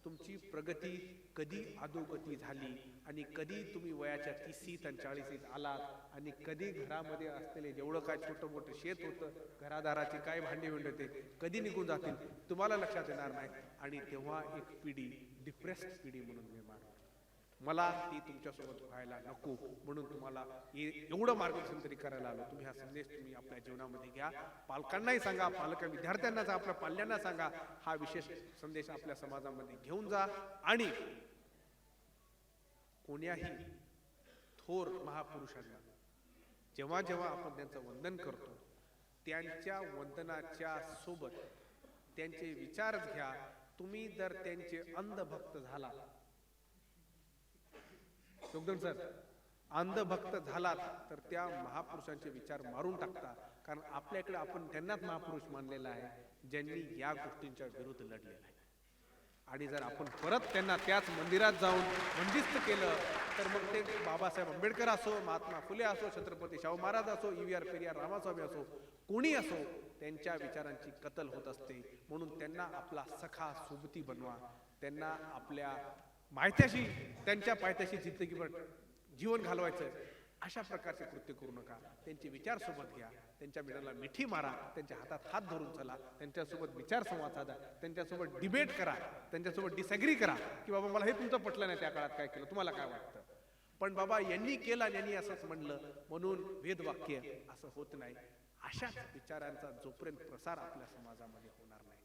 तुमची प्रगती कधी अधोगती झाली आणि कधी तुम्ही वयाच्या 30 आणि 40 आलात आणि कधी घरामध्ये असलेले जेवढं काय छोटं मोठं शेत होतं, घरादाराची काय भांडी होते कधी निघून जातील तुम्हाला लक्षात येणार नाही. आणि तेव्हा एक पिढी डिप्रेस्ड पिढी म्हणून निर्माण होईल. मला ती तुमच्यासोबत व्हायला नको म्हणून तुम्हाला एवढं मार्गदर्शन तरी करायला आलो. तुम्ही हा संदेश तुम्ही आपल्या जीवनामध्ये घ्या, पालकांनाही सांगा, पालक विद्यार्थ्यांना सांगा, आपल्या पाल्यांना सांगा. हा विशेष संदेश आपल्या समाजामध्ये घेऊन जा. आणि कोण्याही थोर महापुरुषांना जेव्हा जेव्हा आपण त्यांचं वंदन करतो त्यांच्या वंदनाच्या सोबत त्यांचे विचारच घ्या. तुम्ही जर त्यांचे अंधभक्त झाला, योगदन सर, अंधभक्त झालात तर त्या महापुरुषांचे विचार मारून टाकता. कारण आपल्याकडे आपण त्यांनाच महापुरुष मानलेला आहे ज्यांनी या गोष्टींच्या विरुद्ध लढलेला आहे. आणि जर आपण परत त्यांना त्याच मंदिरात जाऊन बंदिस्त केलं तर मग ते बाबासाहेब आंबेडकर असो, महात्मा फुले असो, छत्रपती शाहू महाराज असो, UR पेरियार रामास्वामी असो, कोणी असो, त्यांच्या विचारांची कत्तल होत असते. म्हणून त्यांना आपला सखा सोबती बनवा, त्यांना आपल्या माहित्याशी, त्यांच्या पायथ्याशी जिंदगीभर जीवन घालवायचं अशा प्रकारचे कृत्य करू नका. त्यांचे विचार सोबत घ्या, त्यांच्या मिळाला मिठी मारा, त्यांच्या हातात हात धरून चला, त्यांच्यासोबत विचार संवाद साधा, त्यांच्यासोबत डिबेट करा, त्यांच्यासोबत डिसॅग्री करा की बाबा मला हे तुमचं पटलं नाही, त्या काळात काय केलं, तुम्हाला काय वाटतं. पण बाबा यांनी केलं, यांनी असंच म्हणलं म्हणून वेदवाक्य असं होत नाही. अशाच विचारांचा जोपर्यंत प्रसार आपल्या समाजामध्ये होणार नाही,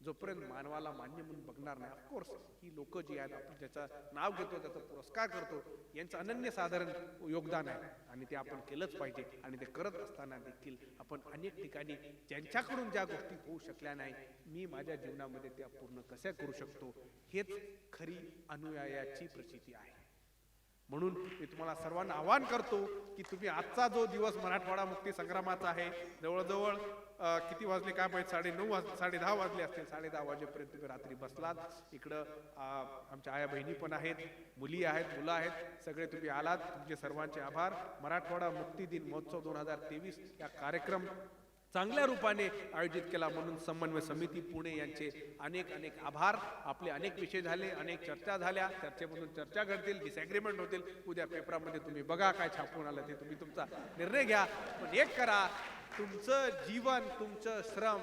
जोपर्यंत मानवाला मान्य म्हणून बघणार नाही, ऑफकोर्स ही लोक जी आहेत, आपण ज्याचं नाव घेतो, त्याचा पुरस्कार करतो, यांचं अनन्यसाधारण योगदान आहे आणि ते आपण केलंच पाहिजे. आणि ते करत असताना देखील आपण अनेक ठिकाणी ज्यांच्याकडून ज्या गोष्टी होऊ शकल्या नाही, मी माझ्या जीवनामध्ये त्या पूर्ण कशा करू शकतो, हेच खरी अनुयायाची प्रचिती आहे. म्हणून मी तुम्हाला सर्वांना आवाहन करतो की तुम्ही आजचा जो दिवस मराठवाडा मुक्ती संग्रामाचा आहे, जवळजवळ किती वाजले काय माहित, 10:30 वाजले असतील. 10:30 वाजेपर्यंत तुम्ही रात्री बसलात. इकडं आमच्या आया बहिणी पण आहेत, मुली आहेत, मुलं आहेत, सगळे तुम्ही आलात. तुमचे सर्वांचे आभार. मराठवाडा मुक्ती दिन महोत्सव 2023 या कार्यक्रम चांगल्या रूपाने आयोजित केला म्हणून समन्वय समिती पुणे यांचे अनेक अनेक आभार. आपले अनेक विषय झाले, अनेक चर्चा झाल्या, चर्चेमधून चर्चा घडतील, डिसएग्रीमेंट होतील. उद्या पेपरामध्ये तुम्ही बघा काय छापून आलं ते, तुम्ही तुमचा निर्णय घ्या. पण एक करा, तुमचं जीवन, तुमचं श्रम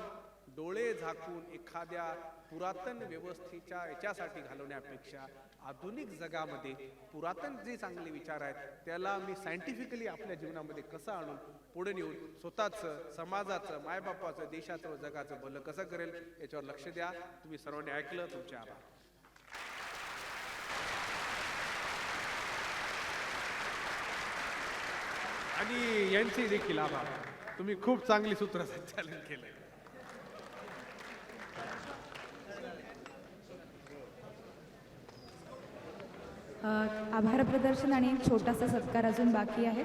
डोळे झाकून एखाद्या पुरातन व्यवस्थेच्या याच्यासाठी घालवण्यापेक्षा आधुनिक जगामध्ये पुरातन जे चांगले विचार आहेत त्याला मी सायंटिफिकली आपल्या जीवनामध्ये कसं आणून पुढे नेऊन स्वतःचं, समाजाचं, मायबापाचं, देशाचं व जगाचं भलं कसं करेल याच्यावर लक्ष द्या. तुम्ही सर्वांनी ऐकलं, तुमचे आभार. आणि यांचे देखील आभार. तुम्ही खूप चांगली सूत्रसंचालन केलं. आभार प्रदर्शन आणि एक छोटासा सत्कार अजून बाकी आहे.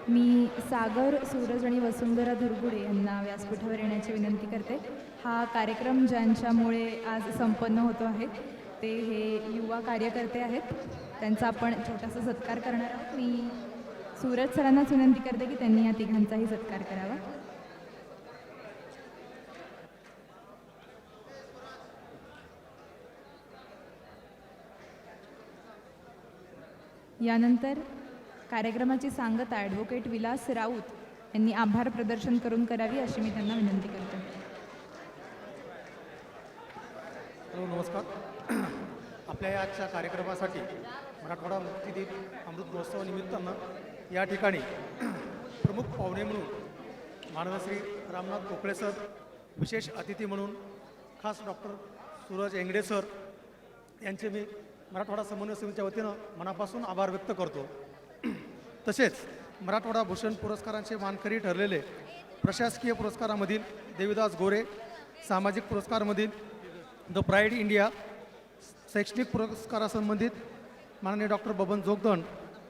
मी सागर, सूरज आणि वसुंधरा धुरगुडे यांना व्यासपीठावर येण्याची विनंती करते. हा कार्यक्रम ज्यांच्यामुळे आज संपन्न होतो आहे ते हे युवा कार्यकर्ते आहेत. त्यांचा आपण छोटासा सत्कार करणार आहोत. मी सूरज सरांनाच विनंती करते की त्यांनी या तिघांचाही सत्कार करावा. यानंतर कार्यक्रमाची सांगता ॲडव्होकेट विलास राऊत यांनी आभार प्रदर्शन करून करावी अशी मी त्यांना विनंती करते. हॅलो, नमस्कार. आपल्या या आजच्या कार्यक्रमासाठी मराठवाडा मुक्ती दिन अमृत महोत्सवानिमित्तानं या ठिकाणी प्रमुख पाहुणे म्हणून मानवश्री रामनाथ पोकळे सर, विशेष अतिथी म्हणून खास डॉक्टर सूरज एंगडे सर यांचे मी मराठवाडा समन्वय समितीच्या वतीनं मनापासून आभार व्यक्त करतो. तसेच मराठवाडा भूषण पुरस्कारांचे मानकरी ठरलेले प्रशासकीय पुरस्कारामधील देवीदास गोरे, सामाजिक पुरस्कारमधील द प्राईड इंडिया, शैक्षणिक पुरस्कारासंबंधित माननीय डॉक्टर बबन जोगदंड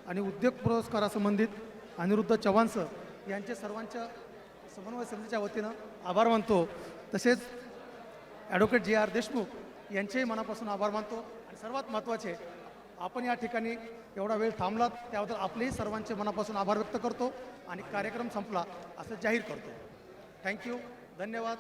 आणि उद्योग पुरस्कारासंबंधित अनिरुद्ध चव्हाण सर यांचे सर्वांच्या समन्वय समितीच्या वतीनं आभार मानतो. तसेच ॲडव्होकेट JR देशमुख यांचेही मनापासून आभार मानतो. आणि सर्वात महत्त्वाचे, आपण या ठिकाणी एवढा वेळ थांबलात त्याबद्दल आपलेही सर्वांचे मनापासून आभार व्यक्त करतो आणि कार्यक्रम संपला असं जाहीर करतो. थँक्यू, धन्यवाद.